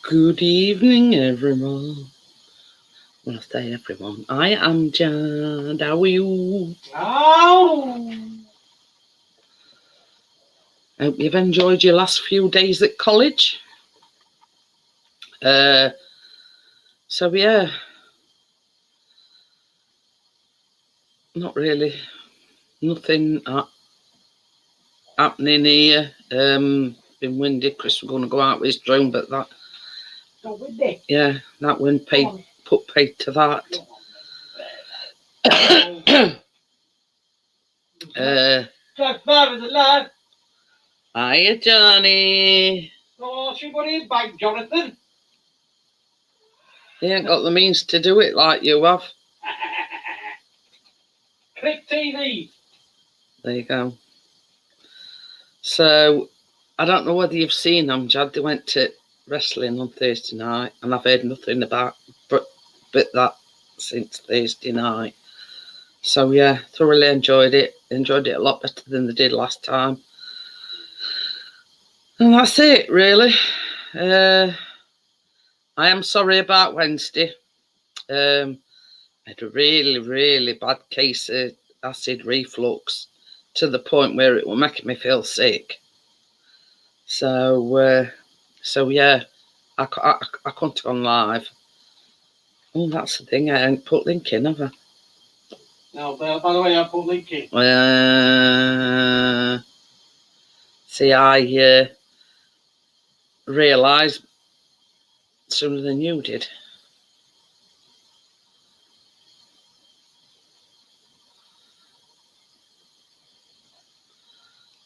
Good evening, everyone. Well, I say everyone. I am Jad. How are you? Oh! I hope you've enjoyed your last few days at college. So yeah, not really. Nothing happening here. Been windy. Chris, we're going to go out with his drone, but that. So windy. Yeah, that wind put paid to that. Jack Barrett's alive. Hiya, Johnny. Oh, see what he's back, Jonathan. He ain't got the means to do it like you have. Click TV. There you go. So, I don't know whether you've seen them, Jad. They went to wrestling on Thursday night, and I've heard nothing about but that since Thursday night. So yeah, thoroughly enjoyed it. Enjoyed it a lot better than they did last time. And that's it, really. I am sorry about Wednesday. I had a really, really bad case of acid reflux to the point where it was making me feel sick. So yeah, I couldn't have gone live. Oh, that's the thing. I ain't put link in, have I? No, by the way, I put link in. See, I realised sooner than you did.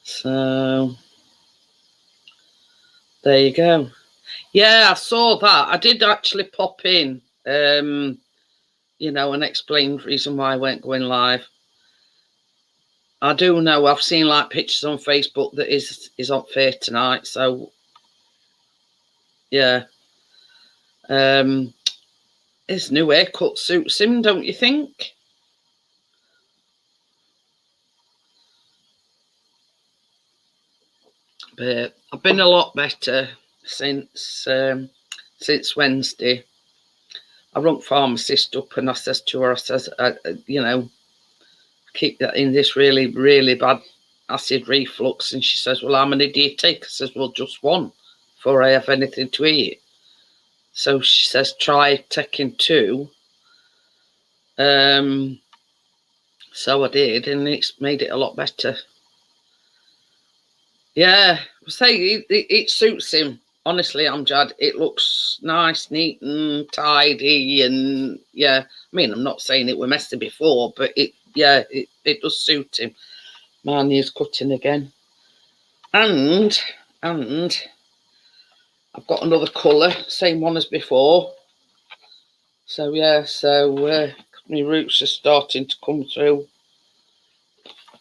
So there you go. Yeah, I saw that. I did actually pop in, and explain the reason why I weren't going live. I do know I've seen like pictures on Facebook that is on fair tonight. So yeah, his new haircut suits him, don't you think? But I've been a lot better since Wednesday. I rung pharmacist up and I says to her, I says, keep that in this really, really bad acid reflux. And she says, well, how many do you take? I says, well, just one before I have anything to eat. So she says, try taking 2. So I did, and it's made it a lot better. Yeah, I say it suits him. Honestly, Amjad, it looks nice, neat and tidy, and yeah. I mean, I'm not saying it were messy before, but it does suit him. Mine is cutting again, and I've got another colour, same one as before. So yeah, my roots are starting to come through.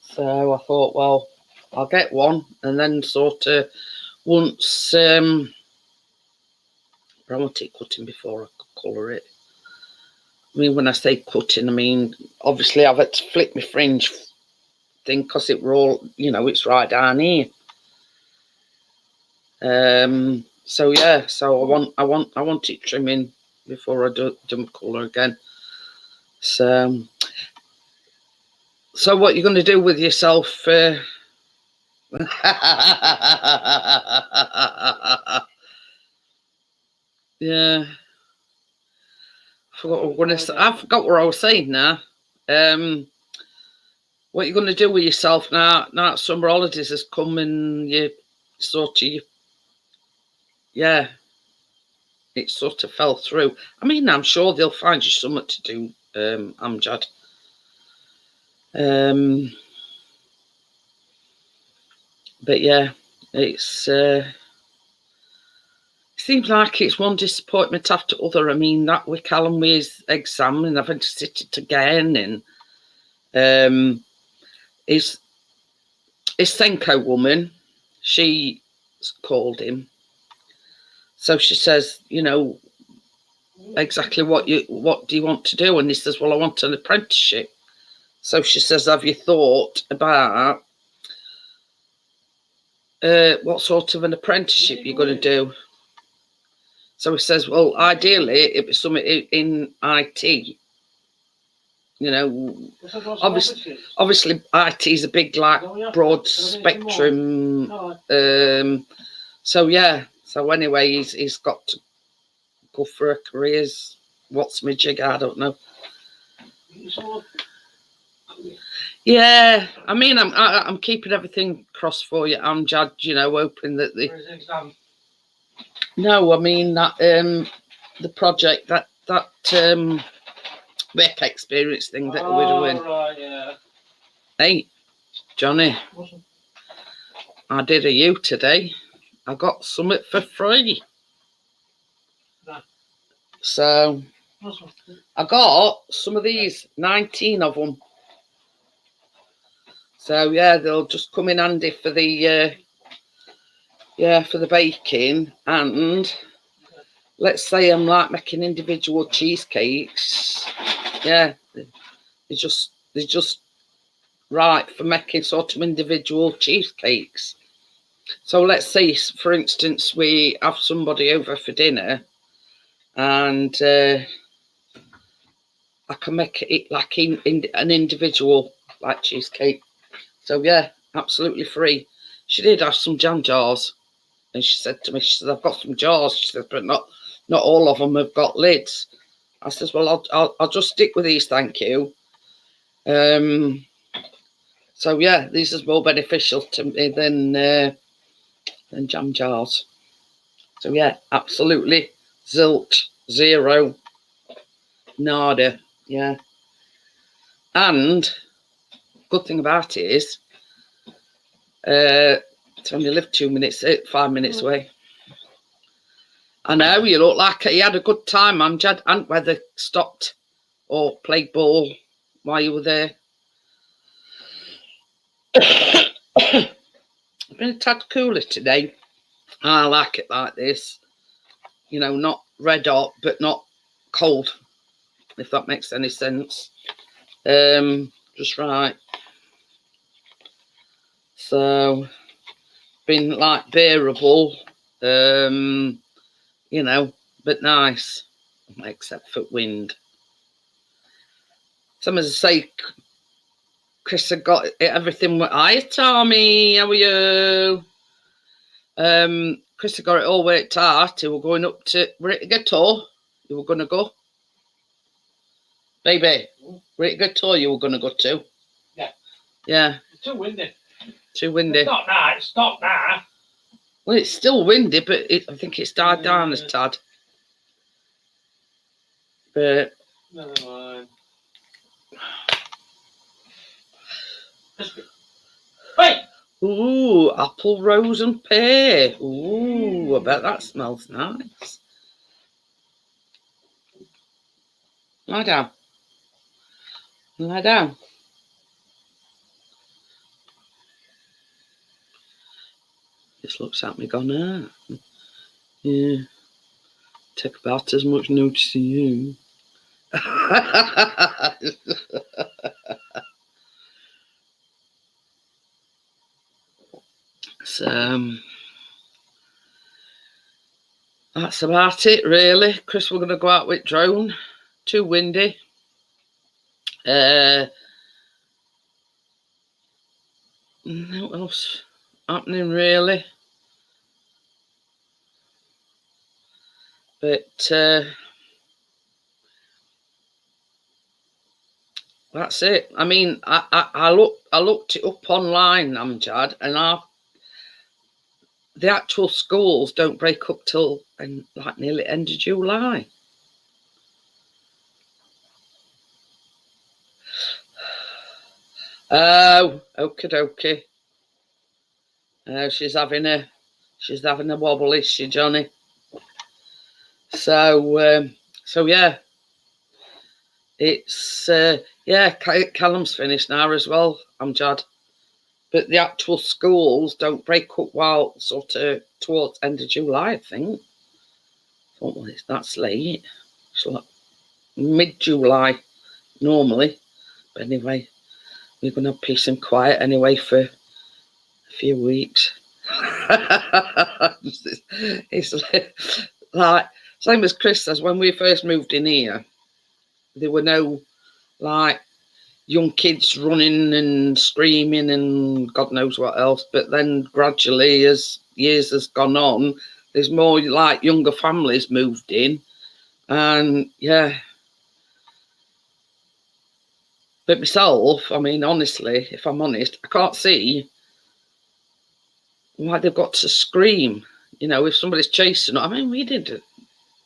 So I thought, well, I'll get one, and then sort of once I want it cutting before I colour it. I mean, when I say cutting, I mean, obviously I've had to flip my fringe thing because it were all, it's right down here. So yeah, so I want it trimming before I do my colour again. So what are you going to do with yourself? Yeah. I forgot what I was saying now. What are you going to do with yourself now? Now summer holidays has come and you sort of, it sort of fell through. I mean, I'm sure they'll find you something to do, Amjad. But yeah, it's seems like it's one disappointment after other. I mean, that with Callum with his exam and having to sit it again, and his Senko woman, she called him. So she says, exactly what do you want to do? And he says, well, I want an apprenticeship. So she says, have you thought about what sort of an apprenticeship you're going to do? So he says, well, ideally, it'd be something in IT. You know, obviously IT is a big, like, broad spectrum. So yeah. So anyway, he's got to go for a careers. What's my jig? I don't know. Yeah, I mean, I'm keeping everything crossed for you, Amjad. You know, hoping that the. No, I mean that the project that work experience thing that we're doing. Right, yeah. Hey, Johnny, I did a U today. I got something for free. Nah. So I got some of these, 19 of them. So yeah, they'll just come in handy for the for the baking. And let's say I'm like making individual cheesecakes. Yeah, they're just right for making sort of individual cheesecakes. So let's say, for instance, we have somebody over for dinner, and I can make it like in an individual like cheesecake. So yeah, absolutely free. She did have some jam jars, and she said to me, she said, I've got some jars. She said, but not all of them have got lids. I says, well, I'll just stick with these, thank you. So yeah, these is more beneficial to me than jam jars. So yeah, absolutely zilch, zero, nada. Yeah. And good thing about it is it's only lived 5 minutes away. I know, you look like you had a good time, Amjad, and whether stopped or played ball while you were there. I've been a tad cooler today. I like it like this. You know, not red hot, but not cold, if that makes any sense. Just right. So, been like bearable, you know, but nice, except for wind. Some as I say, Chris had got everything. Hi, Tommy, how are you? Chris had got it all worked out. He were going up to, we're at Gator. You were going to go? Baby, we're at Gator you were going to go to? Yeah. Yeah. It's too windy. Too windy. It's not now. It's not now. Well, it's still windy, but I think it's died down a tad. But never mind. Wait. Ooh, apple, rose and pear. Ooh, I bet that smells nice. Lie down. Lie down. This looks at me gone, yeah. Take about as much notice as you. So that's about it, really. Chris, we're going to go out with drone. Too windy. What else happening, really? But that's it. I mean, I looked it up online, Amjad, and the actual schools don't break up till like nearly end of July. Oh, okie dokie. She's having a wobble, is she, Johnny? So yeah, it's Callum's finished now as well, Amjad. But the actual schools don't break up while sort of towards end of July, I think. Well, that's late. It's like mid-July normally. But anyway, we're going to have peace and quiet anyway for a few weeks. It's like Same as Chris says, when we first moved in here, there were no like young kids running and screaming and God knows what else. But then gradually, as years has gone on, there's more like younger families moved in. And yeah. But myself, I mean, honestly, if I'm honest, I can't see why they've got to scream. You know, if somebody's chasing, I mean, we didn't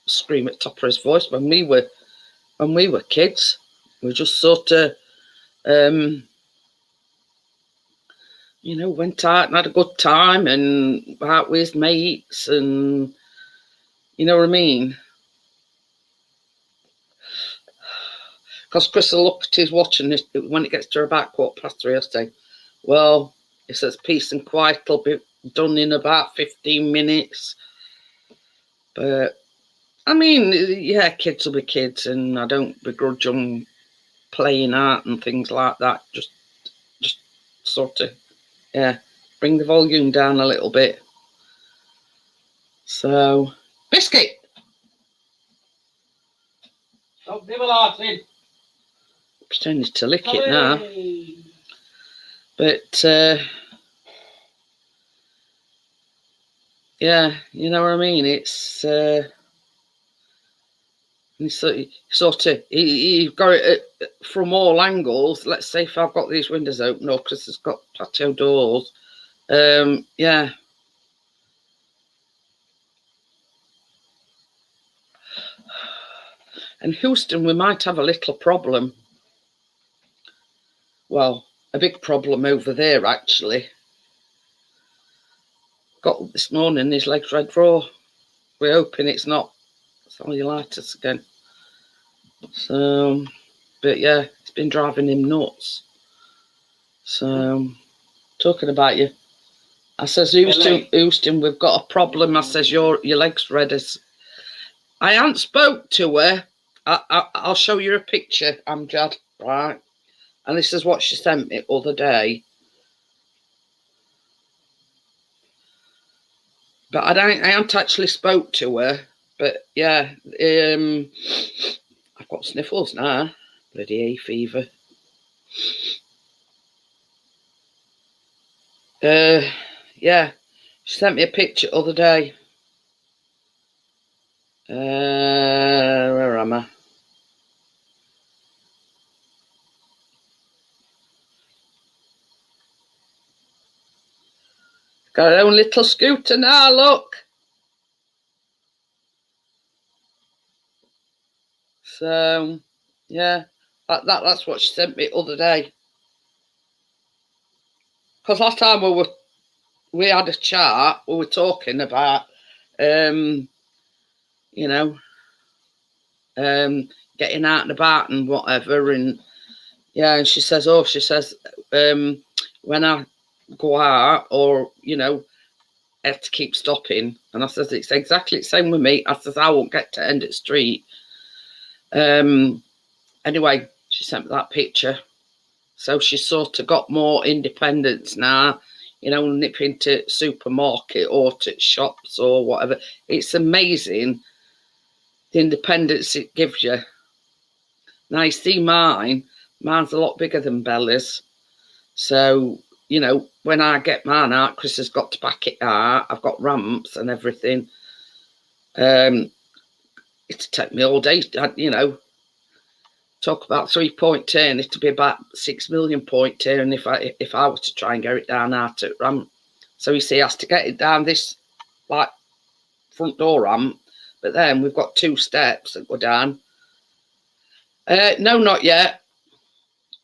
scream at top of his voice when we were kids. We just sort of, you know, went out and had a good time and out with his mates, and you know what I mean. Because Chris will look at his watch, and when it gets to about 3:15, he'll say, "Well, it says peace and quiet will be done in about 15 minutes." But I mean, yeah, kids will be kids, and I don't begrudge them playing out and things like that. Just sort of, yeah, bring the volume down a little bit. So, biscuit. Stop nibble-arting. Pretending to lick it now. But yeah, you know what I mean. It's sort of you've got it from all angles. Let's say if I've got these windows open, or Chris has got patio doors. Yeah. And Houston, we might have a little problem. Well, a big problem over there, actually. Got this morning, his legs red raw. We're hoping it's not cellulitis again. So, but yeah, it's been driving him nuts. So, talking about you, I says, Houston, we've got a problem. I says, your leg's red as. I hadn't spoke to her. I'll show you a picture, Amjad, right? And this is what she sent me the other day. But I haven't actually spoke to her. But yeah, I've got sniffles now. Bloody hay fever. Yeah, she sent me a picture the other day. Where am I? Got her own little scooter now, look. So, yeah, that's what she sent me the other day. Because last time we had a chat, we were talking about, you know, getting out and about and whatever. And yeah, and she says, when I go out, or, you know, I have to keep stopping. And I says, it's exactly the same with me. I says, I won't get to end at street. Anyway, she sent me that picture. So she's sort of got more independence now, you know, nip into supermarket or to shops or whatever. It's amazing the independence it gives you. Now you see mine's a lot bigger than Bella's. So, you know, when I get mine out, Chris has got to back it out. I've got ramps and everything. It'd take me all day, you know. Talk about 3-point turn, it'd be about 6 million point turn if I were to try and get it down out at ramp. So you see, he has to get it down this like front door ramp, but then we've got 2 steps that go down. No, not yet.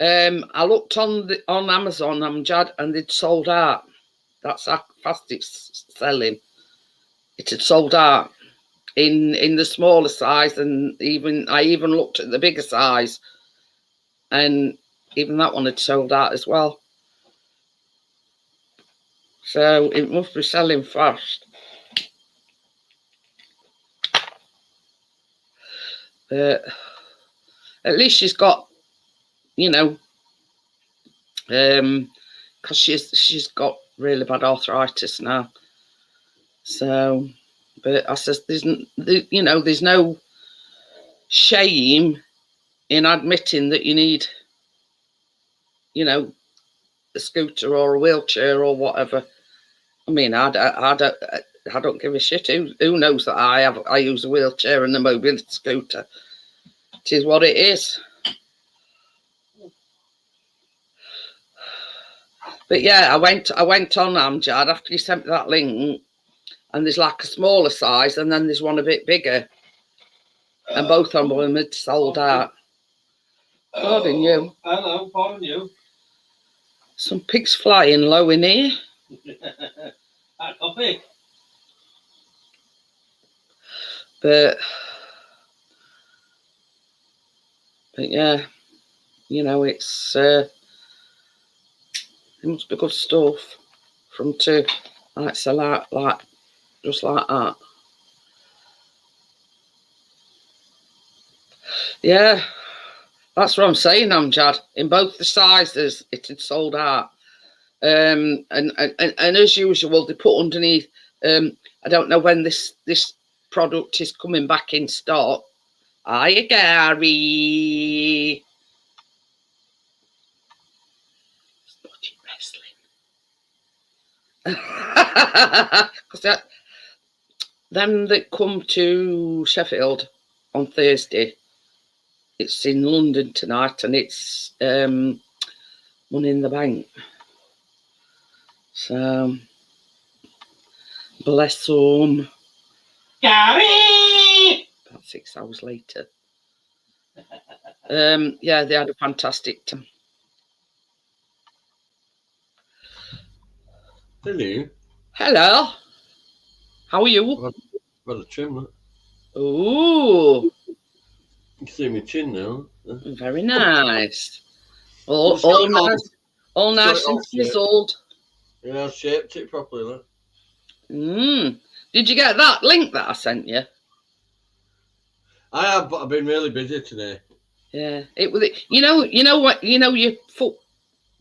I looked on Amazon, Amjad, and they'd sold out. That's how fast it's selling. It had sold out in the smaller size, and I even looked at the bigger size, and even that one had sold out as well. So it must be selling fast. But at least she's got, you know, because she's got really bad arthritis now. So But I says, there's no shame in admitting that you need, a scooter or a wheelchair or whatever. I mean, I don't give a shit. Who knows that I use a wheelchair and a mobility scooter? It is what it is. But yeah, I went on Amjad after you sent me that link, and there's like a smaller size, and then there's one a bit bigger, and both of them had sold out. Pardon you. Hello, pardon you. Some pigs flying low in here. That coffee. But yeah, it's it must be good stuff from to like sell out like just like that. Yeah, that's what I'm saying, Amjad. In both the sizes, it had sold out. And as usual, they put underneath. I don't know when this product is coming back in stock. Hiya, Gary. Watching wrestling. Because them that come to Sheffield on Thursday, it's in London tonight, and it's Money in the Bank. So bless them. Gary! About 6 hours later. Yeah, they had a fantastic time. Hello. Hello. How are you? I've got a trim, look. Ooh. You can see my chin now. Very nice. All nice, all nice and chiseled. Yeah, I shaped it properly, look. Did you get that link that I sent you? I have, but I've been really busy today. Yeah, it was. You know what? Your foot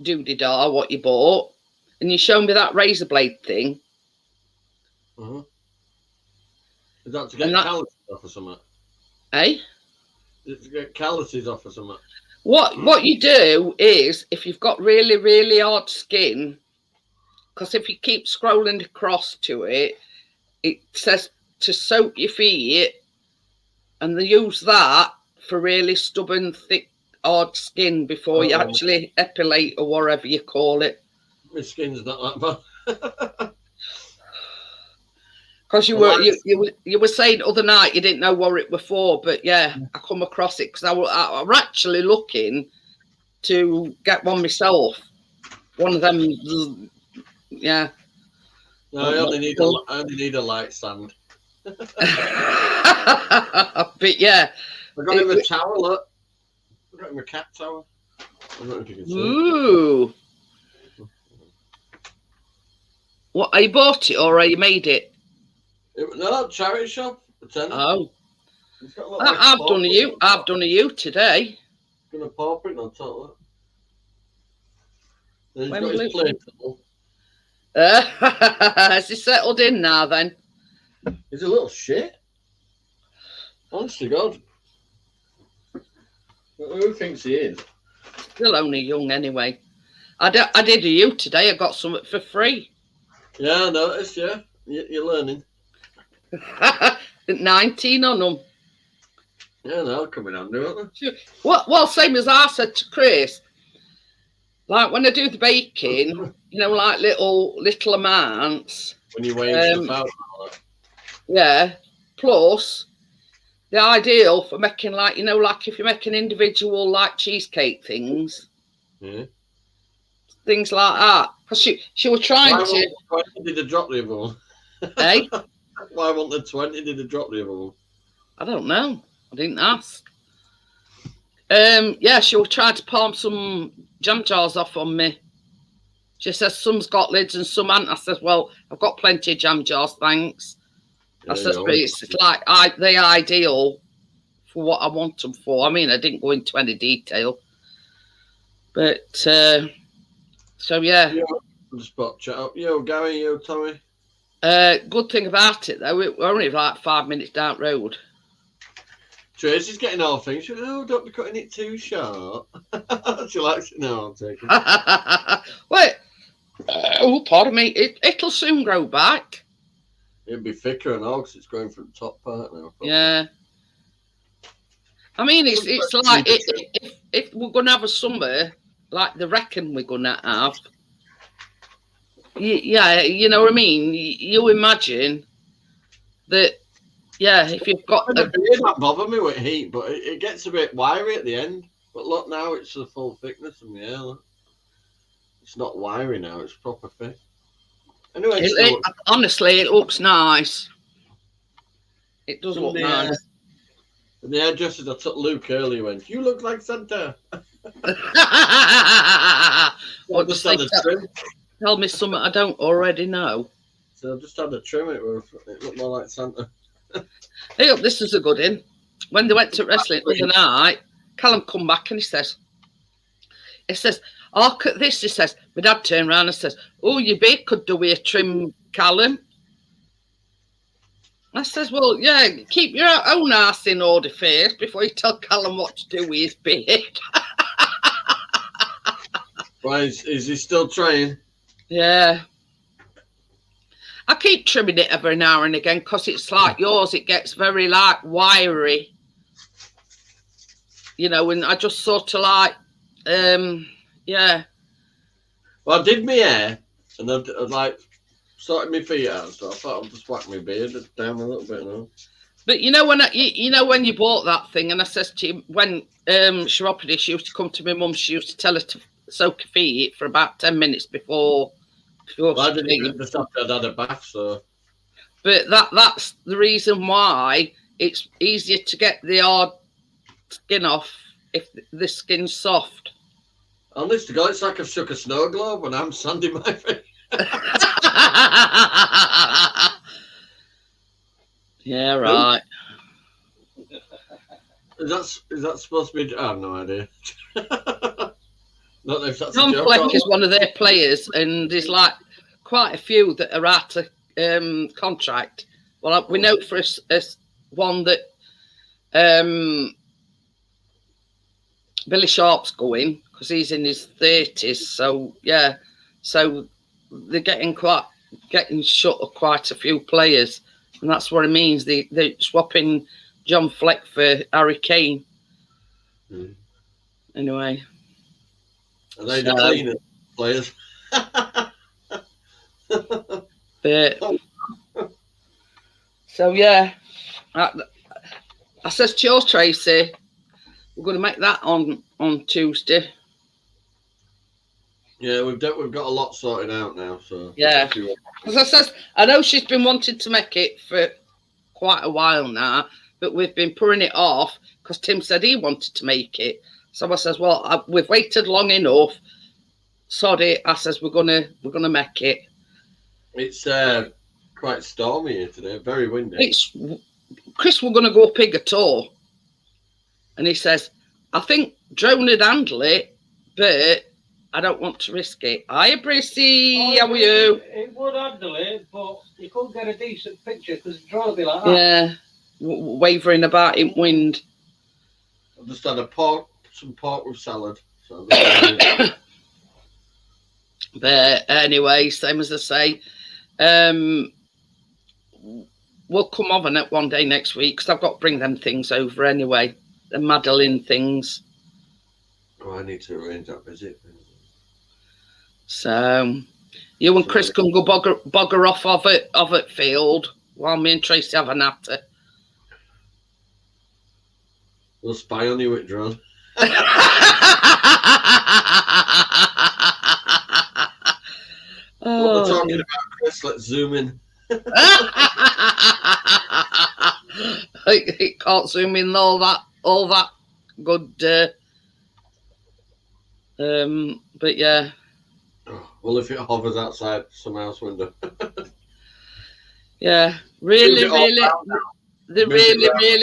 doody da what you bought, and you showed me that razor blade thing. Is that to get calluses off or something? Eh? Is it to get calluses off or something? What you do is, if you've got really, really hard skin, because if you keep scrolling across to it, it says to soak your feet, and they use that for really stubborn, thick, hard skin before you actually epilate or whatever you call it. My skin's not that bad. Because you were saying the other night you didn't know what it were for, but yeah, I come across it because I were actually looking to get one myself. One of them, yeah. No, I only need a light sand. But yeah. I got him a towel, look. I got him a cat towel. I don't know if you can see. Ooh. What, you bought it or you made it? No, charity shop. Oh. I've done a you today. Gonna paw print on top. Then he's When got his plate towel. Has he settled in now then? He's a little shit. Honest to God. Who thinks he is? Still only young anyway. I did a you today. I got something for free. Yeah, I noticed, yeah. You're learning. 19 on them. Yeah, they'll come in handy, won't they? Well, same as I said to Chris. Like when I do the baking, like little amounts. When you weigh stuff out and all that. Yeah. Plus, the ideal for making like if you're making individual like cheesecake things. Yeah. Things like that. Because she was trying to. Why did they drop the other one? Hey? Why won't the 20 did they drop the other one? I don't know. I didn't ask. Yeah, she'll try to palm some jam jars off on me. She says some's got lids and some haven't. I says, well, I've got plenty of jam jars, thanks. I says, but it's like the ideal for what I want them for. I mean, I didn't go into any detail. But, so yeah. Yo, just spot chat up. Yo, Gary, yo, Tommy. Good thing about it though, we're only like 5 minutes down the road. Tracy's getting all things. She goes, oh, don't be cutting it too short. She likes it. No, I'm taking. Wait. Oh, pardon me. It'll soon grow back. It'll be thicker and all because it's growing from the top part now. Probably. Yeah. I mean, it's like if we're gonna have a summer like they reckon we're gonna have. Yeah, you know what I mean. You imagine that. Yeah, if you've got The beard don't bother me with heat, but it gets a bit wiry at the end. But look, now it's the full thickness of the hair. Look. It's not wiry now; it's proper thick. Anyway, honestly, it looks nice. It does look nice. And the hairdresser that took Luke earlier went, "You look like Santa." What just had a trim. Tell me something I don't already know. So I just had a trim. It looked more like Santa. Hey, this is a good one. When they went to wrestling the other night, Callum come back and he says, oh, look at this. He says, my dad turned around and says, oh, your beard could do with a trim, Callum. I says, well, yeah, keep your own ass in order first before you tell Callum what to do with his beard. Why, is he still trying? Yeah. I keep trimming it every now and again because it's like yours. It gets very like wiry, you know. And I just sort of like, yeah. Well, I did my hair and I'd like sorted my feet out, so I thought I'd just whack my beard down a little bit now. But you know when when you bought that thing, and I says to you when chiropody, she used to come to my mum. She used to tell her to soak her feet for about 10 minutes before. Well, I didn't even just after I'd had a bath, so. But that's the reason why it's easier to get the hard skin off if the skin's soft. Honest to God, it's like I've shook a snow globe when I'm sanding my feet. Yeah, right. Is that supposed to be? I have no idea. Not if that's Tom Fleck is one of their players, and there's like quite a few that are out of contract. Well, we know for one that Billy Sharp's going because he's in his 30s. So yeah, so they're getting shut of quite a few players, and that's what it means. They're swapping John Fleck for Harry Kane. Mm. Anyway. Are they the cleanest players? But, so yeah, I says to yours, Tracy, we're going to make that on Tuesday. Yeah, we've got a lot sorted out now. So yeah, because I says I know she's been wanting to make it for quite a while now, but we've been putting it off because Tim said he wanted to make it. So I says, well, we've waited long enough. Sorry, I says we're gonna make it. It's quite stormy here today, very windy. Chris, we're gonna go Pigator, and he says, I think drone would handle it, but I don't want to risk it. Hiya, Brissy, how are you? It would handle it, but you couldn't get a decent picture because the drone would be like that. Yeah, wavering about in wind. I've just had some pork with salad. So but anyway, same as I say, we'll come over one day next week because I've got to bring them things over anyway, the Madeline things. Oh, I need to arrange that visit. So you and Chris can go bugger off of it field while me and Tracy have a natter. We'll spy on you with drone. What we're talking about, Chris, let's zoom in. It can't zoom in all that good. But yeah. Well, if it hovers outside some house window. Yeah, really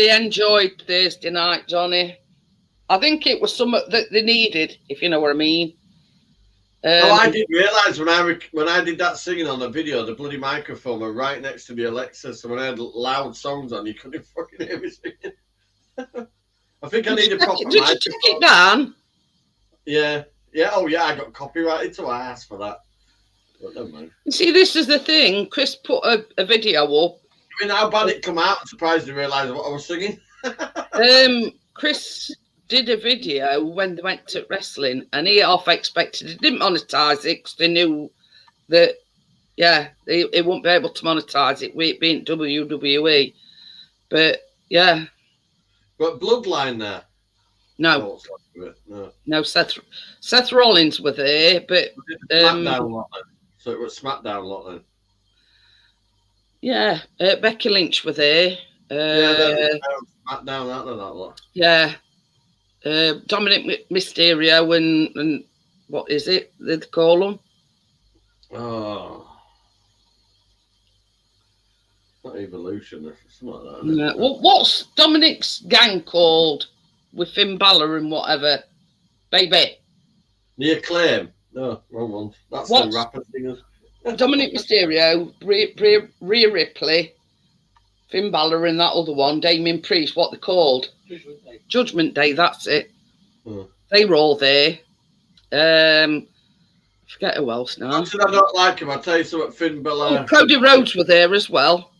enjoyed Thursday night, Johnny. I think it was something that they needed, if you know what I mean. No, I didn't realise when I did that singing on the video, the bloody microphone were right next to the Alexa, so when I had loud songs on, you couldn't fucking hear me singing. I think I need a proper Did you microphone. take it down? Yeah. Yeah, oh yeah, I got copyrighted, so I asked for that. But never mind. You see, this is the thing. Chris put a video up. I mean, how bad it come out, I'm surprised they realised what I was singing. Chris did a video when they went to wrestling, and he half expected it. Didn't monetize it because they knew that, yeah, they wouldn't be able to monetize it with it being WWE. But yeah, But Bloodline there. no, No. no. Seth Rollins were there, but SmackDown lot then. So it was SmackDown lot then. yeah, Becky Lynch were there. SmackDown that lot. Yeah, Dominic Mysterio and what is it they call them? Oh. Not Evolution or something like that. Yeah. Well, what's Dominic's gang called with Finn Balor and whatever? Baby. The Acclaim. No, wrong one. That's What's- the rapper singers. Dominic Mysterio, Rhea Ripley, Finn Balor and that other one, Damien Priest, what they're called? Judgment Day, that's it. Hmm. They were all there. Forget who else now. Actually, I don't like him. I'll tell you something, Finn Balor. Cody Rhodes were there as well.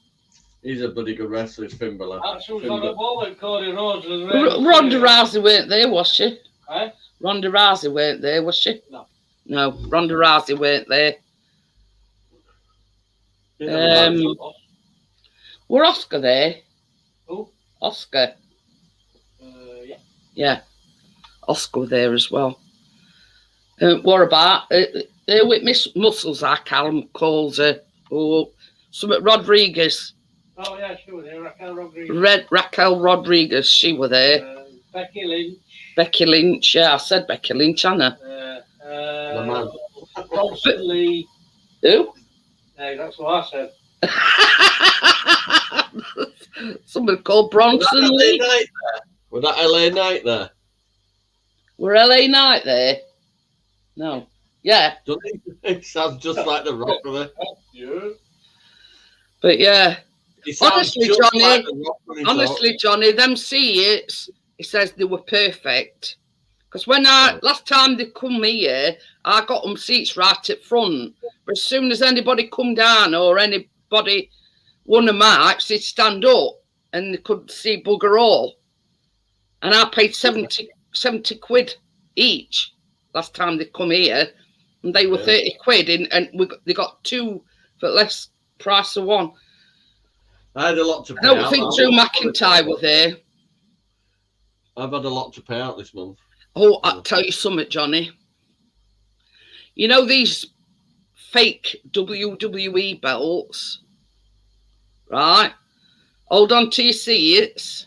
He's a bloody good wrestler, Finn Balor. Actually, Finn on the Balor. ball with Cody Rhodes. Ronda Rousey weren't there, was she? Eh? Ronda Rousey weren't there, was she? No. No, Ronda Rousey weren't there. Were Oscar there? Who? Oscar. Yeah. Yeah. Oscar were there as well. What about with Miss Muscles, our Callum calls her, or something Rodriguez. Oh, yeah, she was there. Raquel Rodriguez. Raquel Rodriguez, she were there. Becky Lynch. Becky Lynch, yeah, I said Becky Lynch, Anna. The man. Bronson Lee. Who? Hey, that's what I said. Somebody called Bronson Lee. Was that LA Knight there? Were LA Knight there? No. Yeah. Doesn't he sounds just like the Rock there? Yeah. But yeah. He sounds Honestly, just Johnny, like the Rock when he honestly, talks. Johnny, them seats, he says they were perfect. Because when last time they come here, I got them seats right at front. But as soon as anybody come down or anybody won a match, they'd stand up and they could see bugger all. And I paid 70 quid each last time they come here. And they were 30 quid and they got two for less price of one. I had a lot to pay I don't out. think Drew McIntyre was there. I've had a lot to pay out this month. Oh, I'll tell you something, Johnny. You know these fake WWE belts, right? Hold on to your seats.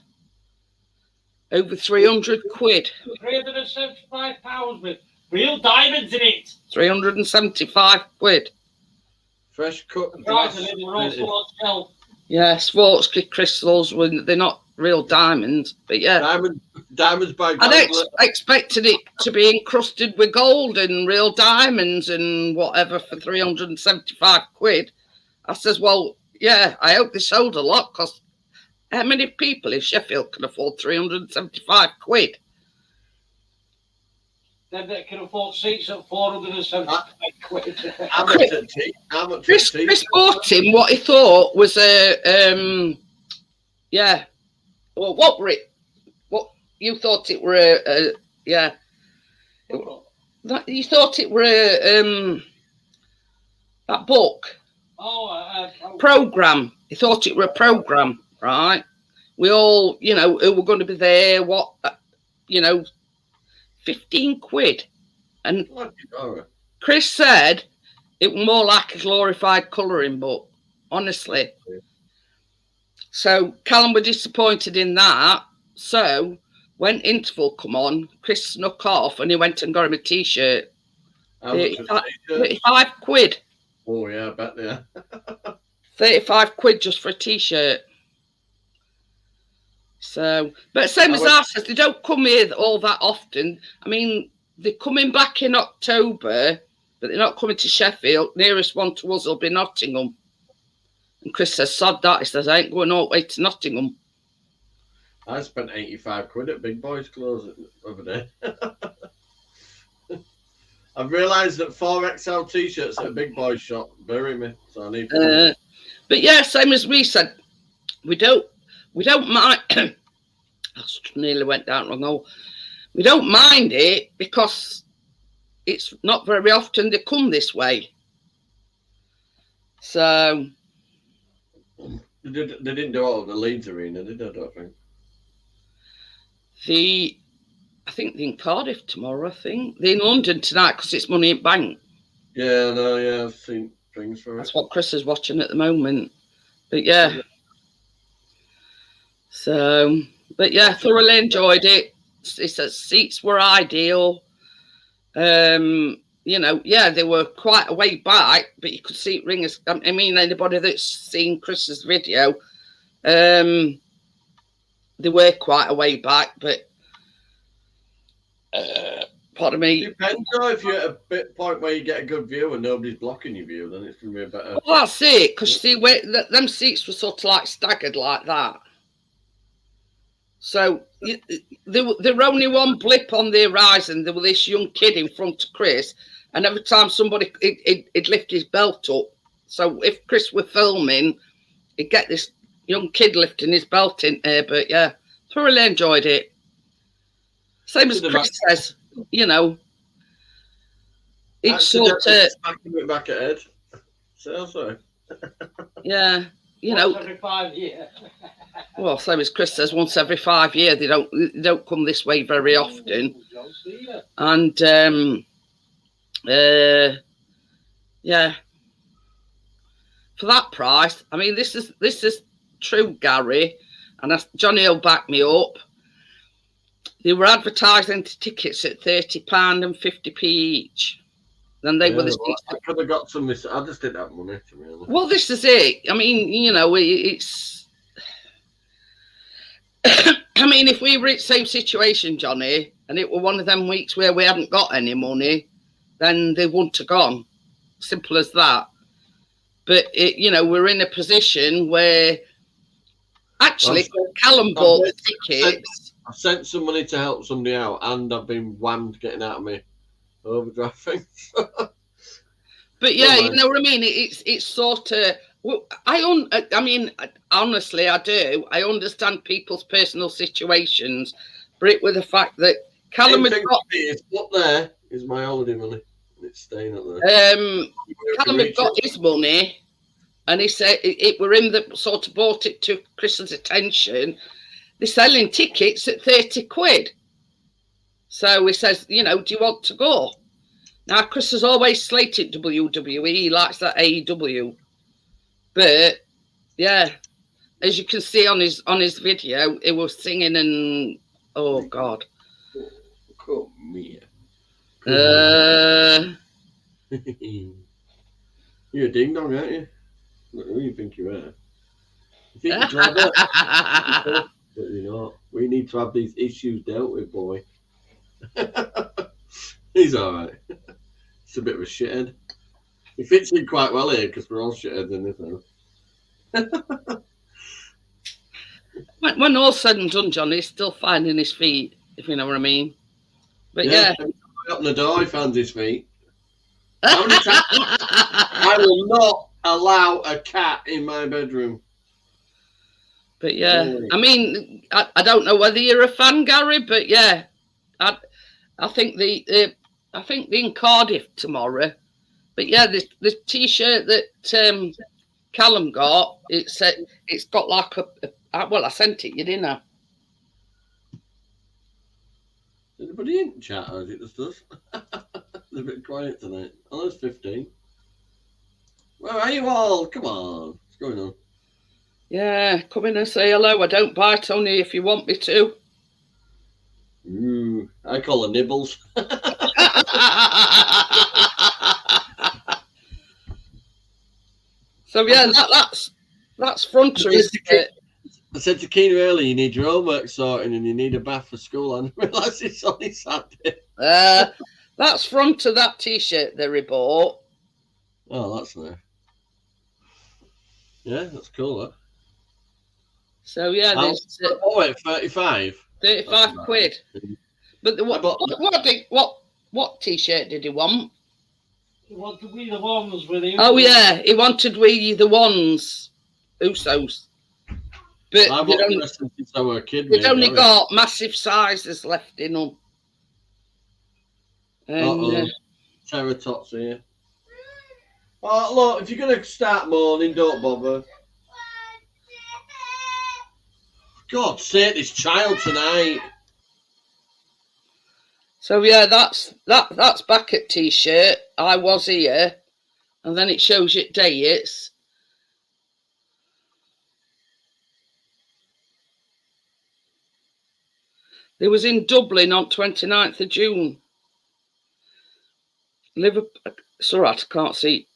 Over 300 quid. £375 with real diamonds in it. 375 quid. Fresh cut. The price of it were also on shelf. Yeah, Swarovski crystals, they're not real diamonds, but yeah. Diamonds by I gold. expected it to be encrusted with gold and real diamonds and whatever for 375 quid. I says, well, yeah, I hope they sold a lot because how many people in Sheffield can afford 375 quid? Then they can afford seats at 475 quid. How much at tea? How much at Chris tea? bought him what he thought was a, yeah. Well, what were it? What you thought it were a yeah. You thought it were that book. Program. He thought it were a program, right? We all, who were going to be there, 15 quid. And Chris said it was more like a glorified colouring book, honestly. So Callum were disappointed in that. So when interval come on, Chris snuck off and he went and got him a t-shirt. 35 quid. Oh yeah, I bet they are. 35 quid just for a t-shirt. So, but same as I says, they don't come here all that often. I mean, they're coming back in October but they're not coming to Sheffield. Nearest one to us will be Nottingham. And Chris says, sod that. He says, I ain't going all the way to Nottingham. I spent 85 quid at Big Boys clothes the other day. I've realised that 4XL t-shirts at a Big Boys shop bury me, so I need to... But yeah, same as we said, we don't mind... I nearly went down wrong hole. We don't mind it because it's not very often they come this way. So... They didn't do it at the Leeds Arena, did they? I don't think. I think they're in Cardiff tomorrow, I think. They're in London tonight because it's Money in Bank. Yeah, no, yeah, I've seen things for it. That's what Chris is watching at the moment. But yeah. So, but yeah, thoroughly enjoyed it. He says seats were ideal. You know, yeah, they were quite a way back, but you could see it ring. I mean, anybody that's seen Chris's video, they were quite a way back, but pardon me. Depends though, if you're at a bit point where you get a good view and nobody's blocking your view, then it's going to be a better. Well, that's it, because see, them seats were sort of like staggered like that. So there were only one blip on the horizon. There was this young kid in front of Chris, and every time somebody he'd lift his belt up. So if Chris were filming, he'd get this young kid lifting his belt in there. But yeah, thoroughly enjoyed it. Same as Chris says, you know, it's sort of back at Ed. So sorry. Yeah, you know. Every 5 years. Well, same as Chris says, once every 5 years. They don't come this way very often. And yeah, for that price, I mean, this is true, Gary, and Johnny will back me up. They were advertising tickets at £30 and 50p each. Then they were the seats. I could have got some. I just didn't have money to really. Well, this is it. I mean, you know, it's. I mean, if we were in the same situation, Johnny, and it were one of them weeks where we hadn't got any money, then they wouldn't have gone. Simple as that. But, you know, we're in a position where actually Callum bought the tickets. I sent some money to help somebody out, and I've been whammed getting out of my overdraft thing. But yeah, you know what I mean? It's sort of... Well, I mean, honestly, I do. I understand people's personal situations, but it was the fact that Callum had got... It's up there is my holiday money. It's staying up there. Callum had got his money, and he said it were him that sort of brought it to Chris's attention. They're selling tickets at 30 quid. So he says, you know, do you want to go? Now, Chris has always slated WWE. He likes that AEW. But yeah, as you can see on his video, he was singing and oh god. Come here. You're a ding dong, aren't you? Who do you think you are? You think you're clever? But you're not. We need to have these issues dealt with, boy. He's alright. It's a bit of a shithead. He fits in quite well here because we're all shitheads in this house. When all's said and done, Johnny, he's still finding his feet, if you know what I mean. But yeah. Open the door, he found his feet. How many times? I will not allow a cat in my bedroom. But yeah, I mean, I don't know whether you're a fan, Gary, but yeah, I think they're in Cardiff tomorrow. But yeah, the T-shirt that Callum got, it's got like well, I sent it you, didn't I? Anybody in chat, or is it just us? It's a bit quiet tonight. Oh, there's 15. Where are you all? Come on. What's going on? Yeah, come in and say hello. I don't bite only if you want me to. Ooh, I call her nibbles. So yeah, that's fronter, isn't it? I said to Keena earlier, you need your homework sorting and you need a bath for school. And I realised it's only Saturday. That's front of that T-shirt they bought. Oh, that's nice. Yeah, that's cool. That. So yeah, there's oh wait, 35. 35 quid. But what T-shirt did he want? He wanted We the Ones with the. Oh yeah, he wanted We the Ones, Usos. But I've since I was a kid. They've only got massive sizes left in them. And Terratops here. Oh look, if you're gonna start mourning, don't bother. God's sake, this child tonight. So yeah, that's back at T-shirt. I was here, and then it shows you dates. It was in Dublin on 29th of June. Liverpool. It's all right, I can't see.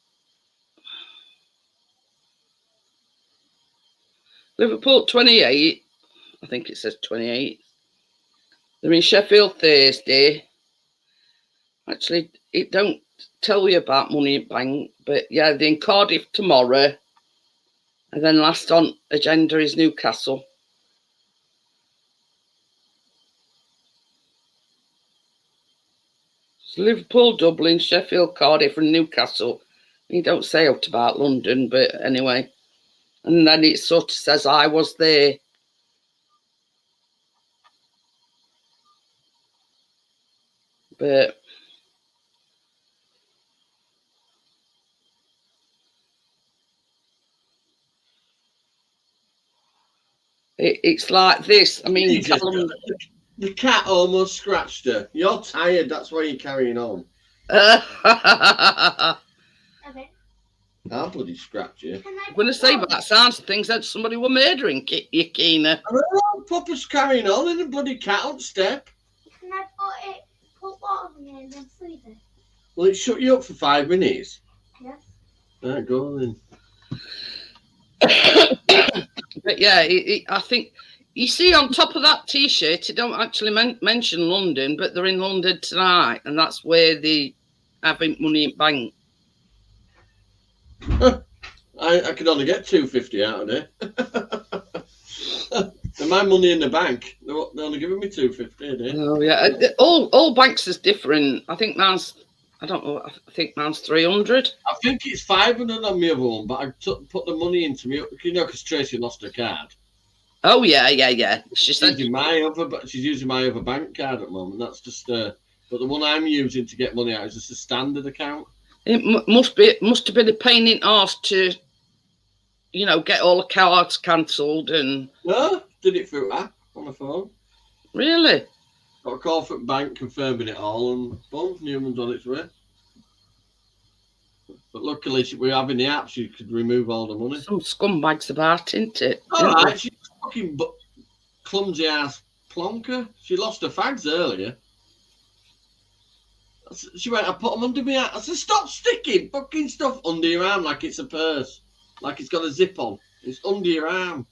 Liverpool 28. I think it says 28. They're in Sheffield Thursday. Actually, it don't tell you about Money in Bank, but yeah, they're in Cardiff tomorrow. And then last on agenda is Newcastle. So Liverpool, Dublin, Sheffield, Cardiff and Newcastle. You don't say out about London, but anyway. And then it sort of says I was there. But it's like this. I mean, Callum, the cat almost scratched her. You're tired. That's why you're carrying on. Okay. I'll bloody scratch you. I'm going to say, but that sounds things that somebody were murdering you, Keena. I don't know. Papa's carrying on and the bloody cat on step. Can I put water in it and then freeze it? Well, it shut you up for 5 minutes. Yes. Right, go then. But yeah, I think you see on top of that T-shirt, it don't actually mention London, but they're in London tonight, and that's where they having Money in Bank. I could only get $250 out of it. And my money in the bank, they're only giving me $250 a day. Oh yeah, all banks is different. I think mine's, I don't know. I think mine's 300. I think it's 500 on my other one, but I put the money into me, because Tracy lost her card. Oh yeah. She's using she's using my other bank card at the moment. That's just but the one I'm using to get money out is just a standard account. It must have been a pain in the arse to, get all the cards cancelled and. No, did it through app on the phone. Really? Got a call from the bank confirming it all, and boom, Newman's on its way. But luckily, we have in the app, she could remove all the money. Some scumbags about, isn't it? All right, she's fucking clumsy ass plonker. She lost her fags earlier. She went, I put them under my arm. I said, stop sticking fucking stuff under your arm like it's a purse, like it's got a zip on. It's under your arm.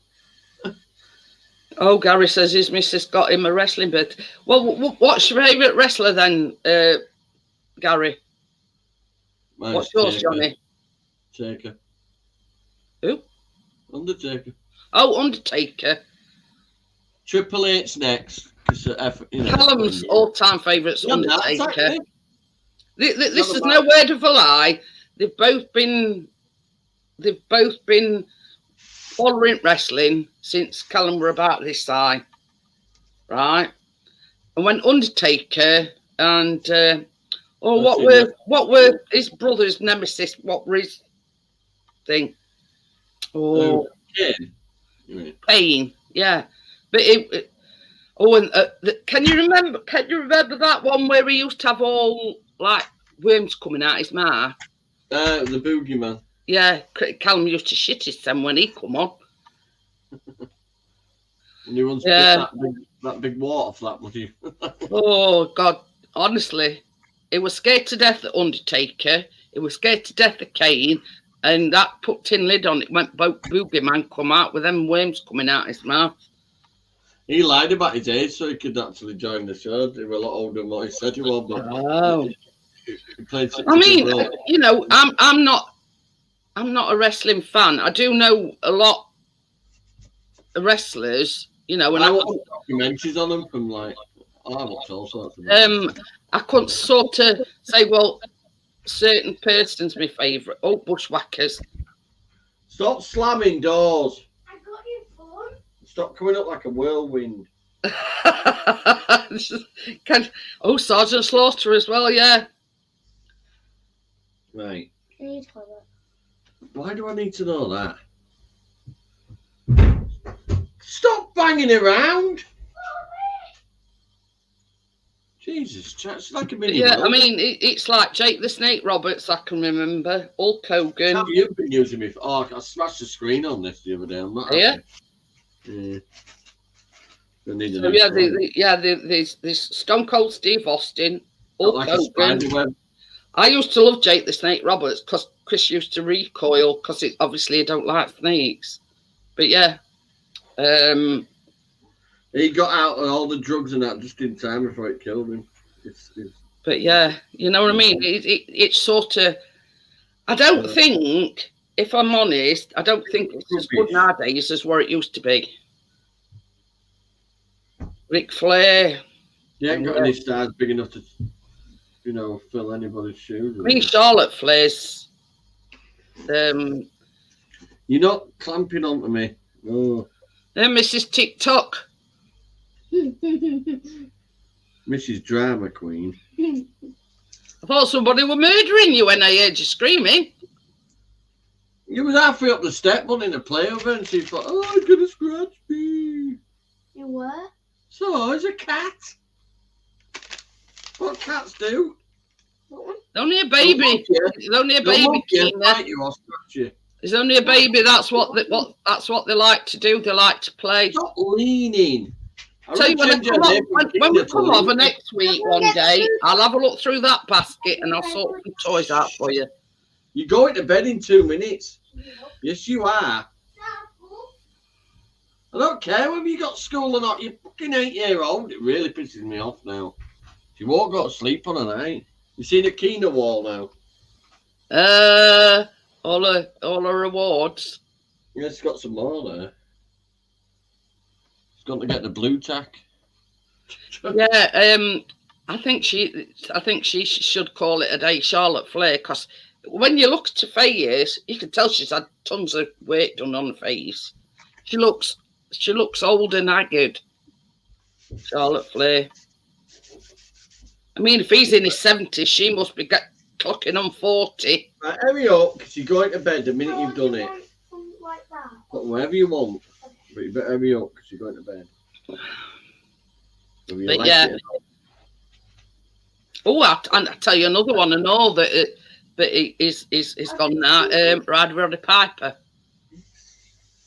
Oh, Gary says his missus got him a wrestling bit. Well, what's your favourite wrestler then, Gary? Mine's What's yours, Taker. Johnny? Taker. Who? Undertaker. Oh, Undertaker. Triple H next. Callum's all-time favourite's Undertaker. This is no word of a lie. They've both been following wrestling since Callum were about this size, right? And when Undertaker and what were his brother's nemesis? What were his thing? Oh, Kane. Yeah, but it. Oh, and can you remember? Can you remember that one where he used to have all like worms coming out his mouth? The boogeyman. Yeah, Callum used to shit his son when he come on. And he wants that big water flap, would you? Oh God, honestly, he was scared to death of Undertaker. He was scared to death of Kane, and that put tin lid on it. Went boogeyman come out with them worms coming out his mouth. He lied about his age so he could actually join the show. He was a lot older than what he said he was. But Oh, he played such I a mean, good role. you know, I'm not a wrestling fan. I do know a lot of wrestlers, you know, and I watch documentaries on them from like, I watch all sorts of I couldn't sort of say, well, certain person's my favourite. Oh, Bushwhackers. Stop slamming doors. I got your phone. Stop coming up like a whirlwind. Sergeant Slaughter as well, yeah. Right. Can you toilet? Why do I need to know that? Stop banging around. Jesus, it's like a mini Yeah, world. I mean, it's like Jake the Snake Roberts, I can remember. Hulk Hogan. How you've been using me? I smashed the screen on this the other day. I'm not Yeah. happy. Yeah. So yeah, there's Stone Cold Steve Austin, Hulk like Hogan. I used to love Jake the Snake Roberts because Chris used to recoil because obviously I don't like snakes. But yeah, he got out of all the drugs and that just in time before it killed him. But yeah, you know what I mean? It's sort of, I don't think, if I'm honest, I don't think it's as good nowadays as where it used to be. Ric Flair. He ain't got any stars big enough to, you know, fill anybody's shoes. I mean, Charlotte Flair's. You're not clamping onto me. Oh. Then Mrs. TikTok. Mrs. Drama Queen. I thought somebody were murdering you when I heard you screaming. You was halfway up the step wanting to play over and she thought, oh, I'm gonna scratch me. You what? So, it's a cat. What cats do? What? Only a baby. It's only a baby. You or scratch you. It's only a baby. That's what they like to do. They like to play. Stop leaning. Tell you when we come over next week one day, I'll have a look through that basket and I'll sort some toys out for you. You're going to bed in 2 minutes. Yes, you are. I don't care whether you got school or not. You're fucking 8-year-old. It really pisses me off now. She won't go to sleep on a night. You seen a Kina wall now? All her awards. Yeah, she's got some more there. She's got to get the blue tack. Yeah, I think she should call it a day, Charlotte Flair, because when you look at her face, you can tell she's had tons of work done on her face. She looks old and haggard. Charlotte Flair. I mean, if he's in his 70s, she must be clocking on 40. Right, hurry up, because you're going to bed the minute you've done it. Like that. But whatever you want, but you better hurry up, because you're going to bed. But yeah. Oh, and I tell you another one, and all that is gone now. Roddy Piper.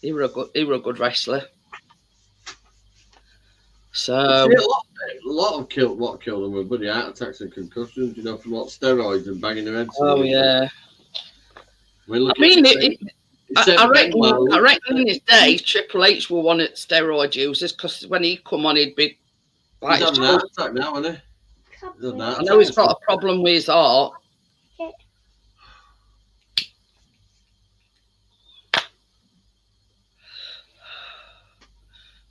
He were a good wrestler. So a lot of what killed them were bloody heart attacks and concussions, you know, from what steroids and banging their heads. Oh yeah. I mean, I reckon in his day, Triple H were one of the steroid users because when he come on, he'd be like. He's having a heart attack now, isn't he? I know he's got a problem with his heart.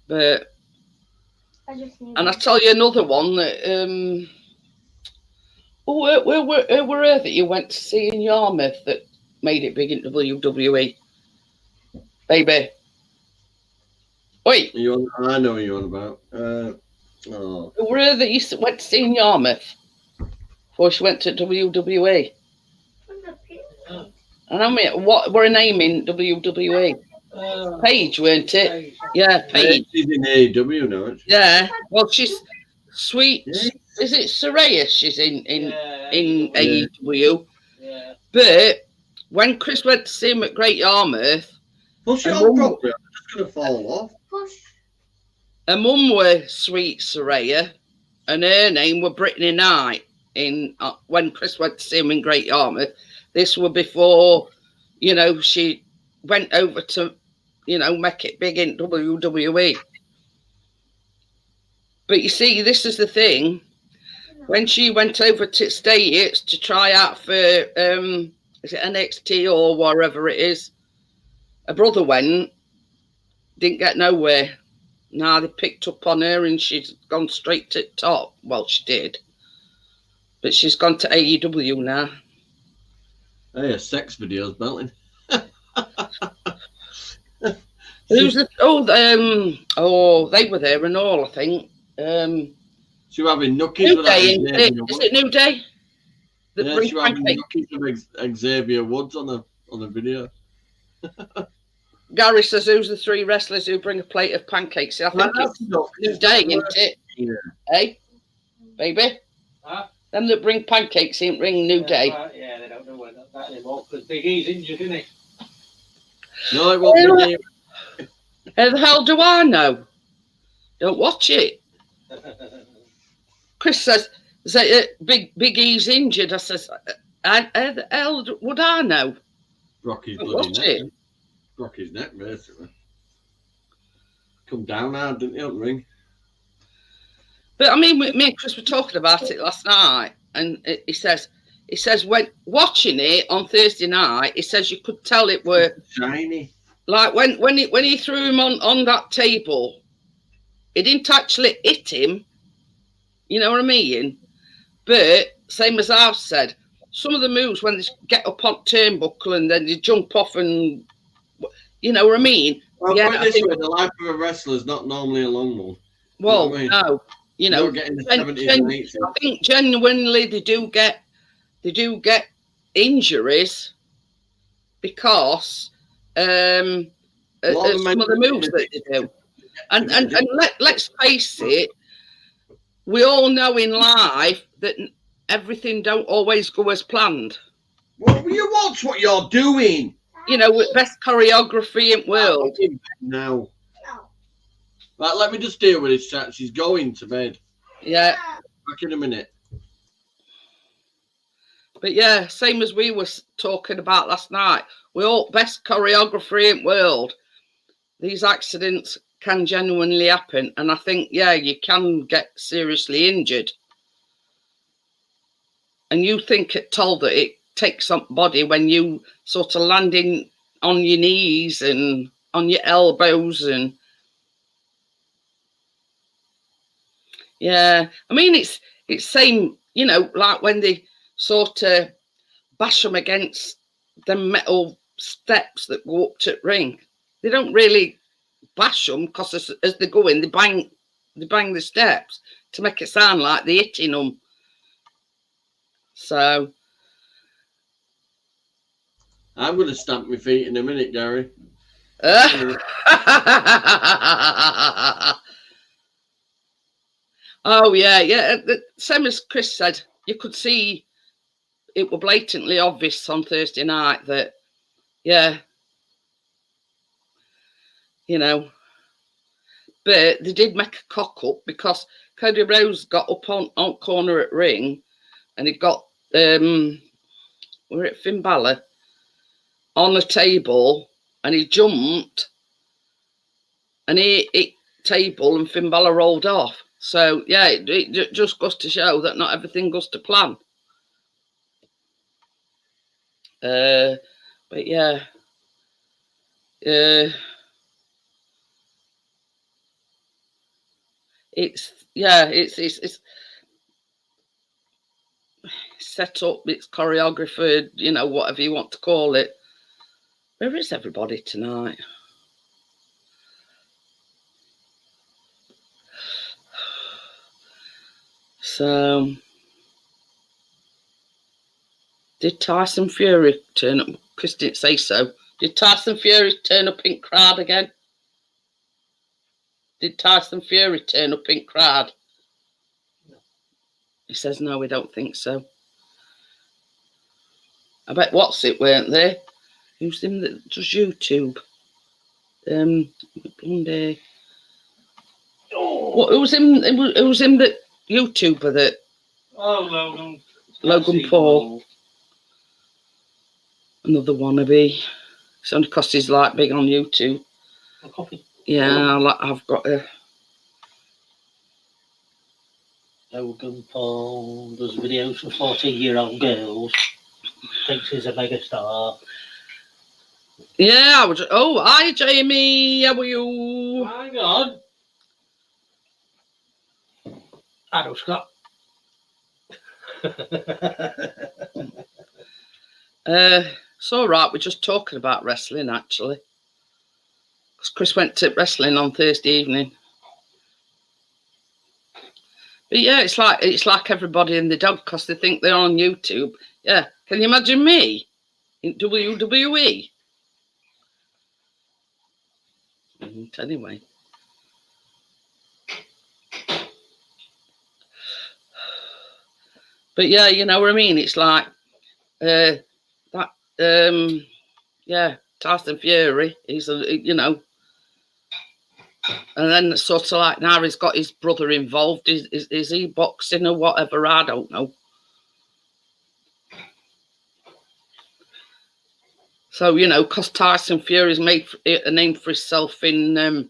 But I tell you another one that where were that you went to see in Yarmouth that made it big in WWE? Baby. Wait. I know what you're on about. Who were that you went to see in Yarmouth before she went to WWE? And I mean, what were her name in WWE? Paige, weren't it? Paige. Yeah, Paige. She's in AEW now, isn't she? Yeah. Well, she's sweet. Yeah. Is it Saraya? She's in AEW. Yeah. But when Chris went to see him at Great Yarmouth, push it on properly. I'm just going to fall off. Her mum were Sweet Saraya, and her name were Brittany Knight. When Chris went to see him in Great Yarmouth, this were before, you know, she went over to, you know, make it big in WWE. But you see, this is the thing. When she went over to States to try out for is it NXT or wherever it is, her brother went, didn't get nowhere. Now they picked up on her and she's gone straight to the top. Well, she did. But she's gone to AEW now. Hey, a sex video's melting. Who's the they were there and all, I think. She was having nookies New with Day, that is it New Day? Yeah, she was having nookies with Xavier Woods on the video. Gary says, who's the 3 wrestlers who bring a plate of pancakes? I think it's New Day, isn't it? Yeah. Hey, baby? Huh? Them that bring pancakes ain't bring New Day. Yeah, they don't know where that anymore because Big E's injured, isn't he? No, it won't be. How the hell do I know? Don't watch it. Chris says, Big E's injured. I says, how the hell would I know? Rocky's Don't bloody watch neck. it. Rocky's neck, basically. Come down hard, didn't he, on the ring? But I mean, me and Chris were talking about it last night, and he says when watching it on Thursday night, he says you could tell it were shiny. Like when he threw him on that table, it didn't actually hit him. You know what I mean? But same as I've said, some of the moves when they get up on turnbuckle and then they jump off and you know what I mean? Well, yeah, put it this way, the life of a wrestler is not normally a long one. Well, you know no, you know, getting the 70s and 80s. I think genuinely they do get injuries because some of the moves that they do. And let's face it, we all know in life that everything don't always go as planned. Well, you watch what you're doing. You know, with best choreography in the world. No. Right, let me just deal with this chat. She's going to bed. Yeah. Back in a minute. But yeah, same as we were talking about last night. We all best choreography in the world. These accidents can genuinely happen. And I think, yeah, you can get seriously injured. And you think it told that it takes somebody when you sort of landing on your knees and on your elbows and yeah, I mean it's same, you know, like when they sort of bash them against the metal steps that go up to the ring. They don't really bash them because as they go in, they bang the steps to make it sound like they're hitting them. So I'm going to stamp my feet in a minute, Gary. Oh yeah. Same as Chris said, you could see it were blatantly obvious on Thursday night that, yeah, you know, but they did make a cock up because Cody Rhodes got up on corner at ring, and he got we're at Finn Balor on a table, and he jumped, and he hit table, and Finn Balor rolled off. So yeah, it just goes to show that not everything goes to plan. But yeah, it's set up, it's choreographed, you know, whatever you want to call it. Where is everybody tonight? So, did Tyson Fury turn up? Chris didn't say so. Did Tyson Fury turn up in crowd again? Did Tyson Fury turn up in crowd? He says, no, we don't think so. I bet what's it weren't there? Who's him that does YouTube? Blondie. What? Who's him? Who's him that YouTuber that? Oh, Logan Paul. Another wannabe. It's only because he's like big on YouTube. Yeah, I've got a. Logan Paul does videos for 14-year-old girls. Thinks he's a mega star. Yeah, I was. Oh, hi, Jamie. How are you? Hang on. Hello, Scott. It's all right. We're just talking about wrestling, actually. Because Chris went to wrestling on Thursday evening. But yeah, it's like everybody and the dog because they think they're on YouTube. Yeah, can you imagine me in WWE? Anyway. But yeah, you know what I mean? It's like that yeah, Tyson Fury, he's you know, and then sort of like now he's got his brother involved. Is he boxing or whatever? I don't know. So, you know, because Tyson Fury's made a name for himself in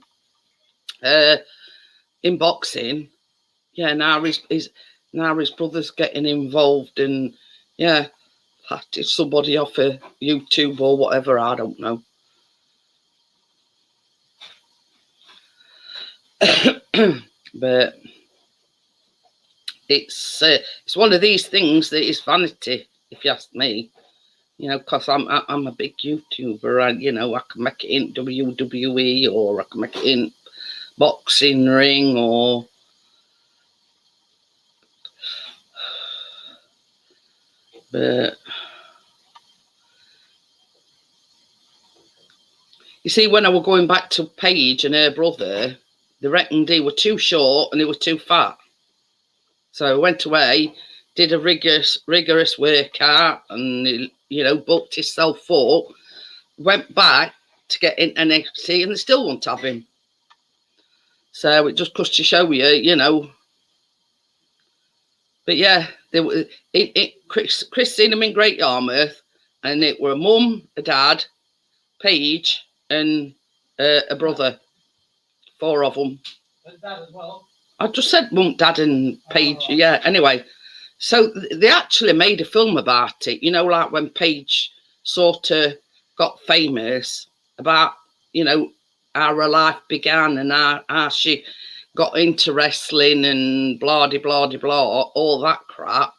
boxing, yeah, now his brother's getting involved and yeah, it's somebody off of YouTube or whatever, I don't know. But it's one of these things that is vanity, if you ask me. You know, because I'm a big YouTuber, and you know I can make it in WWE or I can make it in boxing ring or. But you see, when I was going back to Paige and her brother, they reckoned they were too short and they were too fat. So I went away, did a rigorous workout, and you know, bulked himself up. Went back to get in NXT, and they still won't have him. So it just goes to show you, you know. But yeah, they were. Chris seen him in Great Yarmouth, and it were a mum, a dad, Paige, and a brother. 4 of them. And Dad as well. I just said mum, dad, and Paige. Oh. Yeah. Anyway, so they actually made a film about it. You know, like when Paige sort of got famous, about, you know, how her life began and how she got into wrestling and blah de blah de blah, all that crap.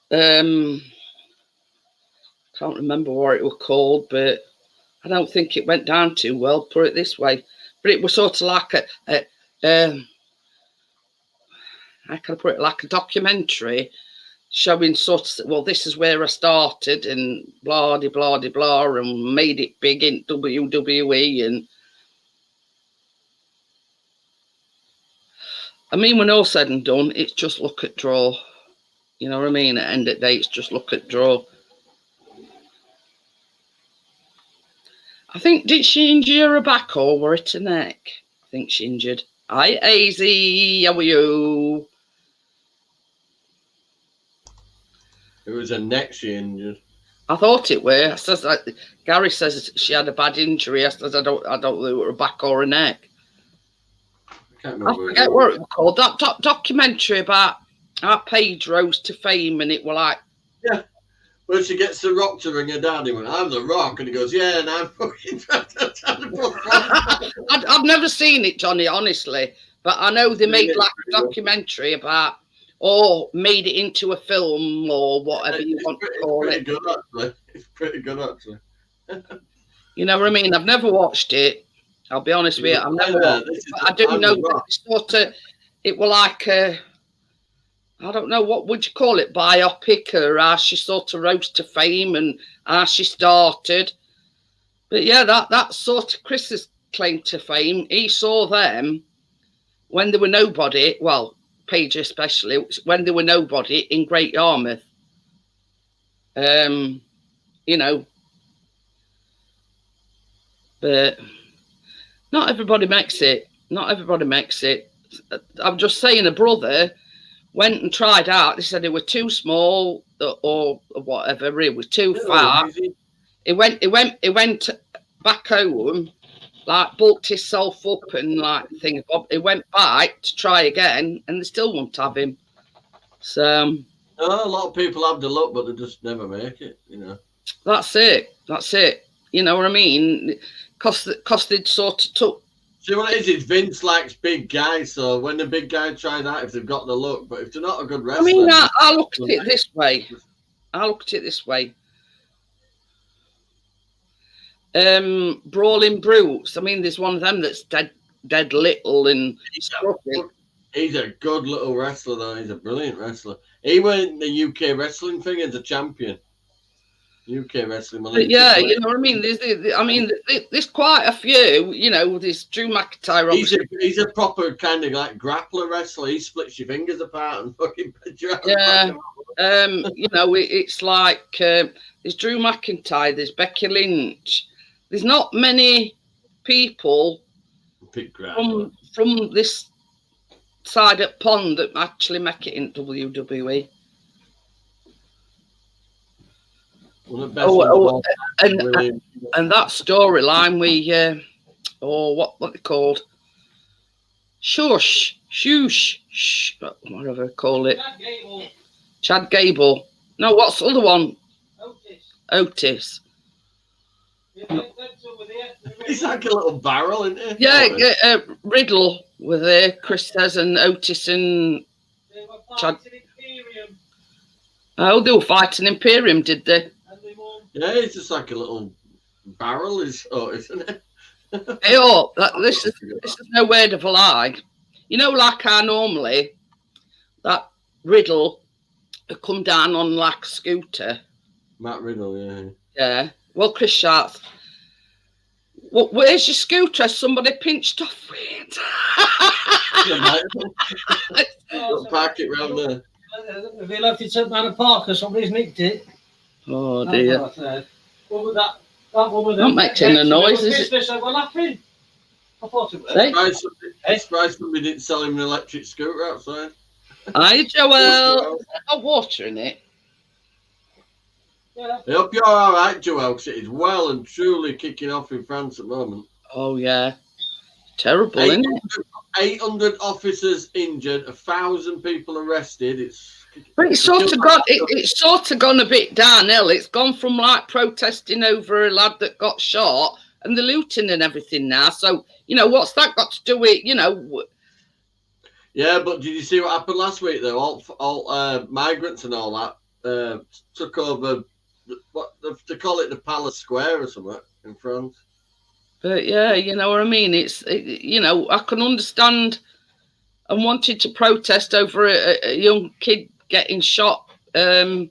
Can't remember what it was called, but I don't think it went down too well, put it this way. But it was sort of like how can I put it, like a documentary showing sort of, well, this is where I started and blah de blah de blah, and made it big in WWE. And I mean, when all said and done, it's just look at draw. You know what I mean? At the end of the day, it's just look at draw. I think, did she injure her back or were it her neck? I think she injured. Hi, AZ, how are you? It was a neck she injured. I thought it were. I says, Gary says she had a bad injury. I says, I don't know if it were a back or a neck. I can't forget what it was called. That documentary about our Paige rose to fame, and it were like, yeah. When she gets the Rock to ring her dad, he went, "I'm the Rock," and he goes, "Yeah, and I'm fucking." I've never seen it, Johnny, honestly, but I know they made like a documentary about, or made it into a film or whatever you want to call it. Good, actually. It's pretty good, actually. You know what I mean? I've never watched it. I'll be honest with you, I've never watched it. I do know that sort of, it was like a, I don't know, what would you call it, biopic, or how she sort of rose to fame and how she started. But yeah, that's sort of Chris's claim to fame. He saw them when they were nobody, well, Paige especially, when they were nobody in Great Yarmouth. You know, but not everybody makes it. Not everybody makes it. I'm just saying, a brother went and tried out. They said they were too small or whatever. It was too far. It went back home like bulked himself up and like thing. He went back to try again, and they still won't have him. So No, a lot of people have the look, but they just never make it. You know. that's it. That's it. You know what I mean? Cause they'd sort of took. See what it is Vince likes big guys, so when the big guy tries out, if they've got the look, but if they're not a good wrestler, I mean, I look at it this way. Brawling Brutes. I mean, there's one of them that's dead little and scruffy. He's a good little wrestler, though. He's a brilliant wrestler. He went the UK wrestling thing as a champion. UK wrestling. But yeah, you know what I mean. There's quite a few. You know, there's Drew McIntyre. He's a proper kind of like grappler wrestler. He splits your fingers apart and fucking. Yeah. You know, it's like there's Drew McIntyre. There's Becky Lynch. There's not many people from this side of pond that actually make it in WWE. And that storyline what they called Shush, whatever they call it. Chad Gable. No, what's the other one? Otis. He's like a little barrel, isn't he? Yeah, Riddle were there, Chris says, and Otis and Chad. Oh, they were fighting Imperium, did they? Yeah, he's just like a little barrel, isn't it? Hey, this is no word of a lie. You know, like how normally that Riddle would come down on like a scooter. Matt Riddle, yeah. Yeah. Well, Chris Sharp. Well, where's your scooter? Has somebody pinched off it? Park it round there. Have they left it at Manor Park or somebody's nicked it? Oh dear. What was that? That one with Not making a noise, is it? We're laughing. I thought it was. Surprised somebody didn't sell him an electric scooter outside. Hi, Joel. Got water in it. Yeah. I hope you're all right, Joel, because it is well and truly kicking off in France at the moment. Oh, yeah. Terrible, isn't it? 800 officers injured, 1,000 people arrested. But it's sort of gone a bit downhill. It's gone from like protesting over a lad that got shot and the looting and everything now. So, you know, what's that got to do with, you know? Yeah, but did you see what happened last week, though? All migrants and all that took over, what they call it, the Palace Square or something in France. But yeah, you know what I mean? You know, I can understand and wanted to protest over a young kid getting shot. It's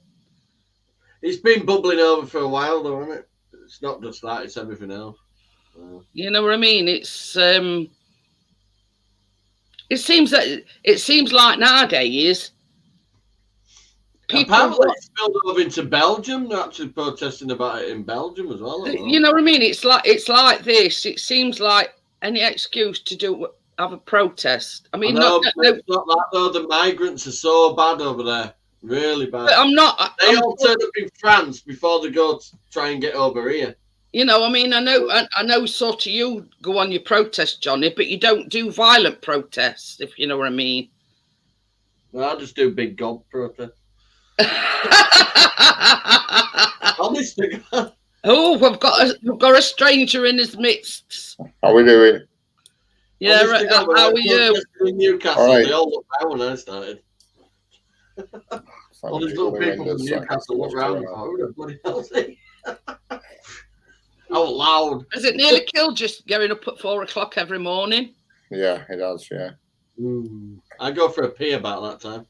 been bubbling over for a while, though, isn't it? It's not just that; it's everything else. You know what I mean? It seems like nowadays people. Apparently, it's spilled over into Belgium. They're actually protesting about it in Belgium as well. You know what I mean? It's like this. It seems like any excuse to have a protest. I mean, it's not that though. The migrants are so bad over there, really bad. But They all turn up in France before they go to try and get over here. You know, I mean, I know. Sort of, you go on your protest, Johnny, but you don't do violent protests, if you know what I mean. Well, I just do big gob protests. Honest to God. Oh, we've got a stranger in his midst. How are we doing? Yeah, how are you? In Newcastle, all right. They all looked round when I started. All these little people from Newcastle look round. Who the bloody hell's he? How loud. Has it nearly killed just getting up at 4 o'clock every morning? Yeah, it has, yeah. I go for a pee about that time.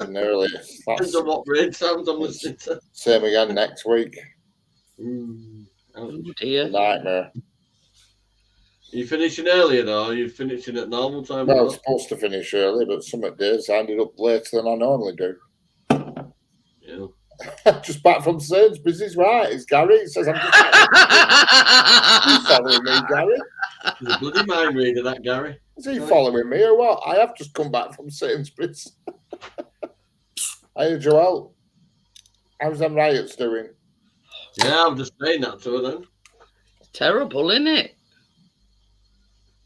Nearly. Depends on what rain sounds I'm listening to. Same again next week. Oh dear. Nightmare. Are you finishing earlier though? Are you finishing at normal time? Well, I was supposed to finish early, but some days I ended up later than I normally do. Yeah. Just back from Sainsbury's, he's right. It's Gary. He says I'm just He's following me, Gary. He's a bloody mind reader, that Gary. Is he following me or what? I have just come back from Sainsbury's. Hey, Joel. How's them riots doing? Yeah, I'm just saying that to her then. Terrible, isn't it?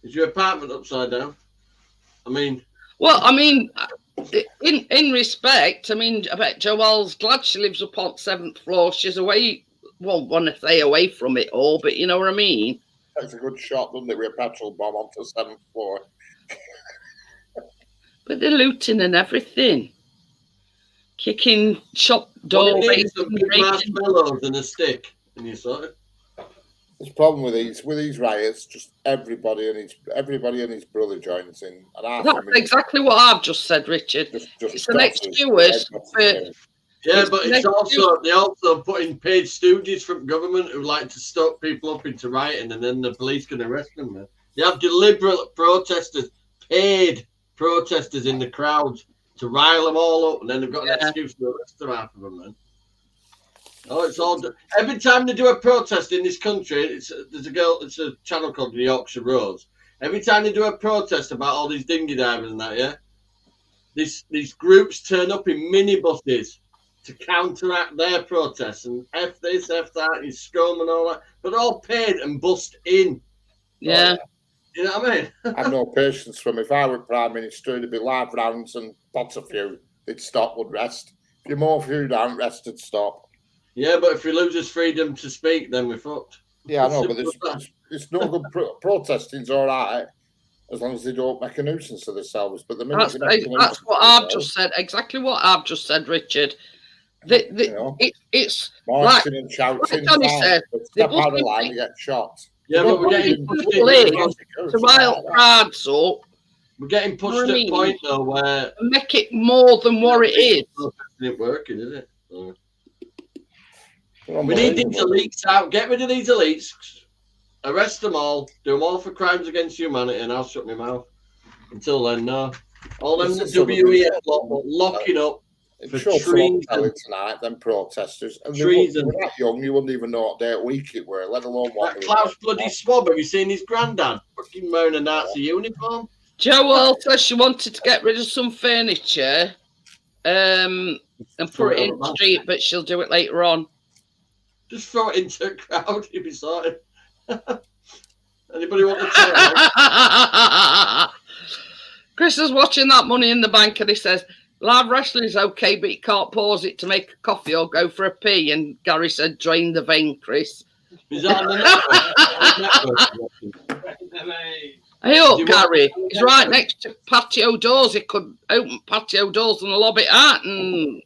Is your apartment upside down? I mean, Well, I mean, in respect, I mean, I bet Joelle's glad she lives up on 7th floor. She's away, well, want to say away from it all, but you know what I mean? That's a good shot, doesn't it, with a petrol bomb onto the 7th floor. But they're looting and everything. Kicking shop what doors. it needs some big marshmallows and a stick, and you sort it. There's a problem with these riots. Just everybody and his brother joins in, and That's exactly what I've just said, Richard. It's an excuse for. Yeah, but it's also they also put in paid stooges from government who like to stoke people up into rioting, and then the police can arrest them. Man. They have deliberate protesters, paid protesters in the crowds to rile them all up, and then they've got an excuse to arrest them, half of them. Then. Oh, it's all every time they do a protest in this country. It's a channel called the Yorkshire Roads. Every time they do a protest about all these dinghy divers and that, yeah, these groups turn up in minibuses to counteract their protests and F this, F that, and scum and all that, but they're all paid and bussed in. Yeah. You know what I mean? I have no patience from if I were Prime Minister, it'd be live rounds and pots of food. They'd stop, would rest. If you're more food aren't rested, stop. Yeah, but if we lose his freedom to speak, then we're fucked. Yeah, I know, but it's no good. Protesting's all right as long as they don't make a nuisance of themselves. But the minute that's what I've just said. Exactly what I've just said, Richard. It's marching like, and shouting. Johnny said, step out of the line, you get shot. Yeah, but we're getting to rile crowds up. We're getting pushed at a point though where make it more than what it is. It isn't working, is it? We need these elites out. Get rid of these elites. Arrest them all. Do them all for crimes against humanity, and I'll shut my mouth. Until then, no. All them WEF locking up for treason tonight. Them protesters. And treason. They were that young, you wouldn't even know what day of week it were, let alone what. That Klaus bloody swab. Have you seen his granddad fucking wearing a Nazi uniform? Joelle says she wanted to get rid of some furniture, and put it in the street, but she'll do it later on. Just throw it into a crowd, you'll be sorted. Anybody want to try? Chris is watching that Money in the Bank and he says, live wrestling is okay, but you can't pause it to make a coffee or go for a pee. And Gary said, drain the vein, Chris. Is that on the network? Hey up, Gary. He's right next to patio doors. He could open patio doors and lob it out. And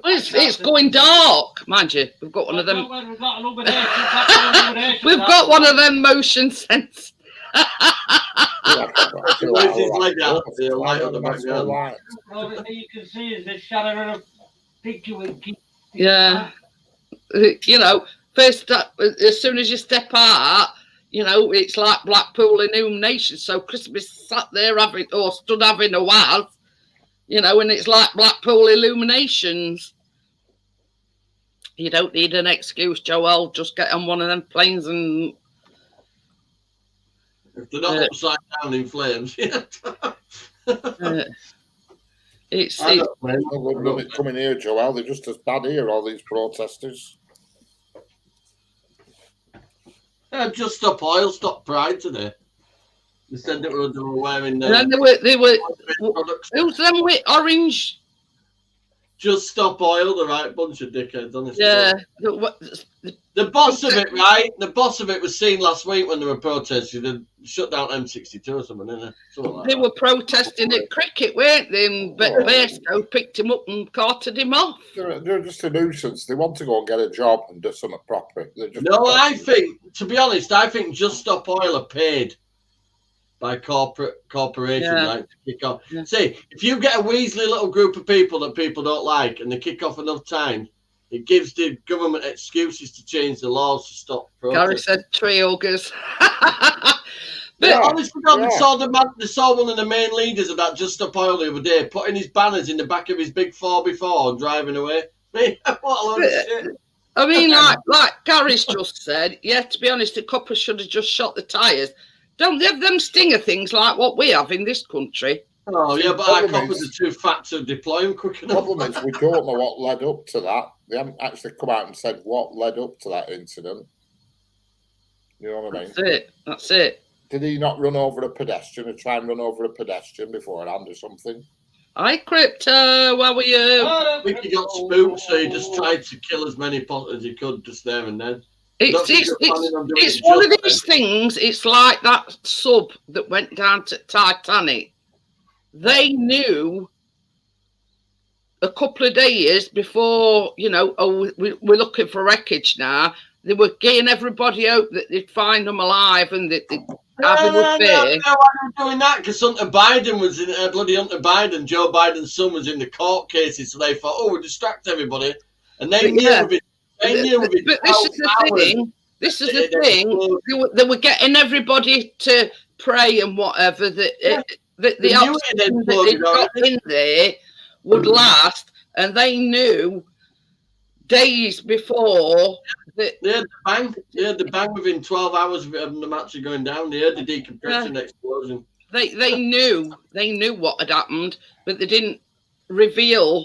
it's going dark, mind you. We've got one of them. We've got one of them motion sensors. You can see is the shadow of a picture with. Yeah, you know, first as soon as you step out, you know, it's like Blackpool illumination. So Christmas sat there stood having a while. You know, and it's like Blackpool illuminations. You don't need an excuse, Joel. Just get on one of them planes and. If they're not upside down in flames, it's coming here, Joel. They're just as bad here. All these protesters. Just Stop Oil, Stop Pride today. They said that they were wearing. And then they were. Who's them with orange? Just Stop Oil, the right bunch of dickheads, honestly. Yeah. The boss of it, right? The boss of it was seen last week when they were protesting. They shut down M62 or something, didn't they? Something like they were protesting at cricket, weren't they? But Bairstow picked him up and carted him off. They're just a nuisance. They want to go and get a job and do something proper. No, I think, to be honest, I think Just Stop Oil are paid by corporation, like to kick off. Yeah. See, if you get a weaselly little group of people that people don't like and they kick off enough times, it gives the government excuses to change the laws to stop protesting. Gary said tree huggers. But honestly, they saw one of the main leaders of that Just Stop Oil the other day putting his banners in the back of his big 4x4 and driving away. What a load of shit. I mean, like Gary's just said, to be honest, the couple should have just shot the tyres. Don't they have them stinger things like what we have in this country? Oh, yeah, but our coppers are too fat to deploy them quick enough. The problem is we don't know what led up to that. They haven't actually come out and said what led up to that incident. You know what I mean? That's it. That's it. Did he not run over a pedestrian or try and run over a pedestrian beforehand or something? Hi, Crypto. How are you? I think he got spooked, so he just tried to kill as many as he could just there and then. It's one of these things. It's like that sub that went down to Titanic. They knew a couple of days before, you know, oh, we're looking for wreckage now. They were getting everybody out that they'd find them alive and that they'd have a fair. No, I'm doing that because Hunter Biden was in bloody Hunter Biden. Joe Biden's son was in the court cases, so they thought, oh, we'll distract everybody, and they knew of it. They knew of it. But this is the thing. This is the thing. They were getting everybody to pray and whatever that the oxygen that they got in there would last, and they knew days before that. They had the bang within 12 hours of them actually going down. They heard the decompression explosion. They knew what had happened, but they didn't reveal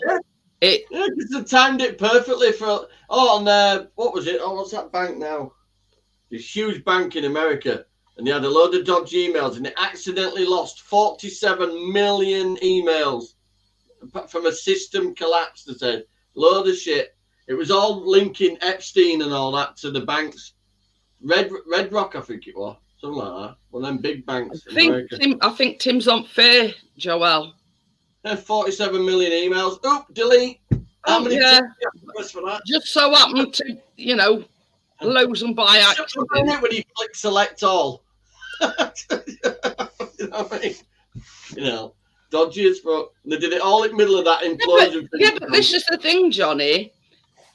it. Yeah, because they timed it perfectly for. What was it? Oh, what's that bank now? This huge bank in America, and they had a load of dodgy emails, and they accidentally lost 47 million emails from a system collapse. They said, load of shit. It was all linking Epstein and all that to the banks. Red Rock, I think it was. Something like that. One of them big banks in America. I think Tim's on fair, Joel. 47 million emails. Oop, delete. How many for that? Just so happened to, you know, lose them by accident. When you click select all. You know what I mean? You know, dodgy as fuck. They did it all in the middle of that implosion. But this is the thing, Johnny.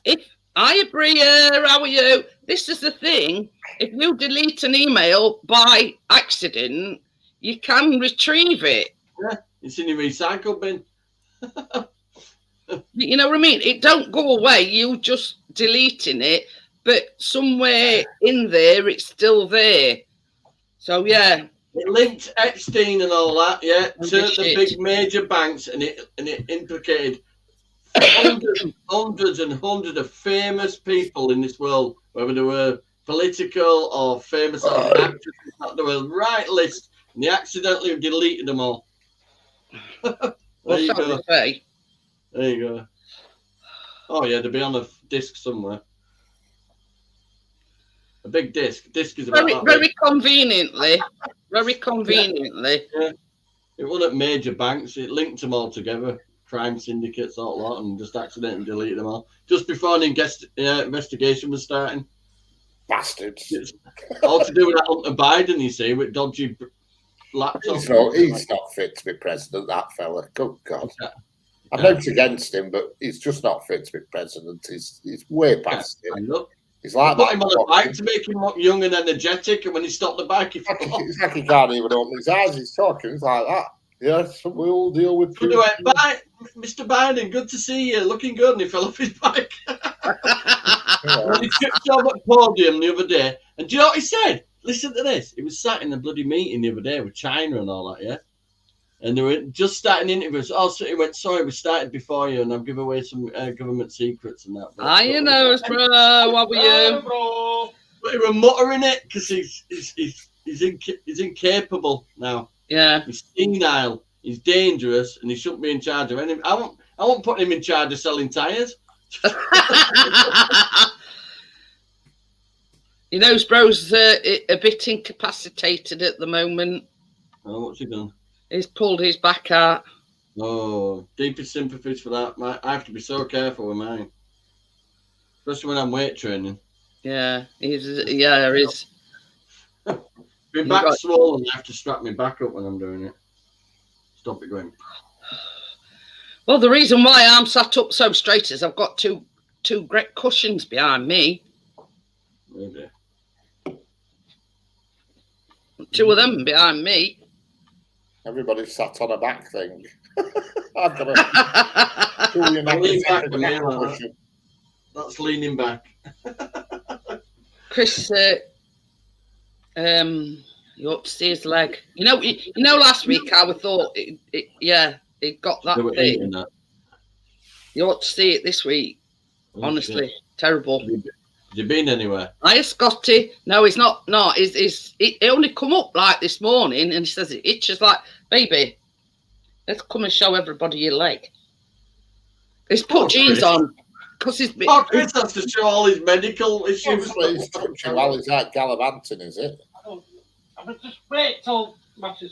If I agree, how are you? This is the thing. If you delete an email by accident, you can retrieve it. Yeah, it's in your recycle bin. You know what I mean? It don't go away. You just deleting it, but somewhere in there, it's still there. So yeah, it linked Epstein and all that, to the big major banks, and it implicated hundreds and hundreds of famous people in this world, whether they were political or famous actors. They were right list, and they accidentally deleted them all. There you go. There you go. Oh yeah, they'll be on a disc somewhere. A big disc. Disc is about very conveniently. Very conveniently. Yeah. It wasn't major banks. It linked them all together. Crime syndicates, all that, and just accidentally deleted them all. Just before an investigation was starting. Bastards. It's all to do with that Hunter Biden, you see, with dodgy laptops. He's not fit to be president, that fella. Good God. I'm not against him, but he's just not fit to be president. He's way past it. He's like put him on a bike to make him look young and energetic, and when he stopped the bike, it's like he can't even open his eyes. He's talking. He's like that. Yes, we all deal with. Anyway, bye, Mr. Biden. Good to see you. Looking good, and he fell off his bike. And he tripped over at the podium the other day, and do you know what he said? Listen to this. He was sat in a bloody meeting the other day with China and all that, and they were just starting interviews. So he went, sorry, we started before you, and I've given away some government secrets and that. You know, bro. What were you? Bro. But he were muttering it because he's incapable now. Yeah. He's senile. He's dangerous, and he shouldn't be in charge of anything. I won't put him in charge of selling tyres. You know, bro's a bit incapacitated at the moment. Oh, what's he done? He's pulled his back out. Oh, deepest sympathies for that. I have to be so careful with mine, especially when I'm weight training. Yeah, he's. My back's swollen. I have to strap my back up when I'm doing it. Stop it going. Well, the reason why I'm sat up so straight is I've got two great cushions behind me. Okay. Two of them behind me. Everybody sat on a back thing. I've got a lean back. That's leaning back. Chris, you ought to see his leg. You know, last week I thought it got that thing. That. You ought to see it this week. Honestly, terrible. Has he been anywhere? Hiya, Scotty. No, he's not. No, it only come up like this morning, and he says it itches like, baby, let's come and show everybody your leg. He's put jeans on because he's been. Oh, Chris has to show all his medical issues. Obviously, he's touching while he's out gallivanting, is it? I was just wait till Matt's.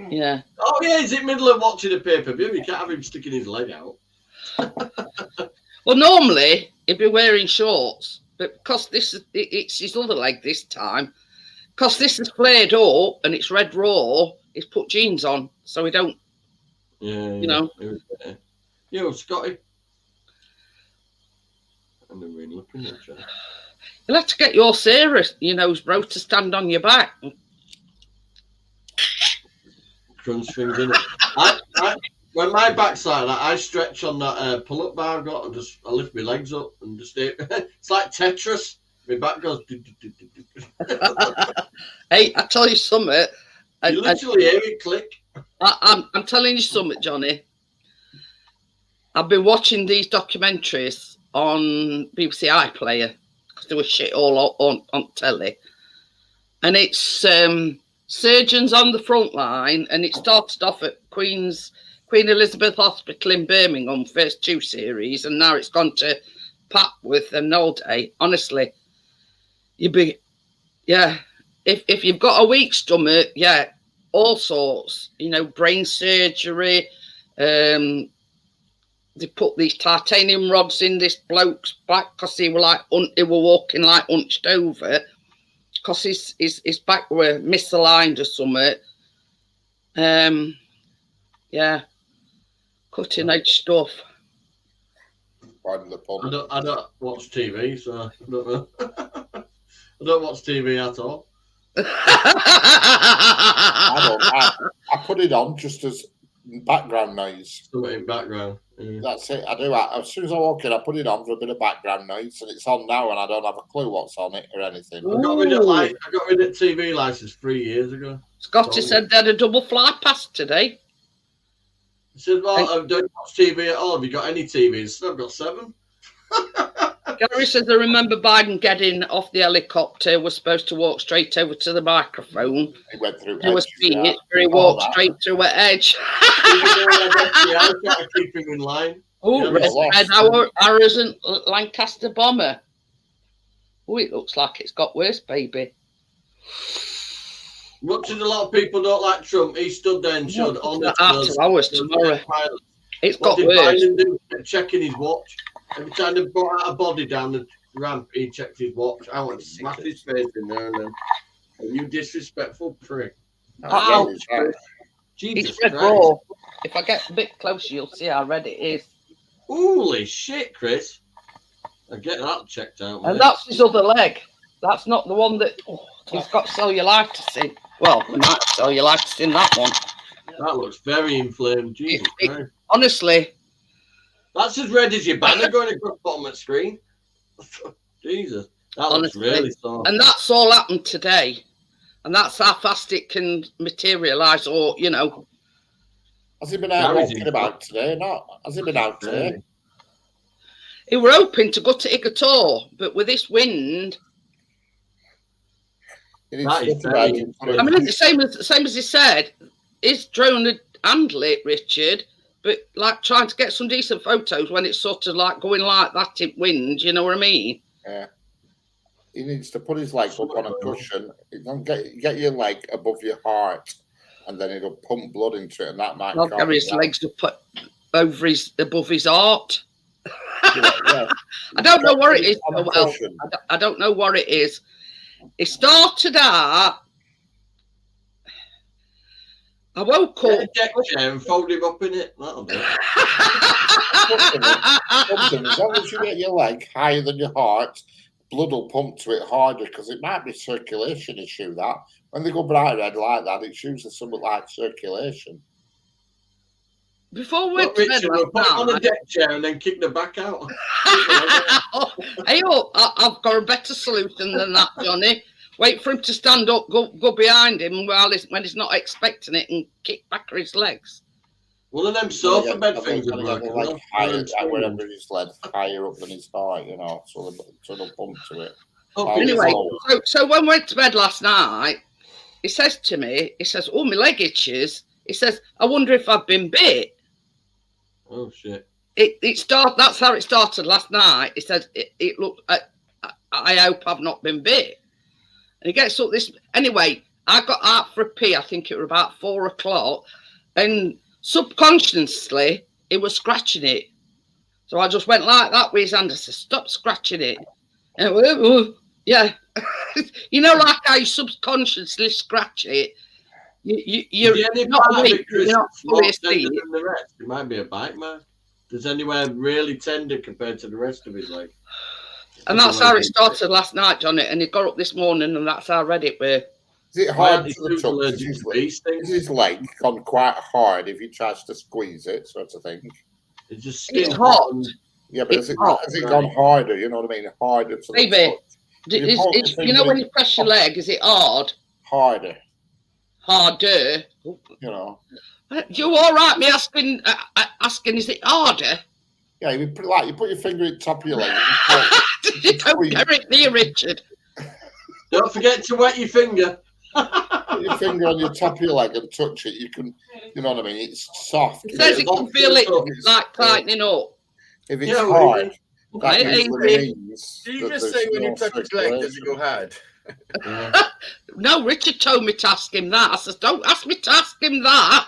Yeah. Oh yeah, he's in the middle of watching a pay-per-view. You can't have him sticking his leg out. Well, normally he'd be wearing shorts, but because it's his other leg this time. Because this is flared up and it's red raw, he's put jeans on so he don't. Yeah. You know. Yo, Scotty. I'm not really looking at you. You'll have to get your Sarah, bro, to stand on your back. Crunch strings in it. When my back's like that, I stretch on that pull-up bar I've got, and I lift my legs up and just stay. It's like Tetris. My back goes. Hey, I tell you something. You literally hear it click. I'm telling you something, Johnny. I've been watching these documentaries on BBC iPlayer because they were shit all on telly, and it's surgeons on the front line, and it started off at Queen Elizabeth Hospital in Birmingham, first 2 series, and now it's gone to Papworth and Alday. Honestly, if you've got a weak stomach, all sorts, brain surgery. They put these titanium rods in this bloke's back because he were walking like hunched over because his back were misaligned or something. Cutting edge stuff. I don't watch TV, so I don't know. I don't watch TV at all. I put it on just as background noise. Something in background. Yeah. That's it. I do. As soon as I walk in, I put it on for a bit of background noise, and it's on now, and I don't have a clue what's on it or anything. I got rid of TV license 3 years ago. Scotty said they had a double fly past today. He said, "Well, I don't watch TV at all. Have you got any TVs?" I've got 7. Gary says, I remember Biden getting off the helicopter, was supposed to walk straight over to the microphone. He went through He was speaking it, but he walked straight through an edge. I try to keep him in line. Oh, red arrows and Lancaster bomber. Oh, it looks like it's got worse, baby. Much as a lot of people don't like Trump, he stood there and showed honour after hours tomorrow. It's got worse. worse. Biden do? Checking his watch. Every time they brought out a body down the ramp, he checked his watch. I want to smash his face in there and then. You disrespectful prick. Ow. Jesus It's red Christ. raw. If I get a bit closer, you'll see how red it is. Holy shit, Chris. I'll get that checked out. And mate. that's his other leg. That's not the one that he's got cellulitis in. Well, he might have cellulitis in that one. That looks very inflamed. Jesus Christ. Honestly. That's as red as your banner going across the bottom of the screen. Jesus. That looks really sore. And that's all happened today. And that's how fast it can materialise or, Has he been out walking about today? Not. Has he been out today? He were hoping to go to Igator, but with this wind. The same as he said, his drone had handled it, Richard, but like trying to get some decent photos when it's sort of like going like that in wind, you know what I mean? Yeah. He needs to put his leg up on a cushion. Get your leg above your heart, and then it'll pump blood into it, and that might. I'll carry his legs up above his heart. Yeah. I don't know what it is. Well, I don't know what it is. It started out. I woke up. Deck chair and fold him up in it. That'll do. As long as you get your leg higher than your heart, blood will pump to it harder because it might be circulation issue. That when they go bright red like that, it's usually something like circulation. Before we went Richard, we'll put him on a deck chair and then kick the back out. Hey, I've got a better solution than that, Johnny. Wait for him to stand up, go behind him when he's not expecting it, and kick back his legs. One of them sofa bed They're things would gonna work. get the as leg well. higher, One of like them wherever his leg higher up than his heart, you know, so they'll pump to it. Anyway, Oh, so when we went to bed last night, he says to me, he says, "Oh, my leg itches." He says, "I wonder if I've been bit." Oh shit! That's how it started last night. He says, "It looked. I hope I've not been bit." And he gets up this. Anyway, I got out for a pee. I think it was about 4 o'clock, and subconsciously he was scratching it. So I just went like that with his hand. I said, "Stop scratching it." And yeah, you know, like how you subconsciously scratch it. You're not awake, you're not fully asleep. Than the rest. It might be a bite mark. There's anywhere really tender compared to the rest of his leg. And that's how it started last night, Johnny. And he got up this morning, and that's how I read it with. Is it hard to Is his leg gone quite hard if he tries to squeeze it, sort of thing? It's just It's hot. Yeah, but has it gone harder? You know what I mean? Harder to the touch. You know when you press your leg, is it hard? Harder. Harder. You know. You all right? Me asking, is it harder? Yeah, you put your finger at the top of your leg. Don't get it near Richard. Don't forget to wet your finger. Put your finger on your top of your leg and touch it. You can, you know what I mean? It's soft. It says you can feel it like tightening up. If it's hard, that Okay, usually means. Do you just say when you touch his leg, does it go hard? No, Richard told me to ask him that. I said, "Don't ask me to ask him that."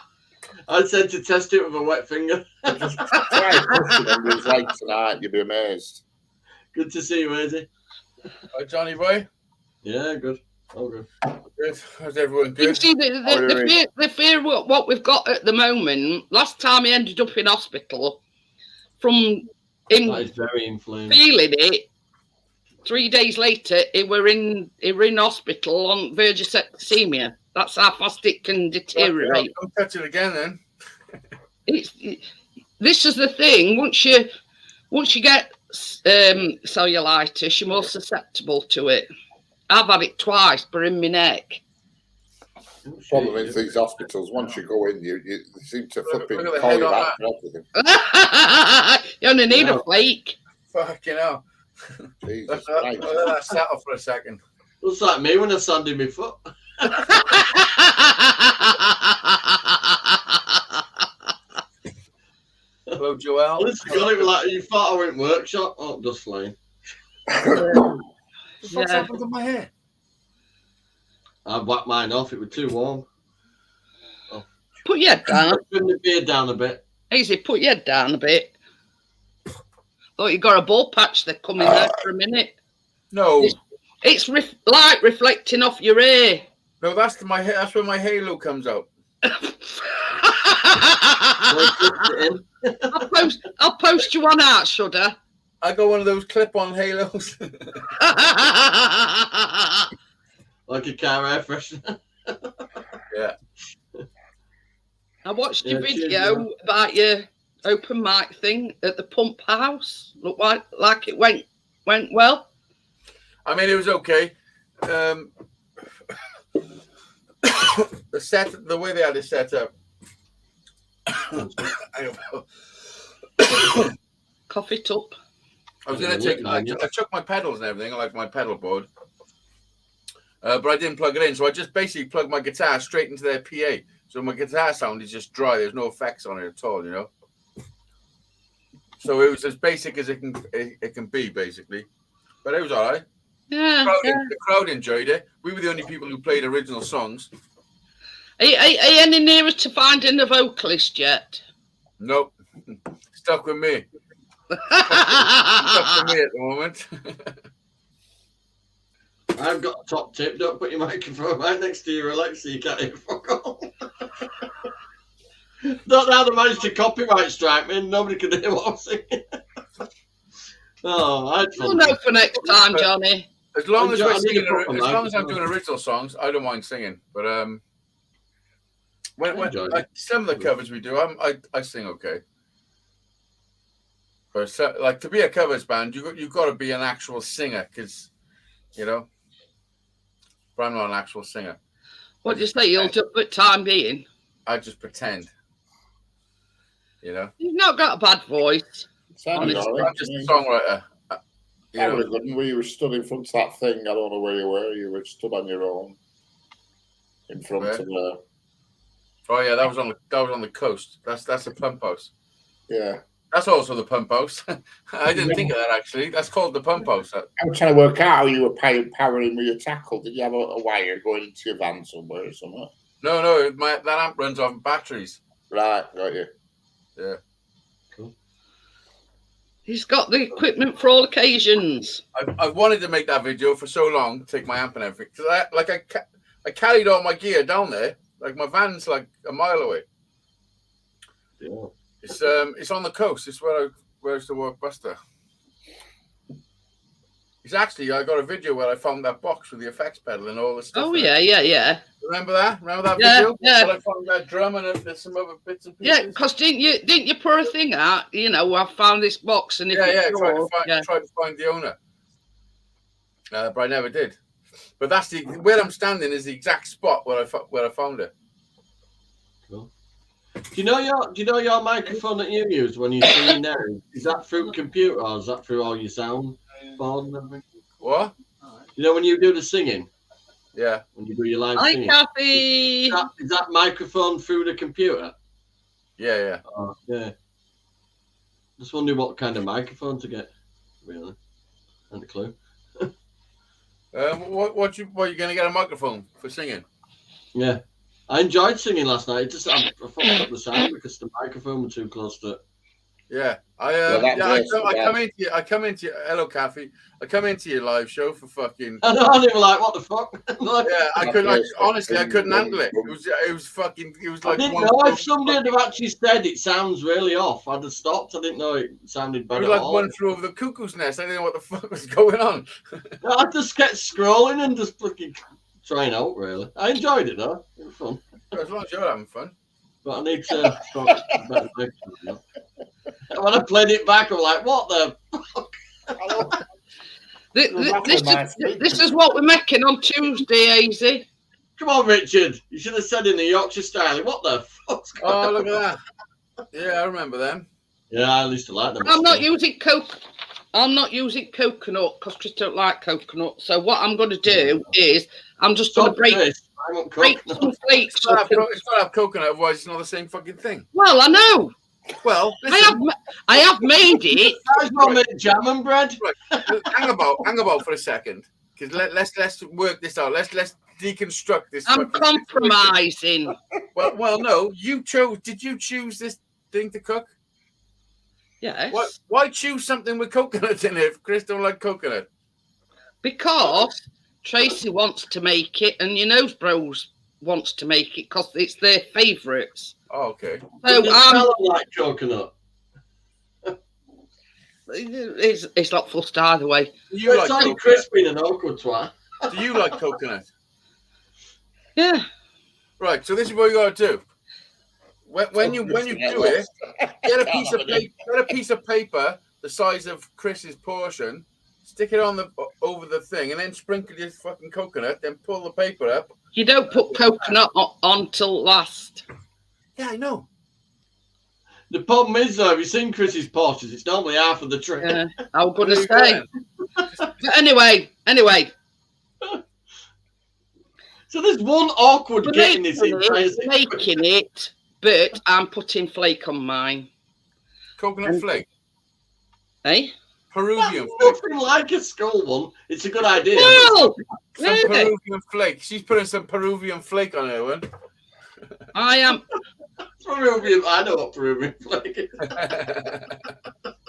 I said to test it with a wet finger. Just try and push it under his leg tonight. You'll be amazed. Good to see you, Eddie. Oh, Johnny boy. Yeah, good. Oh, good. Good. How's everyone You good? see, the fear what we've got at the moment. Last time he ended up in hospital from him That is very inflamed. feeling it. 3 days later, he were in hospital on verge of septicemia. That's how fast it can deteriorate. Don't touch it again, then. This is the thing. Once you get cellulitis, you're more susceptible to it. I've had it twice, but in my neck. Problem is these hospitals. Once you go in, you seem to flipping Look at the call head you on back that. for everything. You only need a flake. Fucking hell. Jesus Let Christ. that settle for a second. Looks like me when I sanded my foot. Hello, Joel. Honestly, God, it was like you thought I went workshop. Oh, dust flying. What the fuck's happened to my hair? I whacked mine off. It was too warm. Put your head down. Trim the beard down a bit. Easy, put your head down a bit. Thought you got a ball patch there coming there for a minute. No. It's light reflecting off your hair. No, that's my hair. That's where my halo comes out. I'll post you one out, Shudder. I got one of those clip-on halos. Like a car air freshener. Yeah. I watched Yeah, your video about your open mic thing at the Pump House. Looked like it went well. I mean, it was okay. The way they had it set up. Cough it up. I was going to take. I took my pedals and everything, like my pedal board, but I didn't plug it in. So I just basically plugged my guitar straight into their PA. So my guitar sound is just dry. There's no effects on it at all, you know. So it was as basic as it can be, basically. But it was all right. Yeah, The crowd enjoyed it. We were the only people who played original songs. Are you any nearer to finding a vocalist yet? Nope. Stuck with me. Stuck with me at the moment. I've got a top tip. Don't put your microphone right next to your Alexa. You can't hear fuck all. Don't know how they managed to copyright strike me and nobody could hear what I'm singing. Oh, I had You'll fun. know for next time, Johnny. As long as I'm I'm doing original songs, I don't mind singing. But when like some of the covers we do, I sing okay. But so, like to be a covers band, you've got to be an actual singer, because you know. But I'm not an actual singer. What do you say? You'll do it time being. I just pretend. You know, You've not got a bad voice. Sounded Honestly, all right I'm to just a me. songwriter. You That know, would have good where you were stood in front of that thing. I don't know where you were. You were stood on your own in front Where? of the. oh yeah, that was on the coast. That's a pump house. Yeah. That's also the pump house. I didn't think of that actually. That's called the pump house. I'm trying to work out how you were powering with your tackle. Did you have a wire going into your van somewhere or something? No, that amp runs off batteries. Right, got you. Yeah. He's got the equipment for all occasions. I wanted to make that video for so long, take my amp and everything, because I carried all my gear down there. Like my van's like a mile away. Yeah. It's on the coast. It's where I used to work, Buster. It's actually, I got a video where I found that box with the effects pedal and all the stuff. Oh in yeah, it. yeah, yeah. Remember that? Remember that Yeah, video? yeah. Where I found that drum and there's some other bits and pieces. Yeah, because didn't you put a thing out? You know, I found this box, and if Yeah, it's tried yours, to find the owner, but I never did. But that's where I'm standing is the exact spot where I found it. Cool. Do you know your microphone that you use when you're singing now? Is that through computer or is that through all your sound board and everything? What? You know when you do the singing, Yeah. when you do your live Hi, singing, Kathy. is that microphone through the computer? Yeah. Oh, yeah. Just wondering what kind of microphone to get. Really, not a clue. What you gonna get a microphone for singing? Yeah, I enjoyed singing last night. It just I fucked up the sound because the microphone was too close to it. Yeah, I come into hello, Kathy. I come into your live show for fucking. I know, I didn't like what the fuck. Yeah, honestly, I couldn't handle it. It was I like didn't know if somebody had have actually said it sounds really off. I'd have stopped. I didn't know it sounded bad It was at like all. one flew over the cuckoo's nest. I didn't know what the fuck was going on. I just kept scrolling and just fucking trying out. Really, I enjoyed it though. It was fun. As long as you're having fun. But I need to stop better microphone. When I played it back, I'm like, what the fuck? This is what we're making on Tuesday, Easy. Come on, Richard. You should have said in the Yorkshire style, what the fuck's going on? Oh, look at that. Yeah, I remember them. Yeah, I used to like them. I'm not using coconut because Chris don't like coconut. So what I'm going to do is I'm just going to break some flakes. It's got to have coconut, otherwise it's not the same fucking thing. Well, I know. Well, I have made it. Guys want me jam and bread? Right. Hang about for a second, because let's work this out. Let's deconstruct this. I'm compromising. Well, no. Did you choose this thing to cook? Yes. Why choose something with coconut in it if Chris don't like coconut? Because Tracy wants to make it, and your nose bros wants to make it because it's their favourites. Oh, okay. So smell like coconut. It's not fussed either way. It's only crispy and awkward twat. Do you like coconut? Yeah. Right. So this is what you got to do. When you do it, get a piece of paper the size of Chris's portion, stick it over the thing, and then sprinkle your fucking coconut. Then pull the paper up. You don't put coconut on till last. Yeah, I know. The problem is, though, have you seen Chris's portions? It's normally half of the tray. Yeah, I was going to say. But anyway. So there's one awkward getting this making it, but I'm putting flake on mine. Coconut flake. Eh? Peruvian That's flake. nothing like a skull one. It's a good idea. No! Some Peruvian flake. She's putting some Peruvian flake on her one. I am. Peruvian. I know what Peruvian flake is.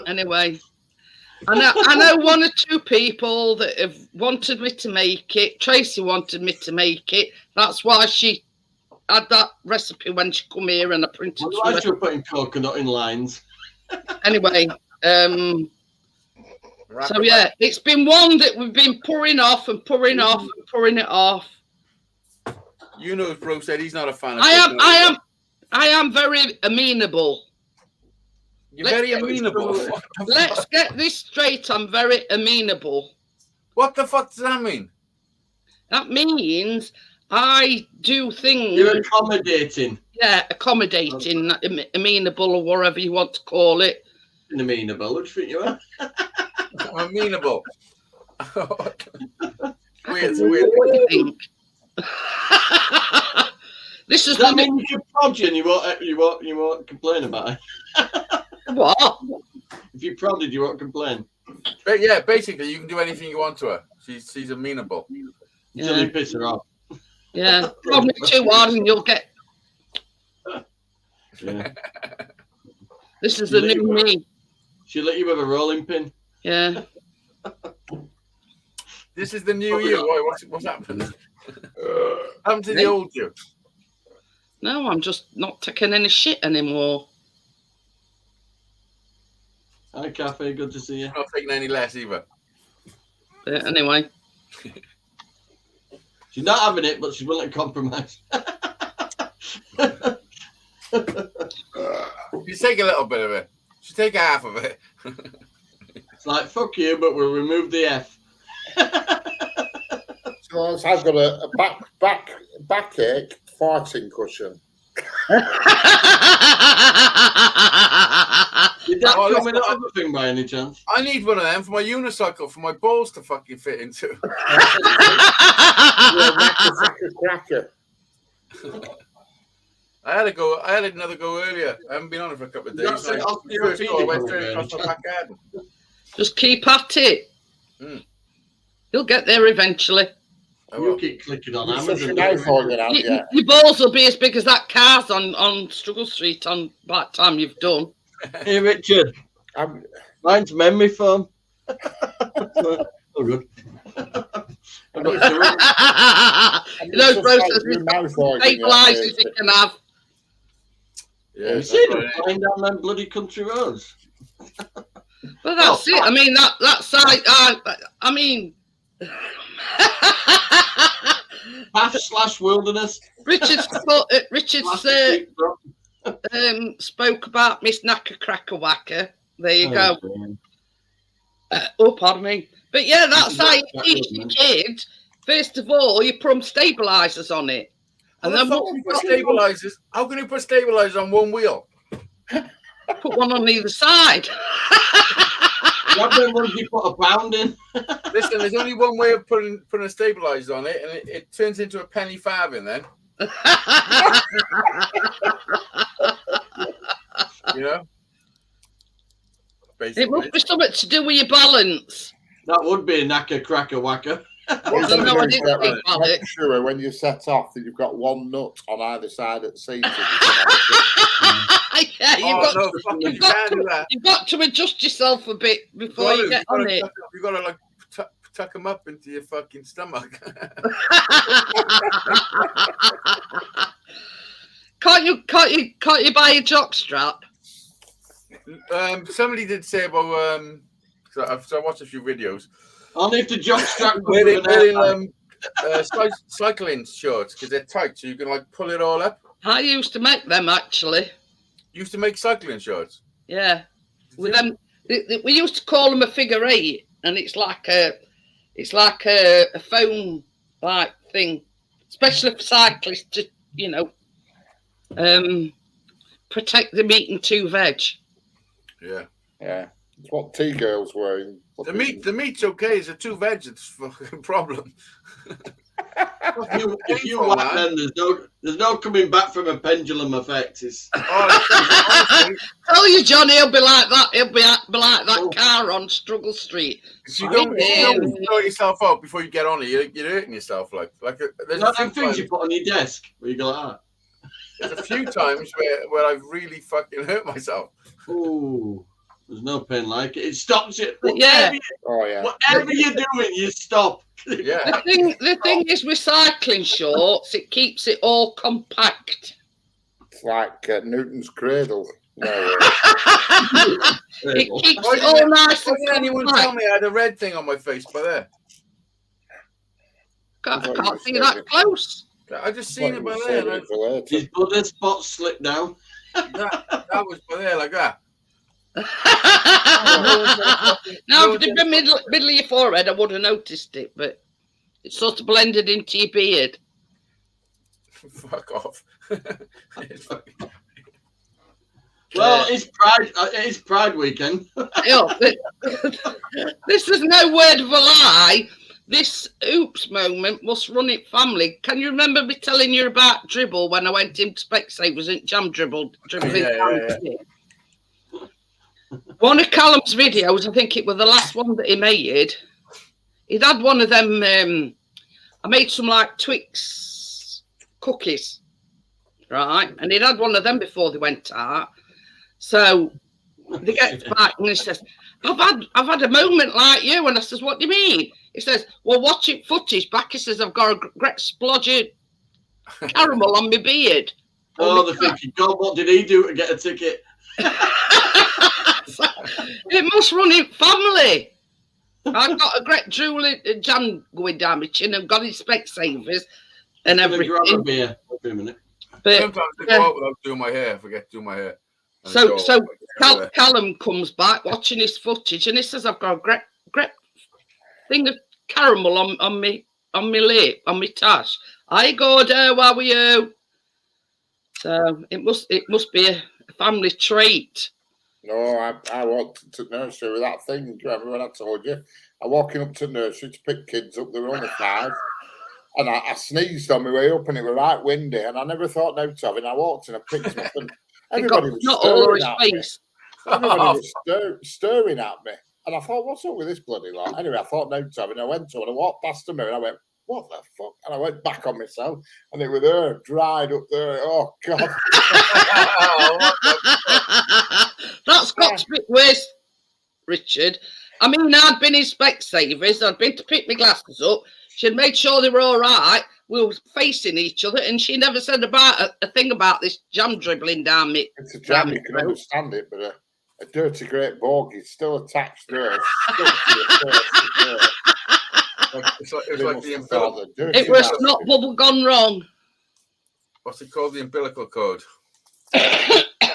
Anyway, I know one or two people that have wanted me to make it. Tracy wanted me to make it. That's why she had that recipe when she come here and I printed it. Why should we putting coconut in lines? Anyway, so yeah, it's been one that we've been pouring off and pouring off and pouring it off. You know, bro said he's not a fan of I am very amenable. You're very amenable. Let's get this straight. I'm very amenable. What the fuck does that mean? That means I do things. You're accommodating. Yeah, accommodating, amenable, or whatever you want to call it. Amenable, what do you think you are? Amenable. Weird. Weird. What do you think? This is Does that the mean you can prod you and you won't complain about it? what? If you prodded, you won't complain. But yeah, basically, you can do anything you want to her. She's amenable. Until you piss her off. Yeah, probably too hard, and you'll get. Yeah. This is the new me. She'll let you have a rolling pin. Yeah. This is the new you. What's happened? Happened to the old you. No, I'm just not taking any shit anymore. Hi, Cafe. Good to see you. Not taking any less either. But anyway. She's not having it, but she's willing to compromise. You take a little bit of it. She take half of it. It's like, fuck you, but we'll remove the F. So I've got a backache farting cushion. Did that come in another thing by any chance? I need one of them for my unicycle for my balls to fucking fit into. Cracker. I had another go earlier. I haven't been on it for a couple of days. That's it, I went straight across my back garden. Just keep at it. You'll get there eventually. You keep clicking on Amazon. Your balls will be as big as that car's on Struggle Street by the time you've done. Hey, Richard. Mine's memory foam. Oh, good. Those processes stabilizers you can have. Yeah, you see them flying down them bloody country roads. Well, that's it. I mean, that side. I mean. Path/wilderness. Richard spoke about Miss Knacker Cracker Whacker. There you go. Pardon me. But yeah, that's how you teach your kids. First of all, you put stabilizers on it, and then what? Stabilizers? How can you put stabilizers on one wheel? Put one on either side. Grab them ones you put a pound in. Listen, there's only one way of putting a stabilizer on it, and it turns into a penny farthing then. You know? Basically. It must be something to do with your balance. That would be a Knacker Cracker Whacker. Make sure when you set off that you've got one nut on either side of the seat. Yeah, you've got to adjust yourself a bit before you get on it. You've got to like tuck them up into your fucking stomach. Can't you buy a jock strap? Somebody did say about so I watched a few videos. Only if the jock strap wearing cycling shorts because they're tight, so you can like pull it all up. I used to make them actually. Used to make cycling shorts. Yeah, with them, we used to call them a figure eight, and it's like a foam like thing, especially for cyclists to protect them eating two veg. Yeah. It's what tea girls wearing. The meat's okay. It's a two veg. It's a fucking problem. If you whack them, there's no coming back from a pendulum effect. Tell you, Johnny, he'll be like that. He'll be like that car on Struggle Street. You don't throw yourself up before you get on it. You're hurting yourself. There's a few things you put on your desk where you go like that. There's a few times where I've really fucking hurt myself. Ooh. There's no pain like it. It stops it. Whatever you're doing, you stop. Yeah. The thing is with cycling shorts, it keeps it all compact. It's like Newton's cradle. It keeps it all nice and compact. Anyone tell me I had a red thing on my face by there? I can't see that close. I just seen it by there. His bloody spots slipped down. That was by there like that. Now, if it had been middle of your forehead, I would have noticed it, but it sort of blended into your beard. Fuck off. It's fucking- Well, it's Pride weekend. This is no word of a lie. This oops moment must run it family. Can you remember me telling you about Dribble when I went into Specsavers and Jam dribbling? Yeah. One of Callum's videos, I think it was the last one that he made. He'd had one of them. I made some like Twix cookies, right? And he'd had one of them before they went out. So they get back and he says, I've had a moment like you. And I says, what do you mean? He says, well, watching footage back, he says, I've got a great splodge of caramel on my beard. Oh, they're thinking, God, what did he do to get a ticket? It must run in family. I've got a great drooling jam going down my chin and got his Specsavers and everything. Grab a beer. Wait a minute. But sometimes I go out without doing my hair. I forget to do my hair. And so go, Callum comes back watching his footage and he says, I've got a great thing of caramel on me lip, on my tash. Hi Gordo, how are you? So it must be a family trait. No, I walked to nursery with that thing. Do you remember when I told you? I'm walking up to nursery to pick kids up. They were only 5. And I sneezed on my way up and it was right windy. And I never thought note of it. And I walked and I picked them up and everybody was not all over his staring at me. face. Everybody was staring at me. And I thought, what's up with this bloody lot? Anyway, I thought note of it. And I went to her and I walked past the mirror and I went, what the fuck? And I went back on myself and it was there, dried up there. Oh, God. That's got to be worse, Richard. I mean, I'd been in Specsavers, I'd been to pick my glasses up. She'd made sure they were all right. We were facing each other, and she never said about a thing about this jam dribbling down me. It's a jam, you can understand it, but a dirty great bogey is still attached there. It's like the umbilical. It was not bubble gone wrong. What's it called? The umbilical cord.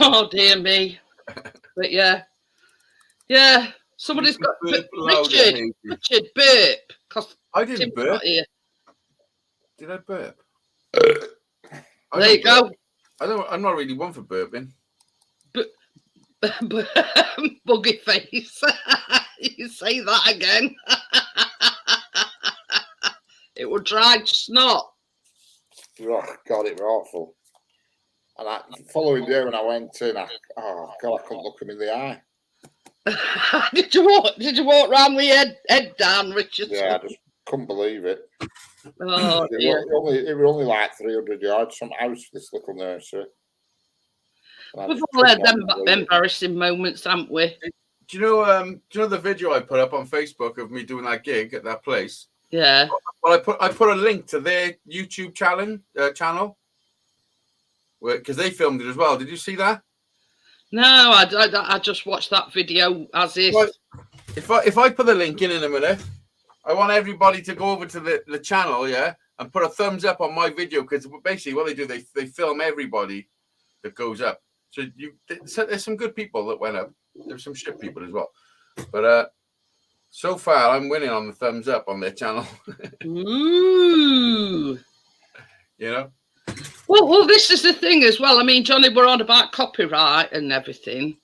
Oh dear me. But yeah. Somebody's got Richard burp. I didn't burp. Here. Did I burp? There you go. I'm not really one for burping. Buggy face. You say that again. It was dried snot. Oh, God, it was awful. And the following day when I went in, I couldn't look him in the eye. Did you walk round with your head down, Richard? Yeah, I just couldn't believe it. Oh, dear. It was only like 300 yards from house, this little nursery. We've all had them embarrassing moments, haven't we? Do you know the video I put up on Facebook of me doing that gig at that place? Yeah. Well, I put a link to their YouTube channel because they filmed it as well. Did you see that? No, I just watched that video as is. If I put the link in a minute, I want everybody to go over to the channel, yeah, and put a thumbs up on my video because basically what they do, they film everybody that goes up. So there's some good people that went up. There's some shit people as well, but so far I'm winning on the thumbs up on their channel. Ooh. You know. Well, this is the thing as well. I mean, Johnny, we're on about copyright and everything.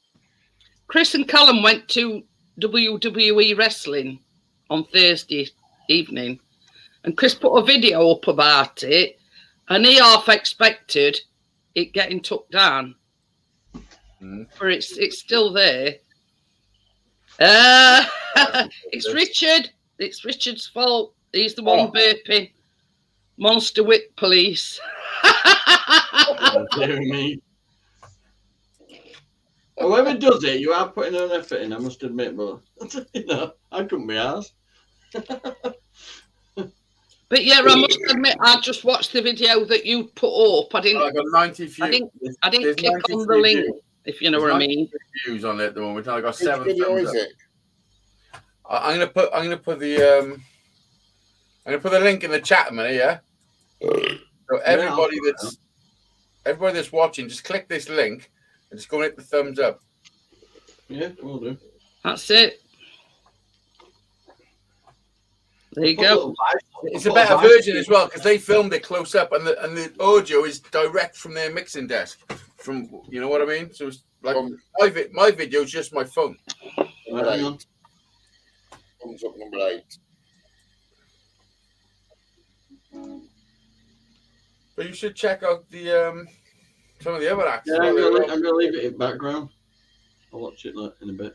Chris and Callum went to WWE wrestling on Thursday evening, and Chris put a video up about it, and he half expected it getting took down. But it's still there. It's Richard. It's Richard's fault. He's the one burping. Monster Whip Police. Dear me. Whoever does it, you are putting an effort in, I must admit, but I couldn't be asked. But yeah, I must admit, I just watched the video that you put up. I got 90 views. I didn't click on the link, if you know what I mean. Views on it at the moment. I got Which 7 video thumbs is up. it? I'm gonna put the link in the chat a minute, yeah. So everybody that's watching, just click this link and just go and hit the thumbs up. Yeah, will do. That's it. There you go. It's a better version as well because they filmed it close up, and the audio is direct from their mixing desk. From you know what I mean? So it's like my video is just my phone. Number 8. Thumbs up, number 8. But you should check out the some of the other acts. Yeah, I'm gonna leave it in background. I'll watch it in a bit.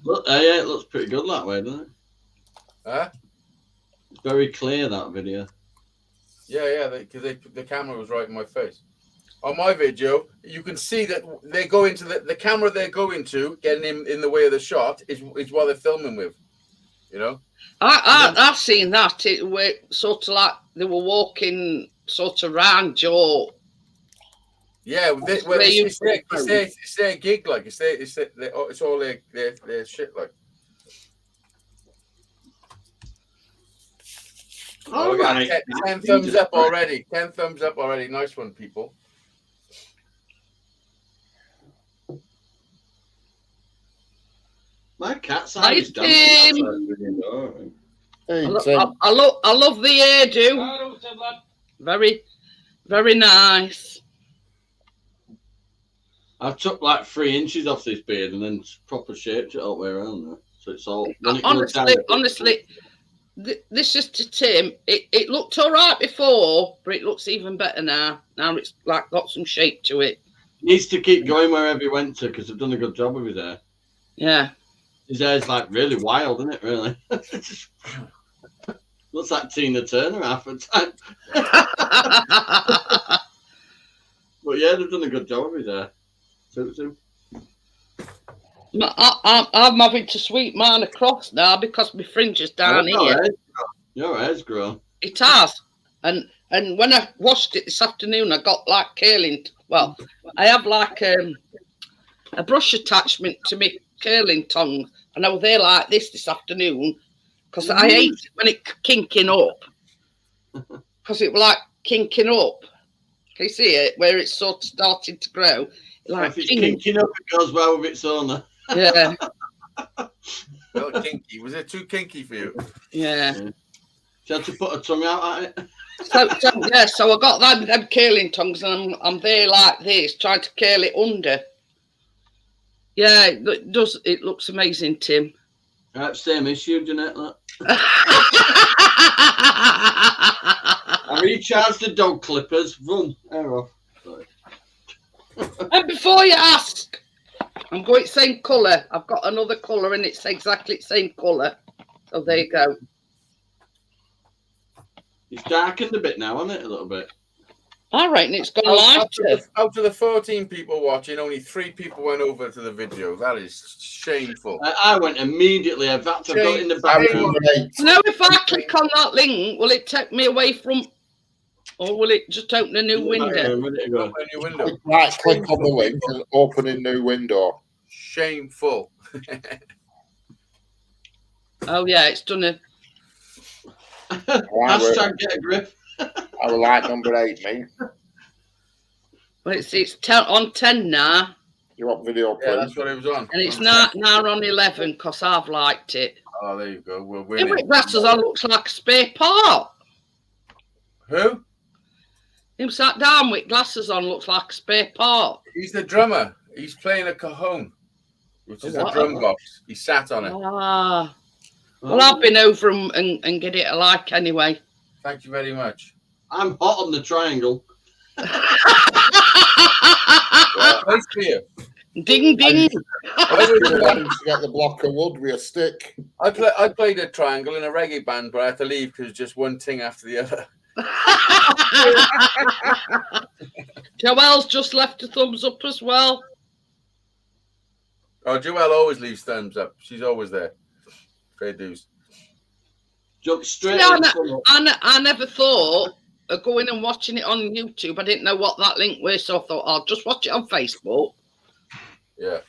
Look, yeah, it looks pretty good that way, doesn't it? Huh? It's very clear, that video. Yeah, because the camera was right in my face. On my video, you can see that they go into the camera they're going to, getting in the way of the shot, is what they're filming with. You know? I've seen that. It were sort of like they were walking sort of round your. Yeah, it's their gig, like it's all their shit, like. All right. 10 thumbs up already. 10 thumbs up already. Nice one, people. My cat's Hi, eyes Tim. Hey, I love the hairdo. Very, very nice. I took like 3 inches off this beard and then proper shaped it all the way around there. So it's all. Honestly, this is to Tim. It looked all right before, but it looks even better now. Now it's like got some shape to it. He needs to keep going wherever he went to because they've done a good job with his hair. Yeah. His hair's like really wild, isn't it? Really. Looks like Tina Turner half the time. But yeah, they've done a good job with his hair. I'm having to sweep mine across now because my fringe is down here. Your hair's grown. It has. And when I washed it this afternoon, I got like curling. Well, I have like a brush attachment to my curling tongue, and I was there like this afternoon because I hate it when it kinking up because it was like kinking up. Can you see it where it's sort of starting to grow? Like if it's kinking up, it goes well with its owner. Yeah. Well, kinky. Was it too kinky for you? Yeah. You had to put a tongue out at it. So I got them curling tongues, and I'm there like this, trying to curl it under. Yeah, it does. It looks amazing, Tim. Right, same issue, Jeanette. Look. I recharged the dog clippers. Run, hair off. Sorry. And before you ask, I'm going same colour. I've got another colour, and it's exactly the same colour. So there you go. It's darkened a bit now, hasn't it? A little bit. All right, and it's gone lighter. Out of the 14 people watching, only 3 people went over to the video. That is shameful. I went immediately. I've had to go in the bathroom. Now, if I click on that link, will it take me away from, or will it just open a new window? Right, click on the link and open a new window. Shameful. Oh yeah, it's done a. Hashtag get a grip. I would like number 8, mate. Well, it's 10 on 10 now. You want video, please? Yeah, that's what it was on. And it's now on 11 because I've liked it. Oh, there you go. We're Him winning. with glasses on looks like a spare part. Who? Him sat down with glasses on looks like a spare part. He's the drummer. He's playing a cajon, which is a drum box. He sat on it. Ah. Well, I've been over and get it alike anyway. Thank you very much. I'm hot on the triangle. Nice for you. Ding ding. To get the block of wood with a stick. I played a triangle in a reggae band, but I had to leave because just one thing after the other. Joelle's just left a thumbs up as well. Oh, Joelle always leaves thumbs up. She's always there. Fair dues. Jump straight. I never thought of going and watching it on YouTube. I didn't know what that link was, so I thought I'll just watch it on Facebook. Yeah.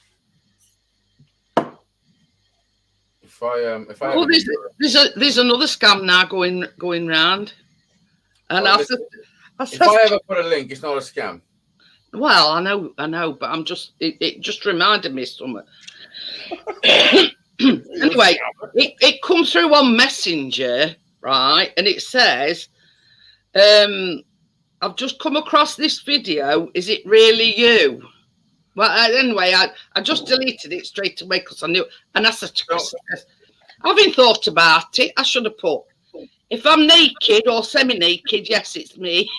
If I Oh, there's another scam now going round. And if I ever put a link, it's not a scam. Well, I know, but I'm just it just reminded me of something. Anyway, it comes through on Messenger, right? And it says, I've just come across this video. Is it really you? Well, anyway, I just deleted it straight away because I knew. And I said to Chris, having thought about it, I should have put, if I'm naked or semi-naked, yes, it's me.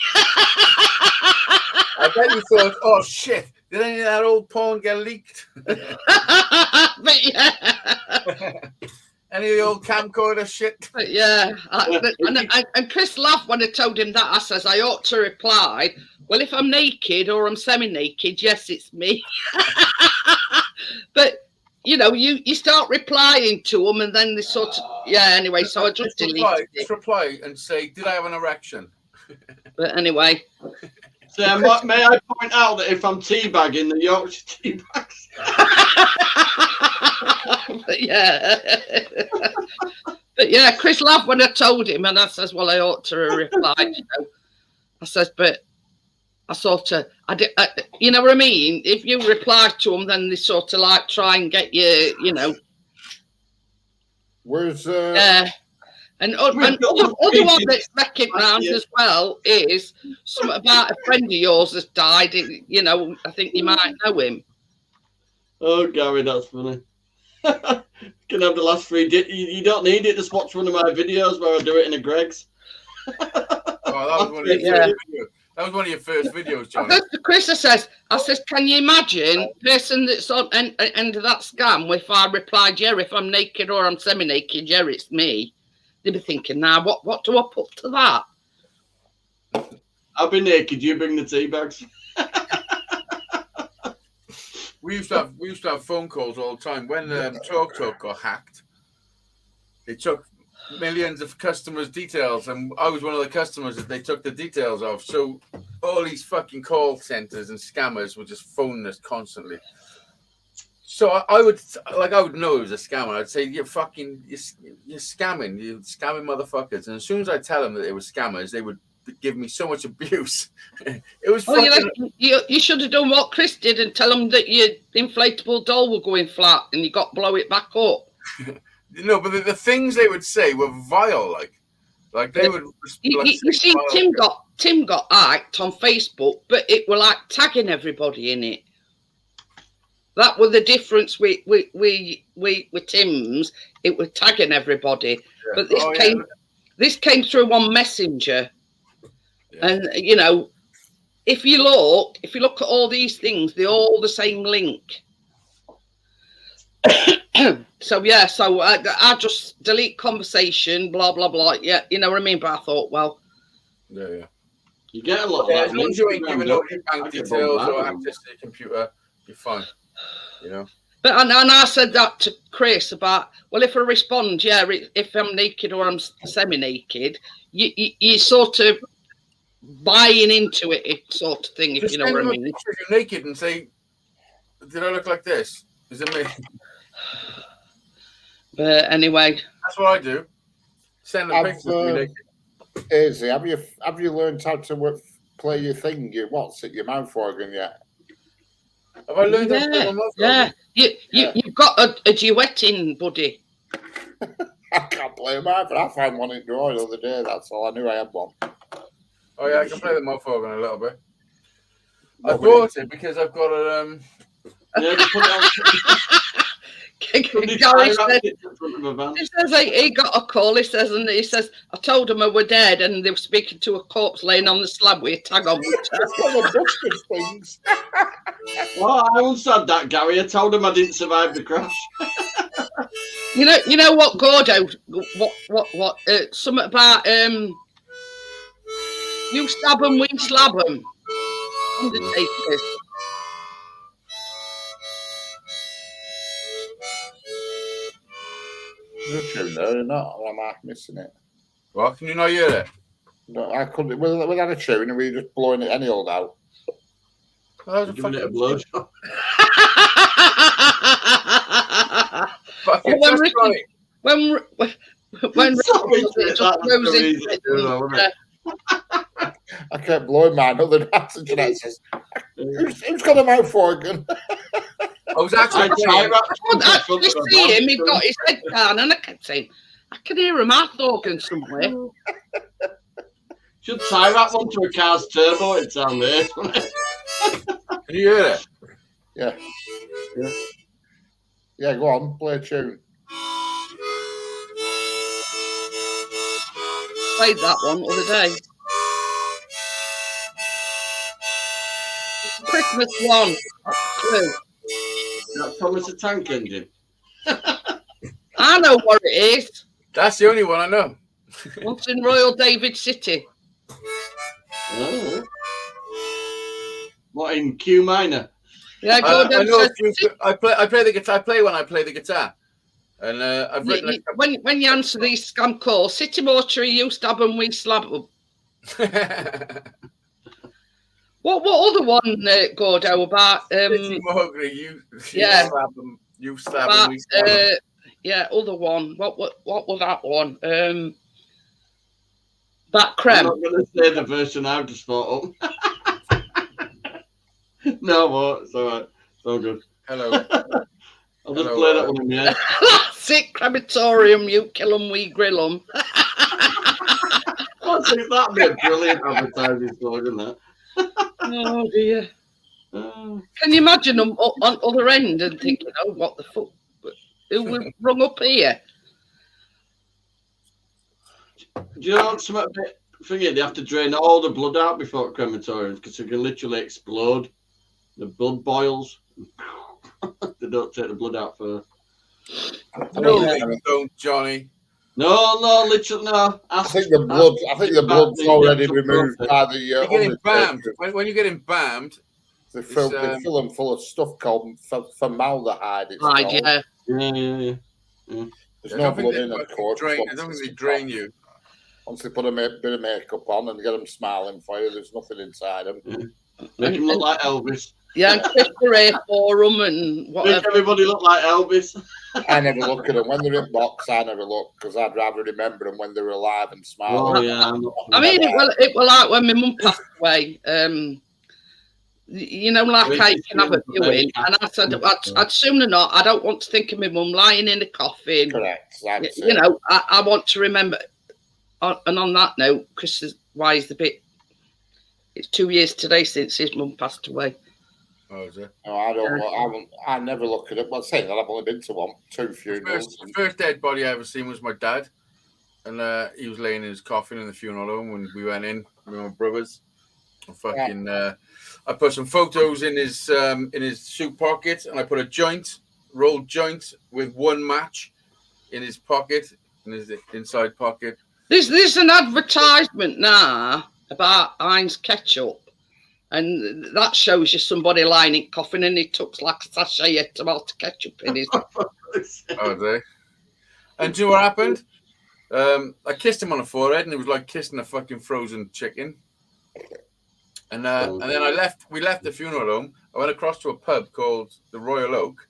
I bet you thought, oh shit, did any of that old porn get leaked? But yeah. Any of the old camcorder shit? But yeah. And Chris laughed when I told him that. I says, I ought to reply, well, if I'm naked or I'm semi-naked, yes, it's me. But, you know, you start replying to them and then they sort of, yeah, anyway, so I just deleted it. Just reply and say, did I have an erection? But anyway. So may I point out that if I'm teabagging, the Yorkshire teabags. But yeah, Chris laughed when I told him, and I says, "Well, I ought to reply." You know, I says, but I sort of, you know what I mean? If you reply to them, then they sort of like try and get you, you know. Where's And other one that's making round as well is something about a friend of yours has died. You know, I think you might know him. Oh, Gary, that's funny. Can have the last 3. You don't need it. Just watch one of my videos where I do it in a Greg's. That was one of your first videos, John. Chris says, can you imagine person that's on end of that scam? If I replied, yeah, if I'm naked or I'm semi-naked, yeah, it's me. They'd be thinking, now, what do I put to that? I'll be naked. You bring the tea bags. We used to have phone calls all the time. When TalkTalk got hacked, they took millions of customers' details, and I was one of the customers that they took the details of. So all these fucking call centers and scammers were just phoning us constantly. So I would know it was a scammer. I'd say, you're scamming, you scamming motherfuckers. And as soon as I tell them that they were scammers, they would give me so much abuse. It was fucking... you should have done what Chris did and tell them that your inflatable doll were going flat and you got to blow it back up. No, but the things they would say were vile. Like they would. You see, Tim got hacked on Facebook, but it were like tagging everybody in it. That was the difference with Tim's. It was tagging everybody, yeah. But this came through on Messenger, yeah. And you know, if you look at all these things, they're all the same link. So yeah, I just delete conversation, blah blah blah. Yeah, you know what I mean. But I thought, well, yeah, you get a lot of that. As long as you ain't giving up your bank details or access to your computer, you're fine. You know. But and I said that to Chris about, well, if I respond, yeah, if I'm naked or I'm semi-naked, you sort of buying into it, sort of thing, if you know what I mean. You're naked and say, "Did I look like this? Is it me?" But anyway, that's what I do. Send them pictures of me naked. Izzy, have you learned how to play your thing? Your mouth organ yet? Have I learned how to play my mouth organ? Yeah. You've got a duetting, buddy. I can't play mine, but I found one in drawer the other day. That's all. I knew I had one. Oh yeah, I can play the mouth organ a little bit. I bought it because I've got a Yeah, put it on. Gary says, he got a call. He says, I told him I were dead, and they were speaking to a corpse laying on the slab with a tag on. Things. Well, I once had that, Gary. I told him I didn't survive the crash. You know what, Gordo? What? Something about you stab 'em, we slab 'em. Undertakers. No, not. Or am I missing it? Well, can you not hear it? No, I couldn't. Without a tune, and we were just blowing it any old out. Well, giving it a blow shot. When I kept blowing mine. Other internet says, "Who's got a mouth organ?" I was actually I playing. could actually see him. He got his head down, and I kept saying, I can hear a mouth organ somewhere. Should tie that one to a car's turbo. It's down there. Can you hear it? Yeah. Yeah. Yeah, go on, play a tune. Played that one the other day. Christmas one. Clue. That's Thomas the Tank Engine. I know what it is. That's the only one I know. What's in Royal David City? Oh. What, in Q minor? Yeah, I know a few, I play the guitar. I play when I play the guitar, and I've written. When you answer these scam calls, City Mortuary used to have them, we slab them. What other one, Gordo, about? You yeah, you slap about, them, we slap them. yeah, other one. What was that one? That creme. I'm not going to say the version I've just thought up. No, what? It's all right. It's all good. Hello. I'll just play that one in the end. Classic crematorium, you kill 'em, we grill 'em. I think that'd be a brilliant advertising slogan, that. Oh dear. Can you imagine them on other end and thinking, oh, what the fuck? Who was rung up here? Do you know what's a bit thingy? They have to drain all the blood out before crematoriums because it can literally explode. The blood boils. They don't take the blood out first. No, they don't, Johnny. No, literally no. I think the blood's already removed by the. You're getting embalmed. When you get embalmed, they fill them full of stuff called formaldehyde. It's right, called. Yeah. There's no blood in, of course. I don't think they drain you. Once they put a bit of makeup on and get them smiling for you, there's nothing inside them. Yeah. Make them look like Elvis. Yeah, and Chris Ray for them and whatever. Make everybody look like Elvis. I never look at them. When they're in box, I never look because I'd rather remember them when they were alive and smiling. Oh, yeah. I mean, it was like when my mum passed away. You know, like I can have a viewing, and I said, I'd sooner not. I don't want to think of my mum lying in a coffin. Correct. You know, I want to remember. And on that note, Chris is wise a bit. It's 2 years today since his mum passed away. Oh, is it? No, I don't. I never look at it. Well, saying that I've only been to two funerals. The first dead body I ever seen was my dad, and he was laying in his coffin in the funeral home when we went in with my brothers. I put some photos in his suit pocket, and I put a rolled joint with one match in his pocket, in his inside pocket. There's an advertisement now about Heinz ketchup, and that shows you somebody lying in coffin, and he took like a sachet of tomato ketchup in his. Oh, they. And do you know what happened? I kissed him on the forehead, and it was like kissing a fucking frozen chicken. And then we left the funeral home. I went across to a pub called the Royal Oak,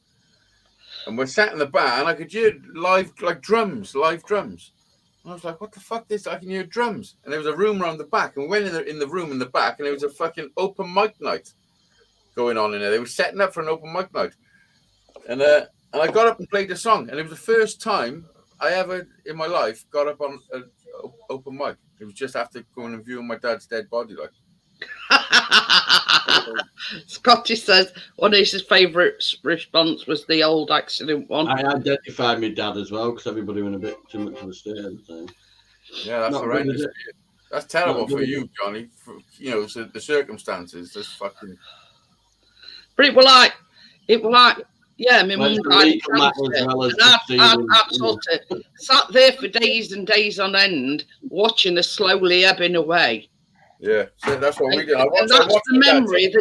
and we're sat in the bar, and I could hear live drums. And I was like, what the fuck is that? I can hear drums. And there was a room around the back, and we went in the room in the back, and there was a fucking open mic night going on in there. They were setting up for an open mic night. And I got up and played the song, and it was the first time I ever in my life got up on an open mic. It was just after going and viewing my dad's dead body, like. Scotty says one of his favourite response was the old accident one. I identified my dad as well because everybody went a bit too much of a state at the time. Yeah, that's horrendous. That's terrible for you, Johnny. So the circumstances, just fucking. But it was like, yeah, my mum died of cancer, and I'd sort of sat there for days and days on end, watching her slowly ebbing away. Yeah, so that's what we did. And that's the memory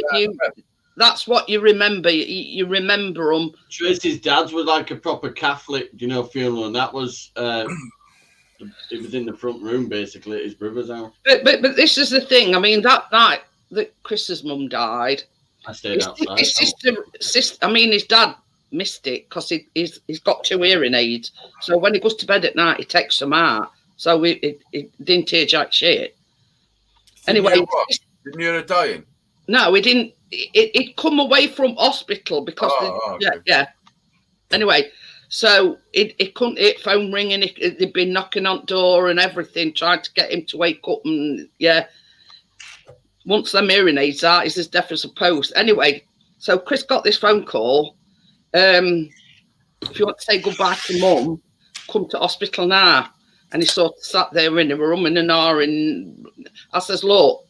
that's what you remember. You remember them. Tracy's dad's was like a proper Catholic, funeral, and that was it was in the front room basically at his brother's house. But this is the thing. I mean, that night that Chris's mum died, I stayed outside. His sister. I mean, his dad missed it because he's got 2 hearing aids. So when he goes to bed at night, he takes them out. So it didn't hear jack shit. Anyway, didn't you hear her dying? No, it didn't. It come away from hospital because okay. Anyway, so it couldn't hit phone ringing. They'd been knocking on door and everything, trying to get him to wake up. And once them hearing aids out, he's as deaf as a post. Anyway, so Chris got this phone call. If you want to say goodbye to Mum, come to hospital now. And he sort of sat there and they were umming and ahhing. I says, look,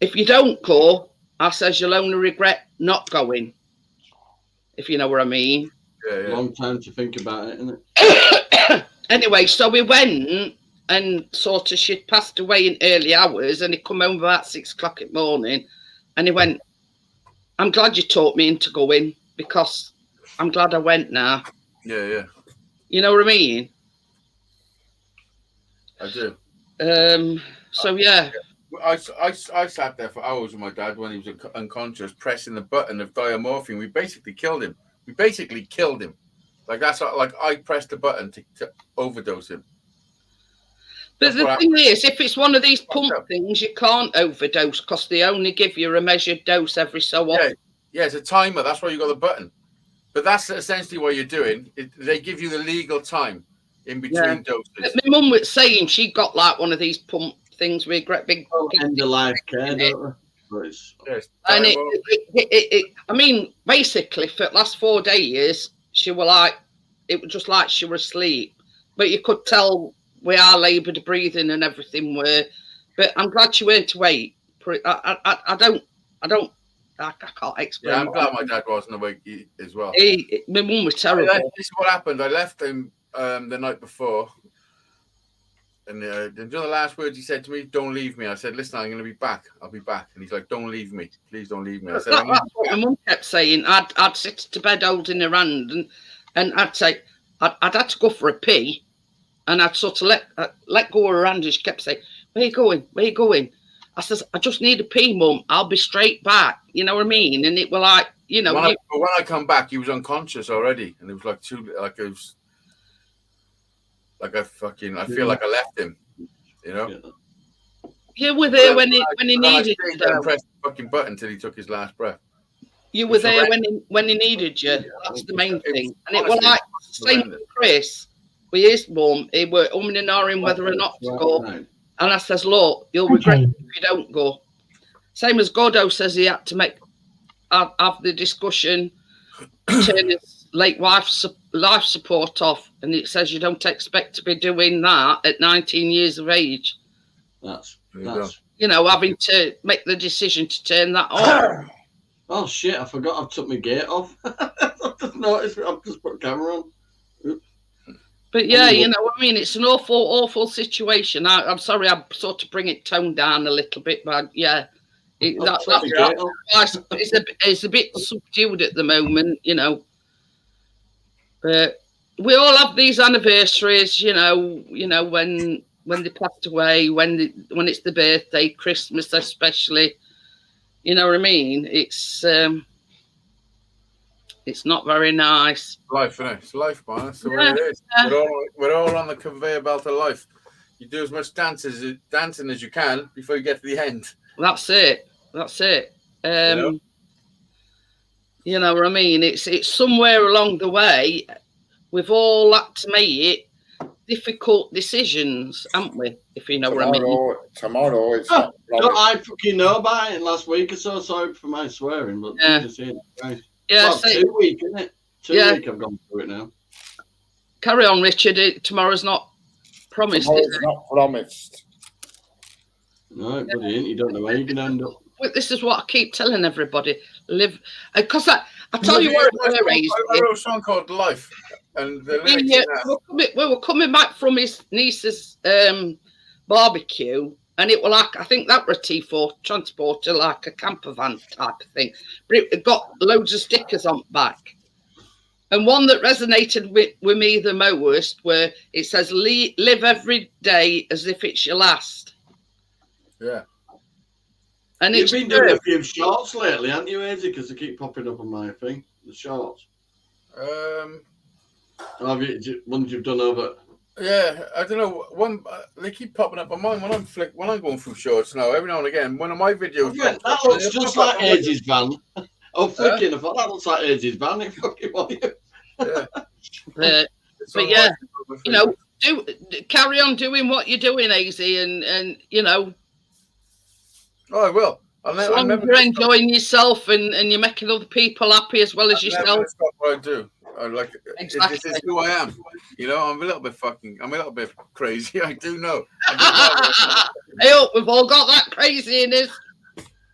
if you don't go, I says, you'll only regret not going. If you know what I mean. Yeah. Long time to think about it, isn't it? Anyway, so we went and sort of she'd passed away in early hours and he come home about 6 o'clock in the morning and he went, I'm glad you taught me into going because I'm glad I went now. Yeah. You know what I mean? I do. So yeah. I sat there for hours with my dad when he was unconscious, pressing the button of diamorphine. We basically killed him. Like that's like I pressed the button to overdose him. But the thing is, if it's one of these pump things, you can't overdose because they only give you a measured dose every so often. Yeah, it's a timer. That's why you got the button. But that's essentially what you're doing. They give you the legal time in between doses. But my mum was saying she got like one of these pump things with great big end of life care, don't they? And I mean, basically for the last 4 days, she were like, it was just like she were asleep. But you could tell we are laboured breathing and everything were. But I'm glad she went awake. I can't explain. Yeah, I'm glad my dad wasn't awake as well. My mum was terrible. This is what happened. I left him the night before. And you know the last words he said to me, don't leave me. I said, listen, I'm going to be back. I'll be back. And he's like, don't leave me. Please don't leave me. I said, that's what my mum kept saying. I'd sit to bed holding her hand and I'd say, I'd had to go for a pee. And I'd sort of let go of her hand and she kept saying, where you going? Where you going? I says, I just need a pee, Mum. I'll be straight back. You know what I mean? And it was like, you know. When I come back, he was unconscious already. And it was I feel like I left him, you know? You were there when he needed you. I pressed the fucking button until he took his last breath. You were there when he needed you. That's the main thing. And it was like, same with Chris, with his mum, he were umming and ahhing whether or not to go. And I says, look, you'll regret it if you don't go. Same as Godot says he had to have the discussion, turn his late wife's life support off, and it says you don't expect to be doing that at 19 years of age. That's you know, having to make the decision to turn that off. Oh shit, I forgot I've took my gate off. I've just noticed I've just put a camera on. But yeah, you know, I mean, it's an awful situation. I'm sorry, I sort of bring it toned down a little bit, but yeah, it's a bit subdued at the moment, you know. But we all have these anniversaries, you know, when they passed away, when it's the birthday, Christmas especially. You know what I mean? It's not very nice. Life, isn't it? It's life, man. That's the way it is. We're all on the conveyor belt of life. You do as much dancing as you can before you get to the end. That's it. You know what I mean? It's somewhere along the way we've all had to make difficult decisions, haven't we? If you know what I mean. Tomorrow it's I fucking know about it last week or so. Sorry for my swearing, but yeah, well, 2 weeks, isn't it? 2 weeks I've gone through it now. Carry on, Richard. Tomorrow's not promised. Tomorrow's not promised. No, but you don't know where you're going to end up. Well, this is what I keep telling everybody. Live, because I tell you what, I wrote a song called Life. And we were coming back from his niece's barbecue, and it was like, I think that were a T4 transporter, like a camper van type of thing. But it got loads of stickers on the back. And one that resonated with me the most where it says, live every day as if it's your last. Yeah. And you've been doing a few shorts lately, haven't you, Eddie? Because they keep popping up on my thing, the shorts. Have you, ones you've done over Yeah, I don't know. They keep popping up on mine when I'm going through shorts now. Every now and again, one of my videos. That looks just like Aids's van. Oh, flicking! I thought that looks like Aids's van. It fucking was you. Yeah. But yeah, you know, carry on doing what you're doing, AZ, and you know. Oh, I will. As long as you're enjoying yourself and you're making other people happy as well as yourself. Never stop what I do. Exactly. This is who I am. You know, I'm a little bit crazy. I do know. I hope we've all got that crazy in us.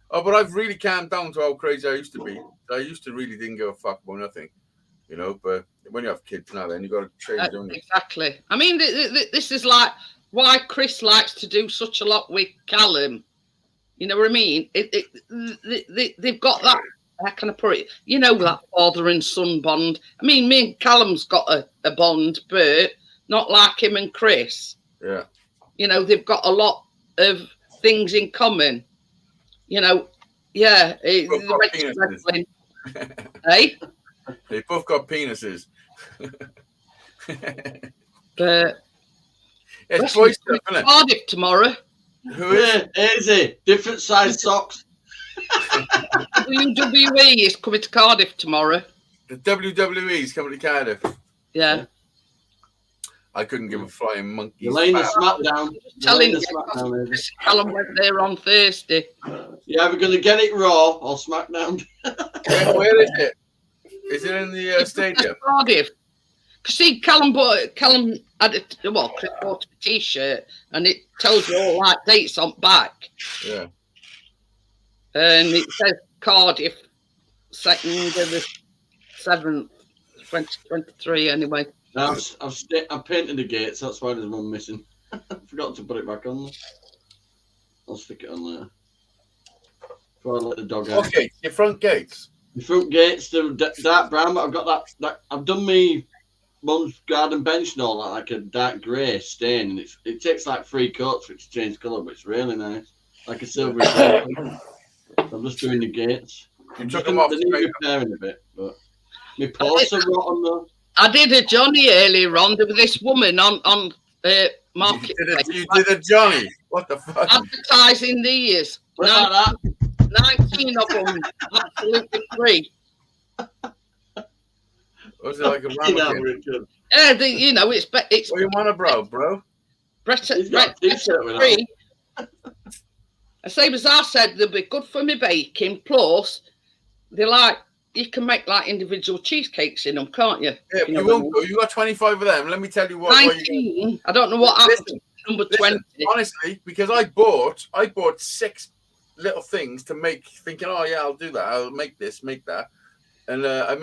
Oh, but I've really calmed down to how crazy I used to be. I used to really didn't give a fuck about nothing. You know, but when you have kids now, then you got to change. Exactly. I mean, this is like why Chris likes to do such a lot with Callum. You know what I mean? They've got that. How can I put it? You know, that father and son bond. I mean, me and Callum's got a bond, but not like him and Chris. Yeah. You know, they've got a lot of things in common. You know, yeah. Hey? They both got penises. But it's boy stuff, isn't it? Cardiff tomorrow. Who is it? Easy. Different size socks. WWE is coming to Cardiff tomorrow. The WWE is coming to Cardiff. Yeah. I couldn't give a flying monkey. Laying the SmackDown. Telling you, Callum went there on Thursday. Yeah, we're going to get it Raw or SmackDown. Where is it? Is it in the stadium? Cardiff. See, Callum had Chris bought a T-shirt, and it tells you all like dates on back. Yeah. And it says Cardiff, 2nd of the 7th, 2023. Anyway. Now, I've painted the gates. That's why there's one missing. I forgot to put it back on there. I'll stick it on there. Before I let the dog out. Okay, your front gates. The front gates, they're dark brown, but I've got that. I've done me mum's garden bench and all that, like a dark grey stain. And it takes like 3 coats for it to change colour, but it's really nice. Like a silvery grey. I'm just doing the gates. You took them off. They need repairing a bit, but my paws are rotten though. I did a Johnny earlier on. There was this woman on market. You did a Johnny. What the fuck? Advertising these. 19 of them, absolutely free. Was it like a ramekin? Yeah, you know, it's. What do you want to bro? Brett free. Same as I said, they'll be good for me baking. Plus, they're like, you can make like individual cheesecakes in them, can't you? Yeah, you won't go. You got 25 of them. Let me tell you what. 19. I don't know what happened. Number 20. Honestly, because I bought 6 little things to make, thinking, oh yeah, I'll do that. I'll make this, make that. And I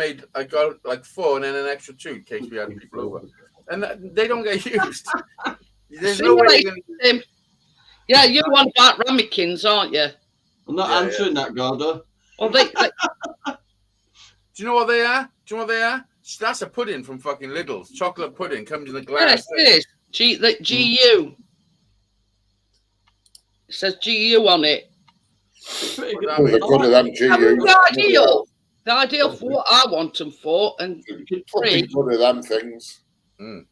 got like 4 and then an extra 2 in case we had people over. And they don't get used. There's no way you're gonna... Yeah, you're one about ramekins, aren't you? I'm not answering that, Gordo. Well, they... Do you know what they are? That's a pudding from fucking Lidl's. Chocolate pudding comes in a glass. Yes, it is. GU. It says GU on it. The ideal for what I want them for, and pretty good of them things. Mm.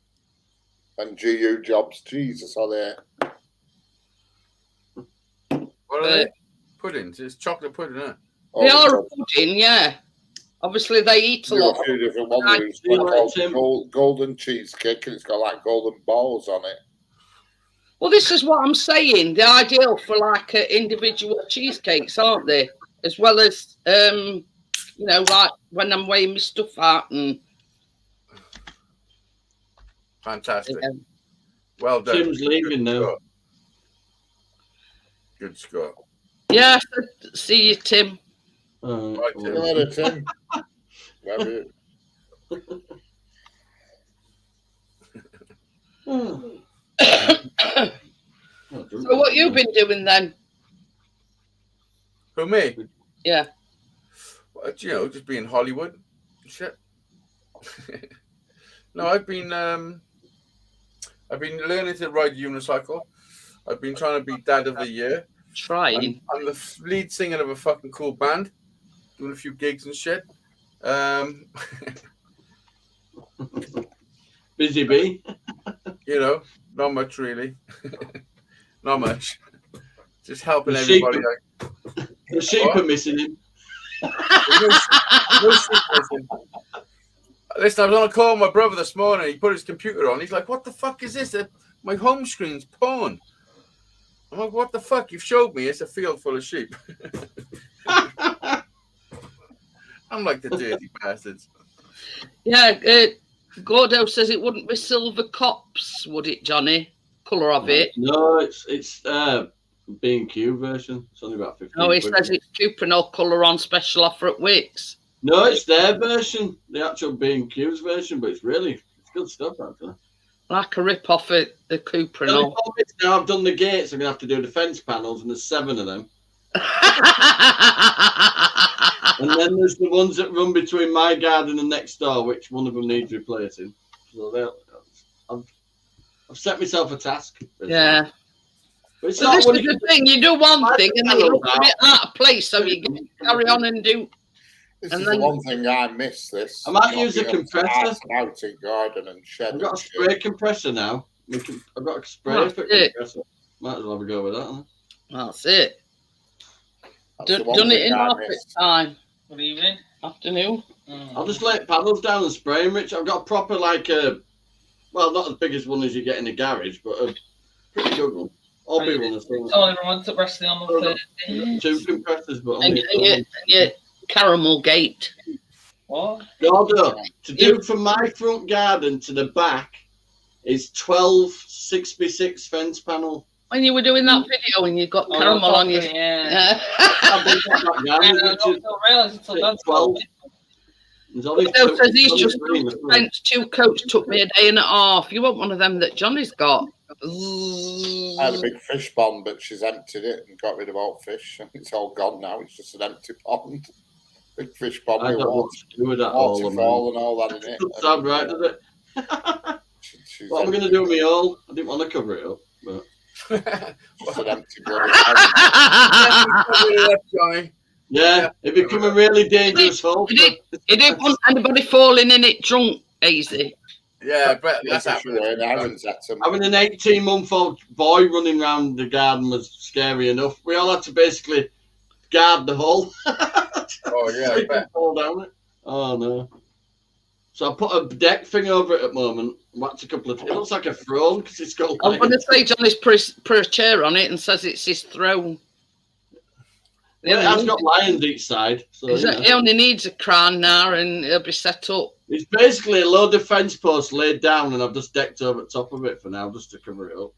And GU jobs, Jesus, are they? What are they? Puddings. It's chocolate pudding, isn't it? They are a pudding, yeah. Obviously, they eat a lot. A few different ones. Called golden cheesecake, and it's got like golden balls on it. Well, this is what I'm saying. The ideal for like individual cheesecakes, aren't they? As well as, you know, like when I'm weighing my stuff out and. Fantastic. Yeah. Well done. Tim's leaving now. Good Scott. Yeah, see you, Tim. Right, Tim. Tim. So what you been doing then? For me? Yeah. Well, you know, just being Hollywood. Shit. No, I've been learning to ride a unicycle. I've been trying to be dad of the year. Trying. I'm the lead singer of a fucking cool band, doing a few gigs and shit. Busy bee. You know, not much really. Not much. Just helping The sheep everybody. The sheep are missing him. No sheep missing. Listen, I was on a call with my brother this morning. He put his computer on. He's like, "What the fuck is this? My home screen's porn." I'm like, "What the fuck? You've showed me. It's a field full of sheep." I'm like the dirty bastards. Yeah, Gordo says it wouldn't be silver cops, would it, Johnny? Colour of it. No, it's B&Q version. It's only about 15. No, he says it's Cuprinol colour on special offer at Wickes. No, it's their version, the actual B&Q's version, but it's good stuff actually. Like a rip off of the Cuprinol. Now I've done the gates, I'm gonna have to do the fence panels, and there's 7 of them. And then there's the ones that run between my garden and next door, which one of them needs replacing. So I've set myself a task. Basically. Yeah. But it's So not this one is the thing, you do one thing and then you look a bit out of place, so you carry on and do. This and is then, the one thing I miss. This. I might Not use a being able to compressor. ask Out in garden and shed. I've got a spray compressor now. I've got a spray for compressor. Might as well have a go with that. Huh? That's it. That's the one Done it thing in I market miss. time. Good evening. Afternoon. I'll just lay panels down and spray them, Rich. I've got a proper, like, well, not as big as one as you get in the garage, but a pretty good one. I'll be one as well. Tell everyone to wrestling on the Thursday. 2 compressors, but And your caramel gate. What? Gordo, to do from my front garden to the back is 12 6x6 fence panel. When you were doing that video and you got caramel on your... Yeah. I've been to that garden, I which don't is realise until that's 12. There's only So says he's only just 3 in the front. fence 2 coats, took me a day and a half. You want one of them that Johnny's got? I had a big fish pond, but she's emptied it and got rid of all fish, and it's all gone now. It's just an empty pond. Big fish pond I with don't know what to do with that all, waterfall and all that in it. Doesn't sound right, does it? She's What am I going to do with me all? I didn't want to cover it up, but just an empty bloody Johnny. yeah, it become a really dangerous hole. He didn't want anybody falling in it drunk, easy. Yeah, but that's That's happening. Having an 18-month-old boy running around the garden was scary enough. We all had to basically guard the hole. Oh yeah, So I he bet. couldn't fall down it. Oh no. So I put a deck thing over it at the moment. Whacked a couple of. It looks like a throne because it's got. I'm going to say Johnny's put a chair on it and says it's his throne. Well, it has got lions each side. So He only needs a crown now and it'll be set up. it's basically a load of fence posts laid down, and I've just decked over the top of it for now, just to cover it up.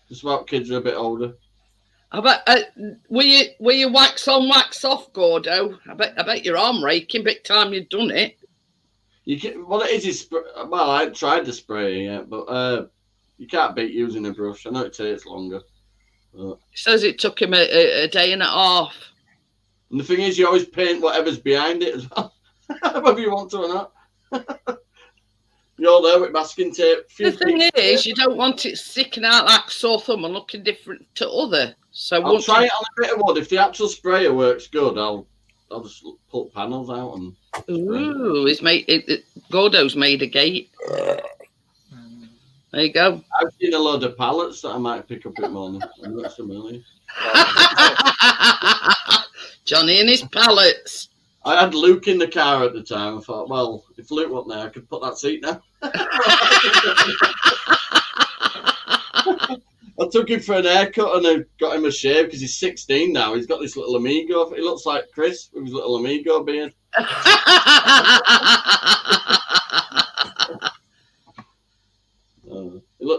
Just about kids are a bit older. I bet. Were you wax on, wax off, Gordo? I bet your arm raking. Big time you've done it. You can, what it is well, I haven't tried the spray yet, but you can't beat using a brush. I know it takes longer. He says it took him a day and a half. And the thing is, you always paint whatever's behind it as well, whether you want to or not. You're all there with masking tape. The thing is, you don't want it sticking out like sore thumb and looking different to other. So I'll try it on a bit of wood. If the actual sprayer works good, I'll just pull panels out and. Ooh, Gordo's made a gate. There you go. I've seen a load of pallets that I might pick up in the morning. I'm not familiar. Johnny and his pallets. I had Luke in the car at the time. I thought, well, if Luke wasn't there, I could put that seat now. I took him for an haircut and I got him a shave because he's 16 now. He's got this little amigo. He looks like Chris with his little amigo beard.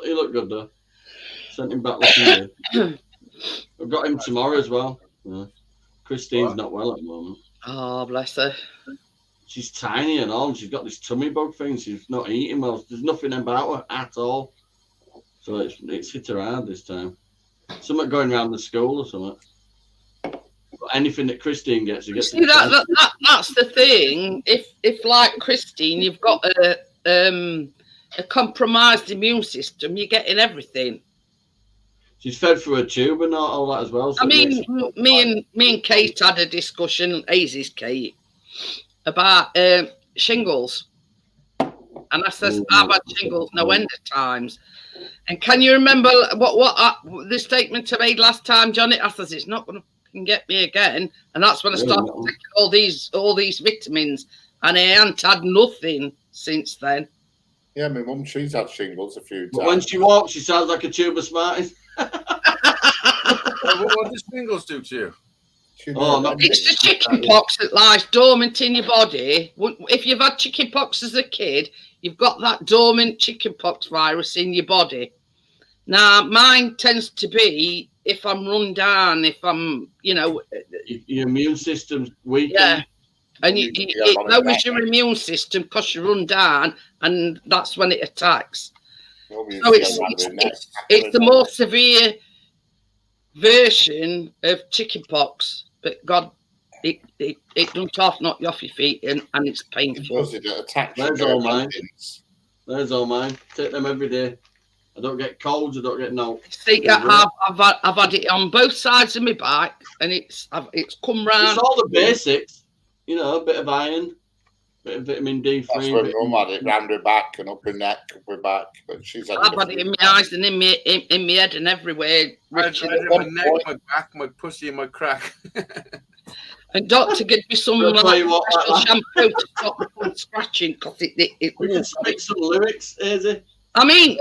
He looked good though. Sent him back looking good. I've got him tomorrow as well. Yeah. Christine's not well at the moment. Oh, bless her. She's tiny and all, and she's got this tummy bug thing. She's not eating well. There's nothing about her at all. So it's hit her hard this time. Something going around the school or something. But anything that Christine gets, she gets. See, that's the thing. If like Christine, you've got a compromised immune system, you're getting everything. She's fed through a tube and all that as well. So I mean, me and Kate had a discussion, Hazy's Kate, about shingles. And I says, I've had shingles no end of times. And can you remember what the statement I made last time, Johnny? I says, it's not going to get me again. And that's when I started taking all these vitamins. And I ain't had nothing since then. Yeah, my mum, she's had shingles a few times. But when she walks, she sounds like a tube of Smarties. What does shingles do to you? It's the chicken pox that lies dormant in your body. If you've had chicken pox as a kid, you've got that dormant chicken pox virus in your body. Now, mine tends to be if I'm run down, if I'm, your immune system's weak. Yeah. And it lowers your immune system because you run down, and that's when it attacks. So it's the more severe version of chickenpox, but God, it doesn't knock you off your feet, and it's painful. There's all mine. There's all mine. Take them every day. I don't get colds. I don't get no. See, I've had it on both sides of my back, and it's come round. It's all the basics. A bit of iron, bit of vitamin D3. That's when Mum had it round her back and up her neck, up her back. But she's had I've had it in my eyes and in my head and everywhere. I've had it in my neck, my back, my pussy, and my crack. And doctor gave me some special shampoo to stop me from scratching because it we can speak some lyrics, Izzy. I mean,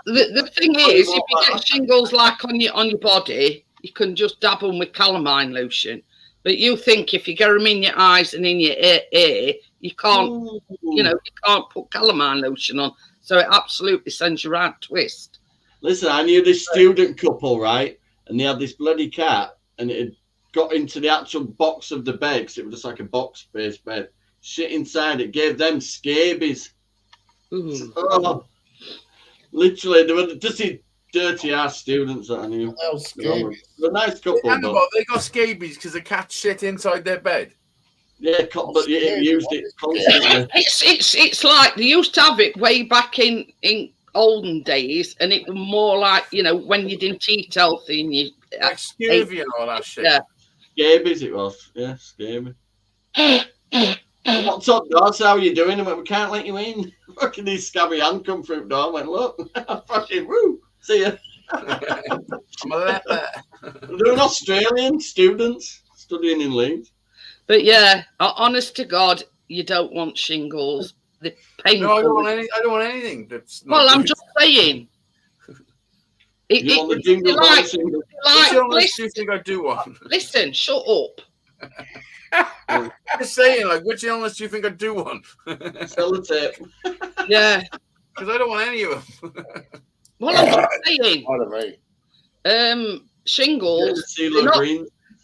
the thing is, if you get shingles like on your body, you can just dab them with calamine lotion. But you think if you get them in your eyes and in your ear, you can't, you can't put calamine lotion on. So it absolutely sends you right twist. Listen, I knew this student couple, right? And they had this bloody cat, and it had got into the actual box of the bed, because it was just like a box-based bed. Shit inside it gave them scabies. Oh, literally, they were just these dirty-ass students that I knew. They're a nice couple. They got scabies because the cat shit inside their bed. Yeah, but you used it constantly. It's like they used to have it way back in olden days, and it was more like when you didn't eat healthy and you like scurvy and all that shit. Yeah, scabies it was. Yeah, scabies. What's up, Dad? How are you doing? I went, we can't let you in. Fucking these scabby hand come through the door. I went, look, fucking woo. See ya. They're an Australian students studying in Leeds. But yeah, honest to God, you don't want shingles. They're painful. No, I don't want anything. That's well, I'm just saying. Which illness do you think I do want? Listen, shut up. Just saying, like, which illness do you think I do want? Sellotape. Yeah. Because I don't want any of them. Well, I'm just saying. Shingles.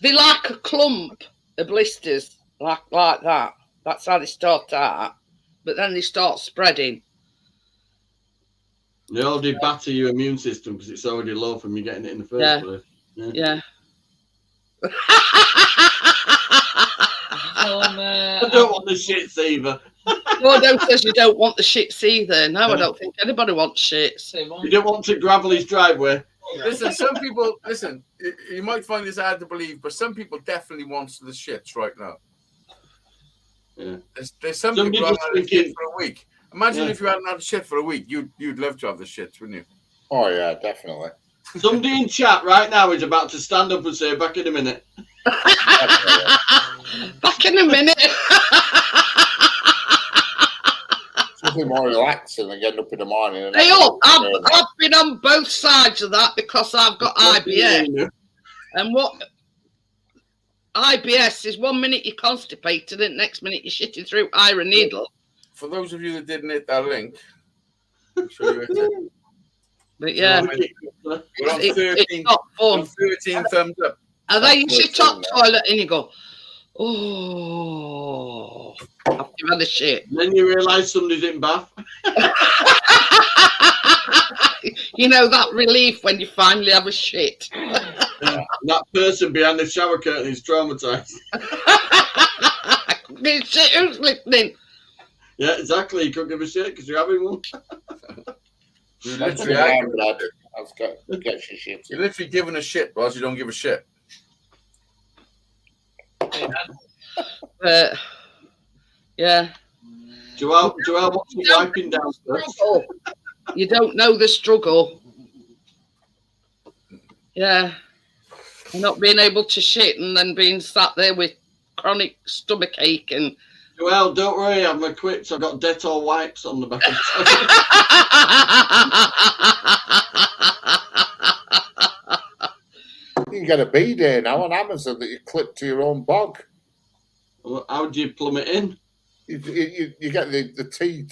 They're like a clump of blisters, like that. That's how they start out. But then they start spreading. They already batter your immune system because it's already low from you getting it in the first place. Yeah. I don't want the shits either. No, no, says you don't want the shits either. No, I don't think anybody wants shits. You don't want to gravel his driveway. Listen, some people, you might find this hard to believe, but some people definitely want the shits right now. Yeah. There's some people who haven't had a shit for a week. Imagine if you hadn't had a shit for a week, you'd love to have the shits, wouldn't you? Oh yeah, definitely. Somebody in chat right now is about to stand up and say, back in a minute. Back in a minute. Something more relaxing than getting up in the morning. Hey, look, I've been on both sides of that because I've got IBS. And what IBS is 1 minute you're constipated and next minute you're shitting through iron needle. For those of you that didn't hit that link, I'll show you it. But yeah, we're on 13 thumbs up. And then you sit on the toilet and you go, oh, after you've had a shit. And then you realise somebody's in bath. You know that relief when you finally have a shit. That person behind the shower curtain is traumatised. Who's listening? Yeah, exactly. You couldn't give a shit because you're having one. You're literally giving a shit whilst you don't give a shit. Yeah. Joel, what's he wiping down first? Struggle. You don't know the struggle. Yeah. Not being able to shit and then being sat there with chronic stomach ache and... Joel, don't worry, I'm equipped. I've got Dettol wipes on the back of the You can get a bidet now on Amazon that you clip to your own bog. How do you plumb it in? You get the tea,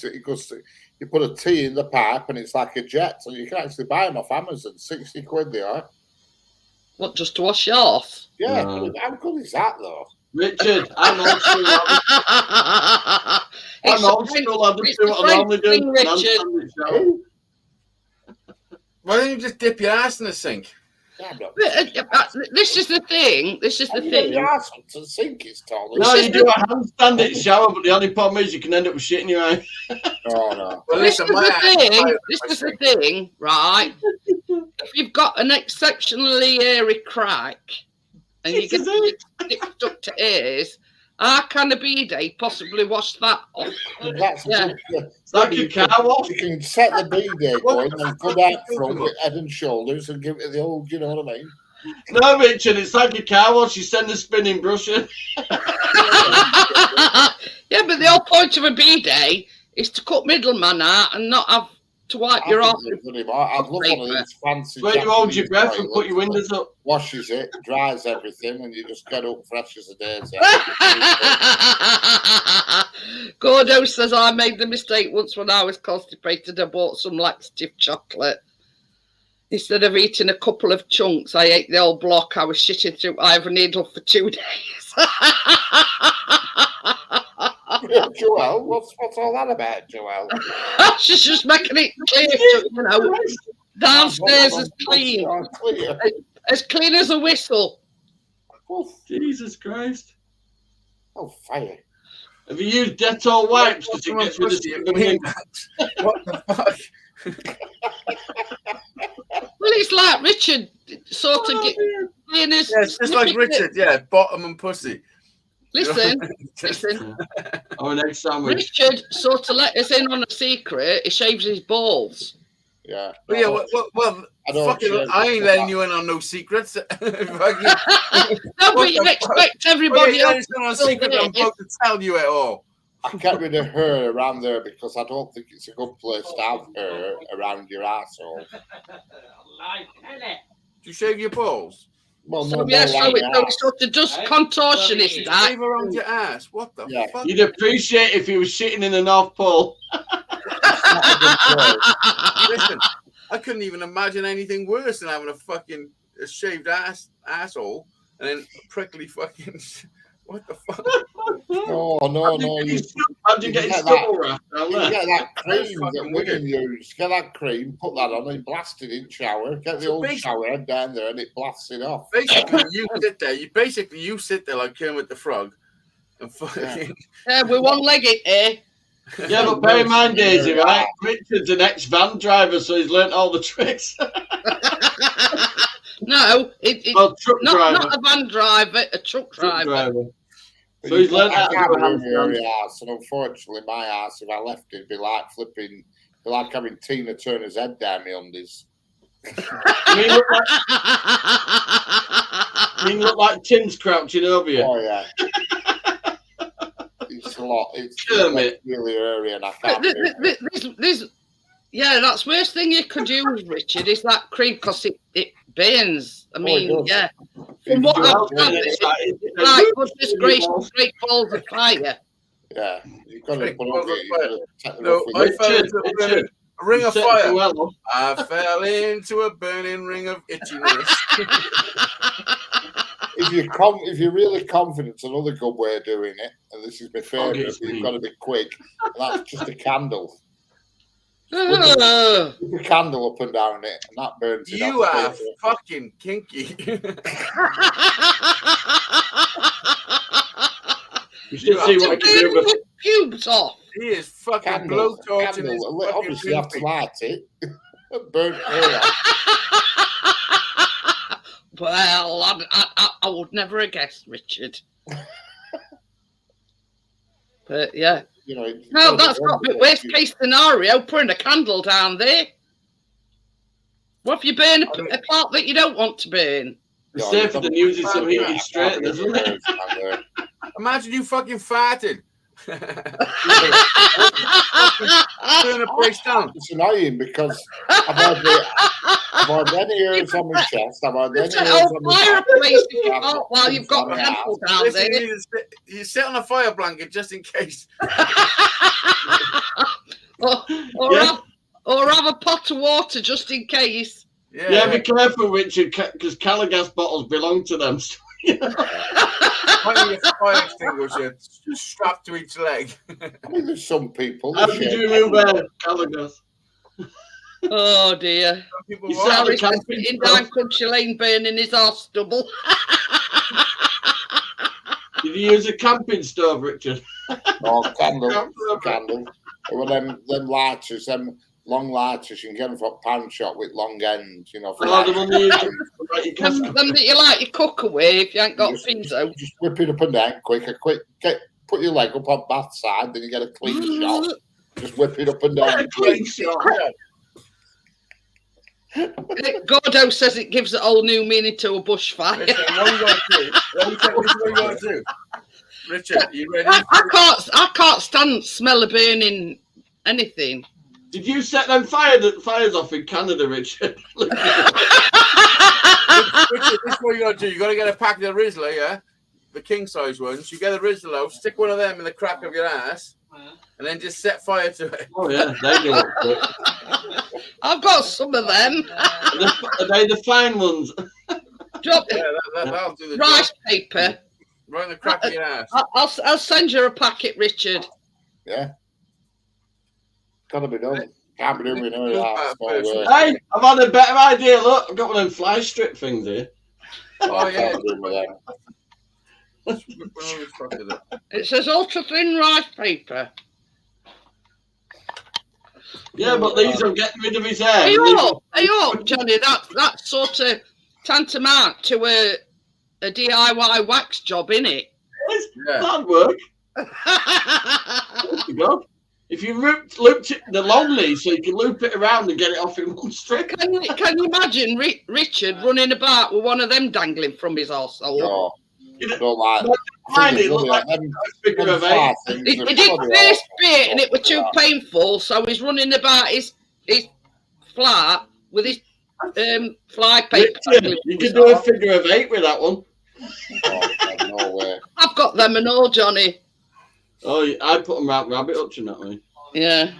you put a tea in the pipe and it's like a jet. So you can actually buy them off Amazon, 60 quid they are. What, just to wash it off? Yeah, No. how good is that though? Richard, I'm old school. I'm old school. I just do what I normally do. Richard. Why don't you just dip your ass in the sink? This is the thing. This is the thing. Your ass up to the sink is tall. No, you do a handstand in the shower, but the only problem is you can end up with shit in your eye. Oh no. Well, This listen, is my the ass thing. is This is the thing, right? If you've got an exceptionally hairy crack and you get it stuck to ears, how can a bidet possibly wash that off? That's Yeah. It's like a car wash. You can set the bidet going and go down front with head and shoulders and give it the old, you know what I mean? No, Richard, it's like a car wash. You send the spinning brush in. Yeah, but the whole point of a bidet is to cut middleman out and not have to wipe your ass. I'd love one of these fancy. Where you hold your Japanese breath and put your toilets windows up. that washes it, dries everything, and you just get up fresh as a daisy. Gordo says I made the mistake once when I was constipated. I bought some laxative chocolate. Instead of eating a couple of chunks, I ate the whole block. I was shitting through ivory needle for 2 days. Joel, what's all that about, Joel? She's just making it clear, you know, downstairs is clean. Clear. As clean as a whistle. Oh, Jesus Christ. oh, fire. Have you used Dettol wipes? Because it gets rid of the What the fuck? Well, it's like Richard sort of get clean as... Yeah, it's just like Richard, yeah, bottom and pussy. Listen, Just- listen. Or an egg sandwich. Richard sort of let us in on a secret. He shaves his balls. Yeah. But yeah, well I don't fucking, shave I ain't it. letting you in on no secrets. Fucking- No, but you the expect Well, everybody yeah, else it's not a secret. I'm about to tell you it all. I get rid of her around there because I don't think it's a good place to have her around your arsehole. Do you shave your balls? Well, So, no, yeah, no, so around it, your so it arse. sort of does contortionist that. Shave around your ass. What the Yeah. fuck? You'd appreciate if he was shitting in the North Pole. Listen, I couldn't even imagine anything worse than having a shaved asshole and then prickly fucking. What the fuck? No. How'd you get his stubble wrapped down You there? get that cream that fucking women weird. use. Get that cream, put that on, and blast it in shower. Get the So old basically- shower head down there, and it blasts it off. Basically, you sit there like Kermit the Frog, and fucking. Yeah, with one leg in here. Yeah, but bear in mind, Daisy, right? Richard's an ex-van driver, so he's learnt all the tricks. No, it Well, truck driver. not a van driver, a truck Truck driver. driver. But So you he's learnt how to can't do a have handstand. your arse, and unfortunately, my arse, if I left it, it'd be like flipping, be like having Tina Turner's head down my undies. You look like Tim's crouching over you. Oh yeah. It's a lot. It's Kermit. really early, and I can't do it. Yeah, that's the worst thing you could use, Richard, is that cream because it burns. I mean, does. yeah. From what Well, I've done, it's it's like goodness gracious, great balls of fire. Yeah, you've got to Great put balls up of with it. You've got to take them No, off with I you. fell into a burning ring of Set fire. it well up. I fell into a burning ring of itchiness. If you're really confident, another good way of doing it, and this is my favourite, Okay, but you've got to be quick. And that's just a candle. Ugh. Put a candle up and down it, and that burns it You off. are fucking kinky. You should see what I can do with With pubes off. He is fucking Candle, blowtorching his fucking obviously you have to pinky. light it. Burn it off. Well, I would never have guessed, Richard. But yeah, You know, No, that's not the worst case scenario. Putting a candle down there. What if you burn a part that you don't want to burn? It's safer than using some heated straighteners, isn't it? Imagine you fucking farted. Turn a place down. It's annoying because I've had any hairs on my chest. I've had any hairs on my fireplace while you've got a candle down Listen, there. you sit on a fire blanket just in case. or have a pot of water just in case. Yeah, be careful, Richard, because Calagas bottles belong to them. Fire extinguisher strapped to each leg. I mean, there's some people. How did you remove Calagas? Oh dear. You sat on camping in down Country Lane burning his arse double. Did you use a camping stove, Richard? Oh, candle. Well, them lighters, them long lighters, you can get them from a pound shop with long ends, you know. For them that you like your cook away if you ain't got pizza. Just whip it up and down quick. Put your leg up on that side, then you get a clean shot. Just whip it up and down. Clean shot. Gordo says it gives a whole new meaning to a bushfire. Richard, what are you going to do? Let me tell you what you're going to do. Richard, are you ready? I can't stand smell of burning anything. Did you set them fires off in Canada, Richard? Richard, this is what you got to do. You got to get a packet of Rizzler, yeah, the king size ones. You get a Rizzler out, stick one of them in the crack of your ass, and then just set fire to it. Oh yeah, they do it. I've got some of them. Are they the fine ones? Drop that'll do the rice job. paper. Right in the crack of your ass. I'll send you a packet, Richard. Yeah. Gotta be done. Can't be doing that. Hey, I've had a better idea. Look, I've got one of them fly strip things here. Oh yeah. It says ultra thin rice paper. Yeah, but these are getting rid of his hair. Hey up, Johnny. That's sort of tantamount to a DIY wax job, innit? Yeah. That'd work. Go. If you looped it the long lead so you can loop it around and get it off in one strip. Can you imagine Richard running about with one of them dangling from his arsehole? No, don't like it. Looked like a figure of eight. He did first bit and it was too painful, so he's running about his flat with his fly paper. Richard, you could do a figure of eight with that one. Oh, no way. I've got them and all, Johnny. Oh, I put them right rabbit hutching that way. Yeah.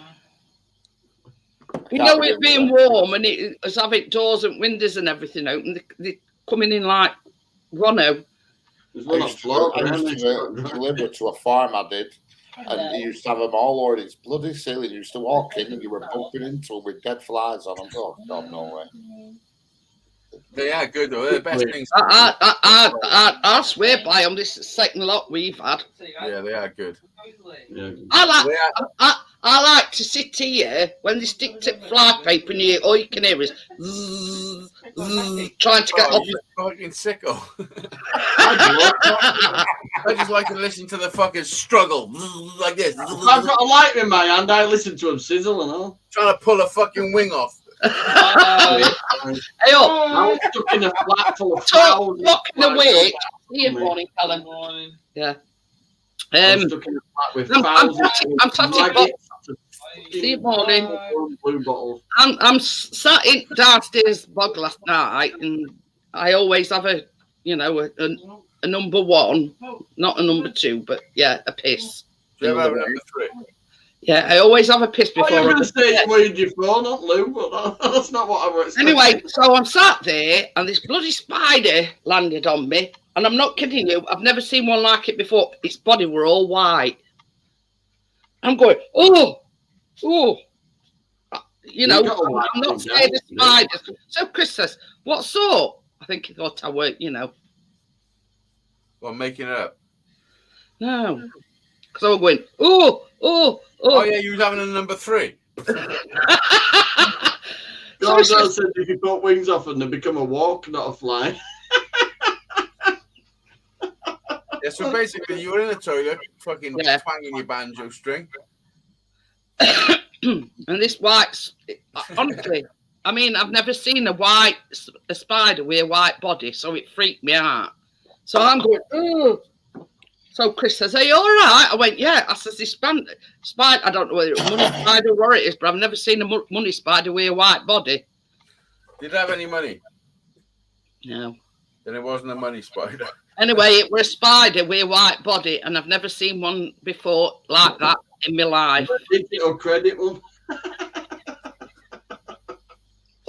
You know it being warm and it's having doors and windows and everything open. They're coming in like Rono. There's one on floor. I used to deliver to a farm I did, and he used to have them all over his bloody ceiling. You used to walk in and you were bumping into them with dead flies on them. Oh, God, no way. They are good though. They're the best things. I swear by them. This second lot we've had. Yeah, they are good. Yeah. I like to sit here when they stick to fly paper and all you can hear is zzz, zzz, trying to get off. You fucking sicko. I just like to listen to the fucking struggle like this. I've got a light in my hand. I listen to them sizzle and all. Trying to pull a fucking wing off. Hey up! I was stuck in a flat full of flowers. Walking away. See you morning, Helen. Morning. Yeah. I'm stuck in a flat with I'm see you morning. Blue bottles. I'm sat in downstairs bog last night, and I always have a number one, not a number two, but yeah, a piss. Do you ever have a number three? Yeah, I always have a piss before. I was going to say it's where your phone, not Lou, but that's not what I was. Anyway, so I'm sat there, and this bloody spider landed on me, and I'm not kidding you. I've never seen one like it before. Its body were all white. I'm going, oh, you know, I'm not scared of spiders. So Chris says, what sort? I think he thought I were, you know. Well, making it up. No, because I was going, oh, yeah, you was having a number three. God said you could put wings off and they become a walk, not a fly. Yeah, so basically, you were in the toilet, fucking Yeah. twanging your banjo string. And this white, honestly, I mean, I've never seen a spider with a white body, so it freaked me out. So I'm going, oh. So Chris says, "Are you all right?" I went, "Yeah." I says, "This spider, I don't know whether it's a money spider or what it is, but I've never seen a money spider with a white body." Did it have any money? No. Then it wasn't a money spider. Anyway, it was a spider with a white body, and I've never seen one before like that in my life. Digital credit one.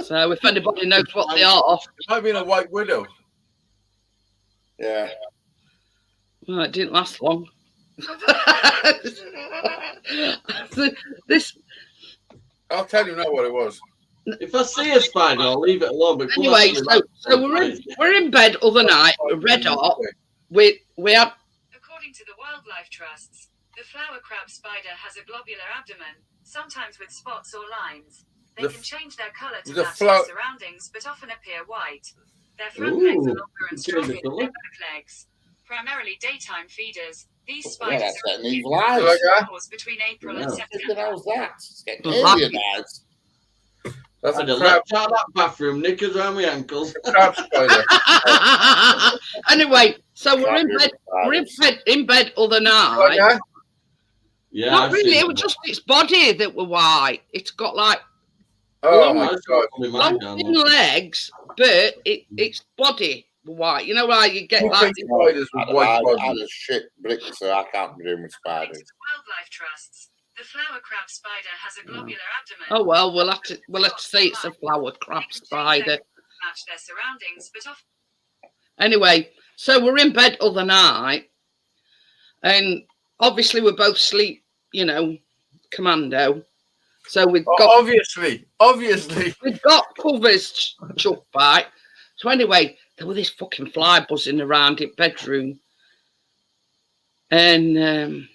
So if anybody knows what they are, It might have been a white widow. Yeah. well, it didn't last long. This I'll tell you now what it was. If I see a spider, I'll leave it alone. But anyway, so we're in bed other night, red hot. We had. According to the wildlife trusts, the flower crab spider has a globular abdomen, sometimes with spots or lines. They can change their colour to match their surroundings, but often appear white. Their front legs are longer and stronger than their back legs. Primarily daytime feeders, these spiders are between April and September. How's that? It's getting alien eyes. That's I'd a have crab, left out that bathroom, knickers around my ankles. crab spider. Anyway, so we're in bed other night. Yeah? Yeah, Not I've really, seen it was just its body that were white. It's got like Oh my I've god. got my mind long down thin there. legs, but its body were white. You know how you get like Spiders with white I bodies. had a shit brick, so I can't be doing with According to spiders. the wildlife trusts, the flower crab spider has a globular abdomen. oh well, we'll have to say it's a flower crab spider. Match their surroundings, but often Anyway, so we're in bed other night, and obviously we're both asleep, you know, commando. So we've got Obviously. we've got covers chucked by. So anyway, there was this fucking fly buzzing around in bedroom, and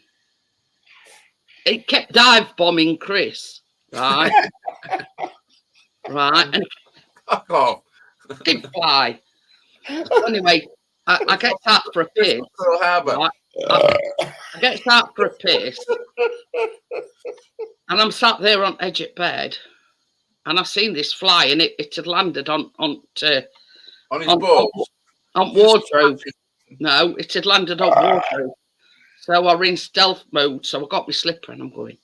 it kept dive bombing Chris, right? Right, and Fuck off. fucking fly. So anyway, I get out for a piss. Pearl Harbor. Right? I get out for a piss, and I'm sat there on edge of bed, and I seen this fly, and it had landed on his balls. on wardrobe. No, it had landed on wardrobe. So I were in stealth mode. So I got my slipper, and I'm going,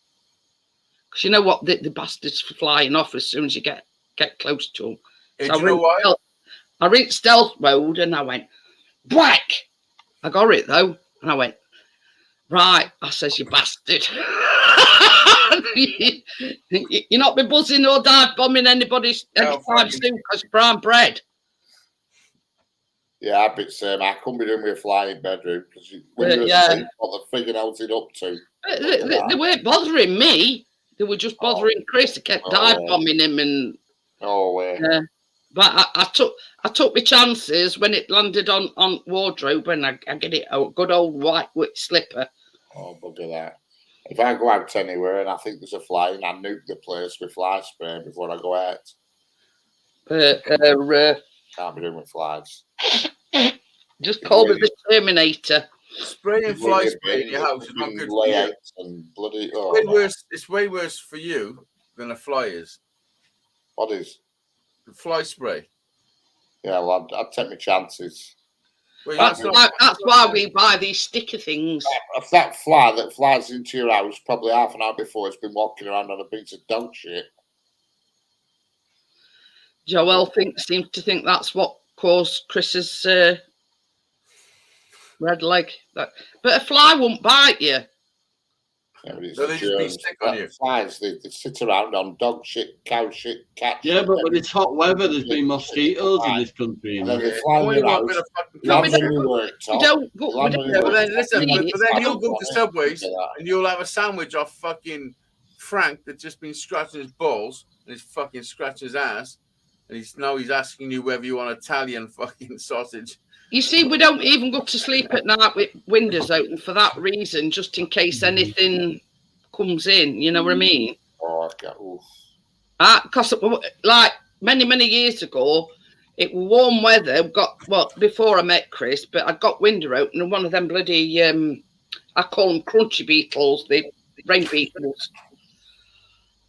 because you know what, the bastards flying off as soon as you get close to them. Hey, So do you know why? I reached stealth mode, and I went whack. I got it though, and I went right. I says, "You bastard! You're not be buzzing or dive bombing anybody anytime soon because brown bread." Yeah, I'd be the same. I couldn't be doing with a fly in bedroom because when you're asleep, what they're figuring out it up to. They weren't bothering me. They were just bothering Chris. They kept dive bombing him, and but I took my chances when it landed on wardrobe, and I get it a good old white slipper. Oh, bugger that. If I go out anywhere and I think there's a fly, and I nuke the place with fly spray before I go out. Can't be doing with flies. Just call me the Terminator. Spraying fly spray in your house is not good for you. And bloody, It's way worse for you than a fly is. What is? The fly spray. Yeah, well, I'd take my chances. Well, That's why we buy these sticker things. If that fly that flies into your house probably half an hour before it's been walking around on a piece of dog shit. Joel seems to think that's what caused Chris's red leg. But a fly won't bite you. Yeah, but it's So they just be germs. sick on you. Flies, they sit around on dog shit, cow shit, cat shit. Yeah, but with this hot weather, there's been mosquitoes in this country. And then they fly in your house. Listen, but then you'll go to Subways and you'll have a sandwich off fucking Frank that's just been scratching his balls and he's fucking scratching his ass. And he's asking you whether you want Italian fucking sausage. You see, we don't even go to sleep at night with windows open for that reason, just in case anything comes in. You know what I mean? Oh, God. Because like many years ago, it was warm weather. Before I met Chris, but I got window open and one of them bloody I call them crunchy beetles, the rain beetles.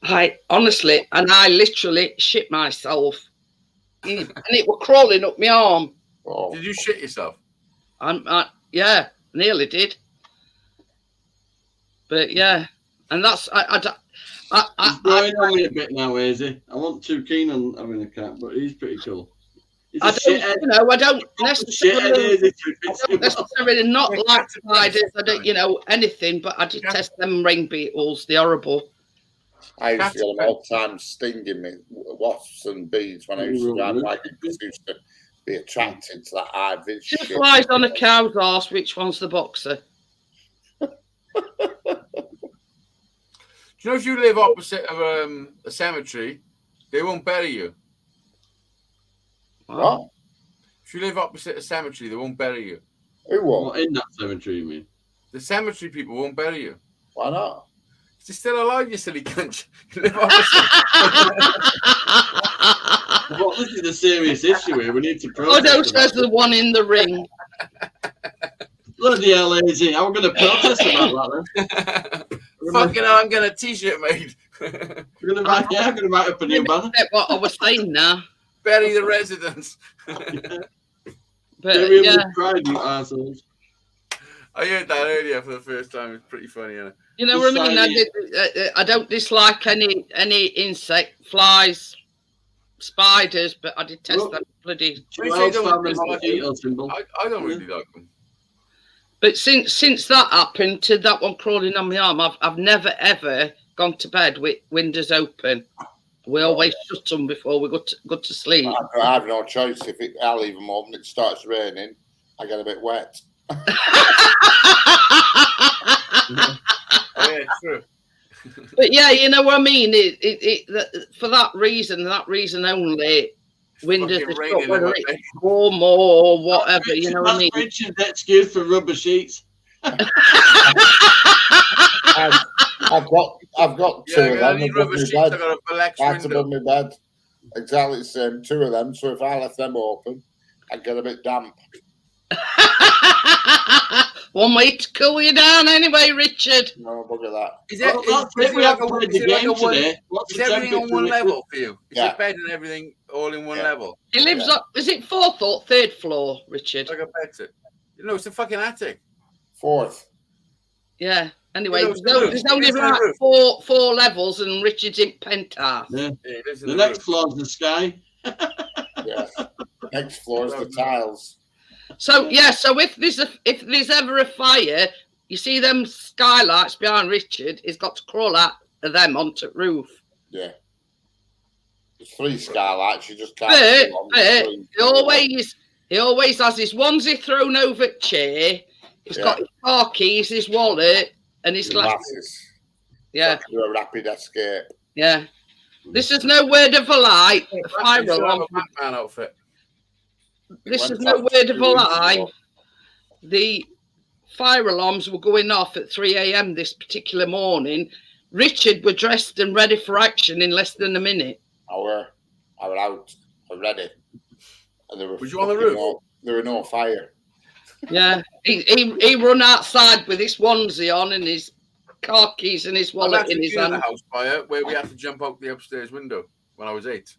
I literally shit myself, and it was crawling up my arm. Oh. Did you shit yourself? Yeah, nearly did. But yeah, and that's He's growing on me a bit now, is he? I wasn't too keen on having a cat, but he's pretty cool. I don't necessarily not like spiders. I don't, anything, but I detest them ring beetles. They're horrible. I used to get them all the time stinging me, wasps and bees, when I used to drive like it, because I used to be attracted to that hive. Just flies on a cow's arse. Which one's the boxer? Do you know if you live opposite of a cemetery, they won't bury you? What? If you live opposite a cemetery, they won't bury you. Who won't? What, in that cemetery, you mean? The cemetery people won't bury you. Why not? You're still alive, you silly cunt. You live opposite. Well, this is a serious issue here. We need to protest. Oh, no, says the one in the ring. Bloody hell, lazy. How are we going to protest about that then? Fucking hell, I'm getting a t-shirt made. I'm going to write up a new banner. What I was saying now. Bury the residents. But yeah. Pride, you assholes. I heard that earlier for the first time. It's pretty funny, isn't it? You know what I mean? I don't dislike any insect, flies, spiders, but I detest them bloody. I don't really like them. But since that happened to that one crawling on my arm, I've never ever gone to bed with windows open. We always shut them before we go to sleep. I have no choice. I leave them open, it starts raining, I get a bit wet. Yeah, true. But yeah, you know what I mean. For that reason only, windows are shut, whether it's warm or whatever. You know what I mean. Richard's excuse for rubber sheets. I've got two of them. Right above my bed. Exactly the same. Two of them. So if I left them open, I'd get a bit damp. One way to cool you down, anyway, Richard. No, look at that. Is everything on one level for you? Is your bed and everything all in one level? He lives up. Is it fourth or third floor, Richard? Like a bedsit. No, it's a fucking attic. Fourth. Yeah. Anyway, there's only like four levels, and Richard's in penthouse. Yeah. The next floor's the sky. Yeah. Next floor's the tiles. So yeah, so if there's ever a fire, you see them skylights behind Richard, he's got to crawl out of them onto the roof. Yeah. There's 3 skylights, you just can't. He always has his onesie thrown over a chair. He's got his car keys, his wallet, and his glasses. Yeah. Do a rapid escape. Yeah. This is no word of a lie. The fire alarm. Batman outfit. This is no word of a lie. The fire alarms were going off at 3 a.m. this particular morning. Richard were dressed and ready for action in less than a minute. I were out. I were ready. And there was you on the roof? There were no fire. Yeah. He run outside with his onesie on and his car keys and his wallet in his hand. The house fire where we had to jump out the upstairs window when I was 8.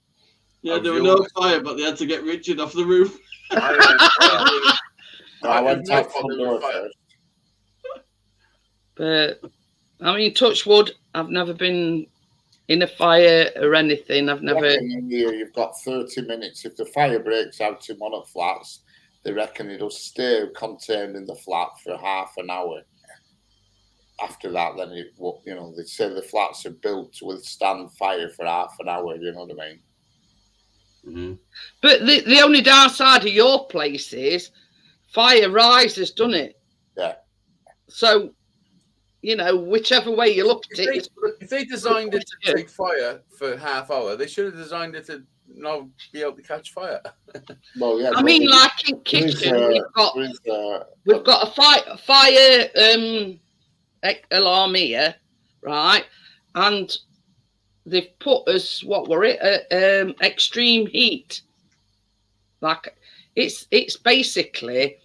Yeah, there was no fire, but they had to get Richard off the roof. I went out from the door first. But I mean, touch wood, I've never been in a fire or anything. I've never. In here, you've got 30 minutes. If the fire breaks out in one of the flats, they reckon it'll stay contained in the flat for half an hour. After that, then they say the flats are built to withstand fire for half an hour. You know what I mean? Mm-hmm. But the only downside of your place is fire rises, doesn't it? Yeah. So, whichever way you look at it. If they designed it to take fire for half hour, they should have designed it to not be able to catch fire. Well, yeah. I mean, like in kitchen, we've got a fire alarm here, right? And they've put us, what were it? Extreme heat. like it's basically,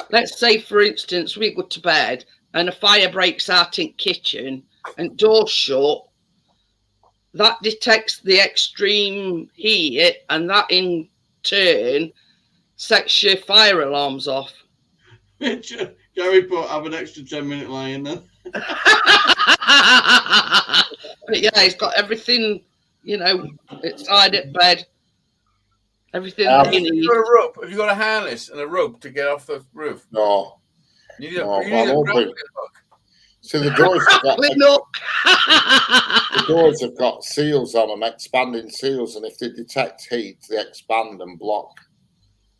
let's say for instance we go to bed and a fire breaks out in kitchen and doors shut. That detects the extreme heat, and that in turn sets your fire alarms off. Gary put, have an extra 10-minute line then. But yeah, he's got everything, you know, inside at bed. Everything that he needs. Have you got a rope? Have you got a harness and a rope to get off the roof? No. You need a Well, grappling hook. So the doors have got seals on them, expanding seals, and if they detect heat, they expand and block.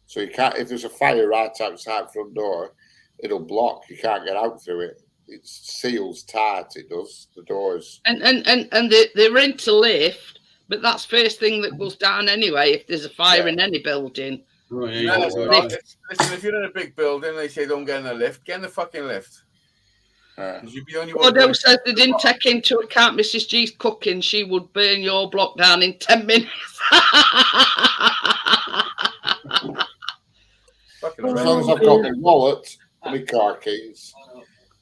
So you can't, if there's a fire right outside front door, it'll block. You can't get out through it. It seals tight. It does, the doors. And they're into lift, but that's first thing that goes down anyway. If there's a fire in any building. Oh, yeah, Listen, if you're in a big building, they say don't get in the lift. Get in the fucking lift. You'd be the only one. Although says they didn't take into account Mrs. G's cooking, she would burn your block down in 10 minutes. As long as I've got my wallet, my car keys,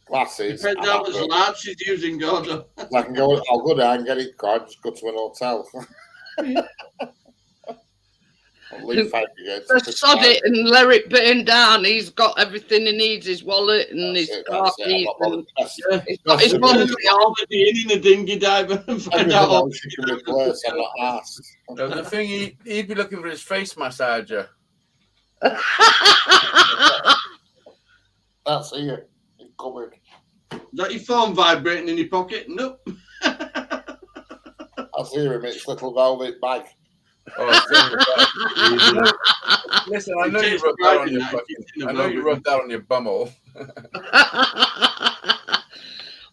glasses. Depends how much large she's using, Gordon. I can go. I'll go down and get it. Just go to an hotel. I'll leave 5 Just sod it and let it burn down. He's got everything he needs, his wallet and his car keys. He's got his money on. In a dinghy diver and find out. The thing he'd be looking for his face massager. That's here. It's covered. Is that your phone vibrating in your pocket? Nope. That's here in its little velvet bag. Oh, listen, I know you rubbed that on your fucking. I know you rubbed that on your bumhole.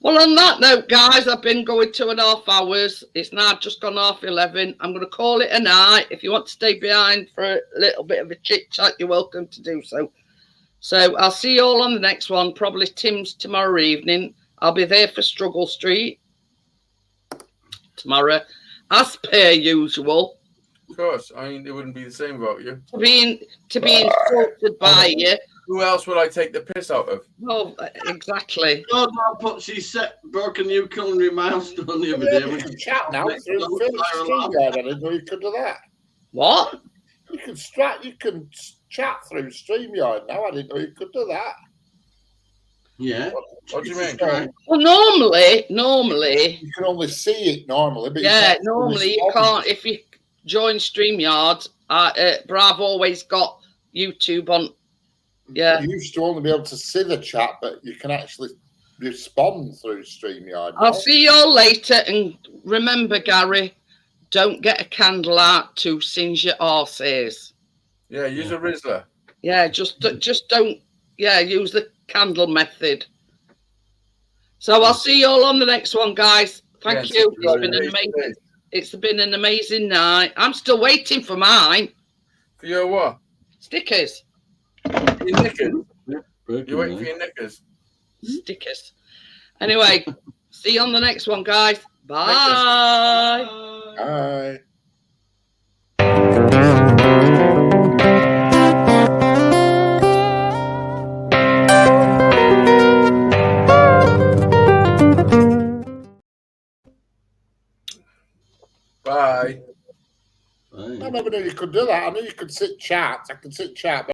Well, on that note, guys, I've been going 2.5 hours. It's now just gone 11:30. I'm going to call it a night. If you want to stay behind for a little bit of a chit chat, you're welcome to do so. So I'll see you all on the next one. Probably Tim's tomorrow evening. I'll be there for Struggle Street tomorrow, as per usual. Of course, I mean, it wouldn't be the same about you. To be insulted by you. Who else would I take the piss out of? Oh, exactly. Gordon put she broke a new culinary milestone the other day. You can chat now through StreamYard. I didn't know you could do that. What? You can chat through StreamYard now. I didn't know you could do that. Yeah. What do you mean? Well, normally you can only see it normally. But yeah, normally you can't. If you join StreamYard, but I've always got YouTube on. Yeah, you used to only be able to see the chat, but you can actually respond through StreamYard. I'll see you all later, and remember, Gary, don't get a candle out to singe your arses. Yeah, use a Rizzler. Yeah, just don't. Yeah, use the candle method. So I'll see you all on the next one, guys. Thank you. It's been an amazing. It's been an amazing night. I'm still waiting for mine. For your what? Stickers. Your knickers. You're waiting for your knickers. Stickers. Anyway, see you on the next one, guys. Bye. Bye. Bye. I never knew you could do that. I knew you could sit chat. I could sit chat.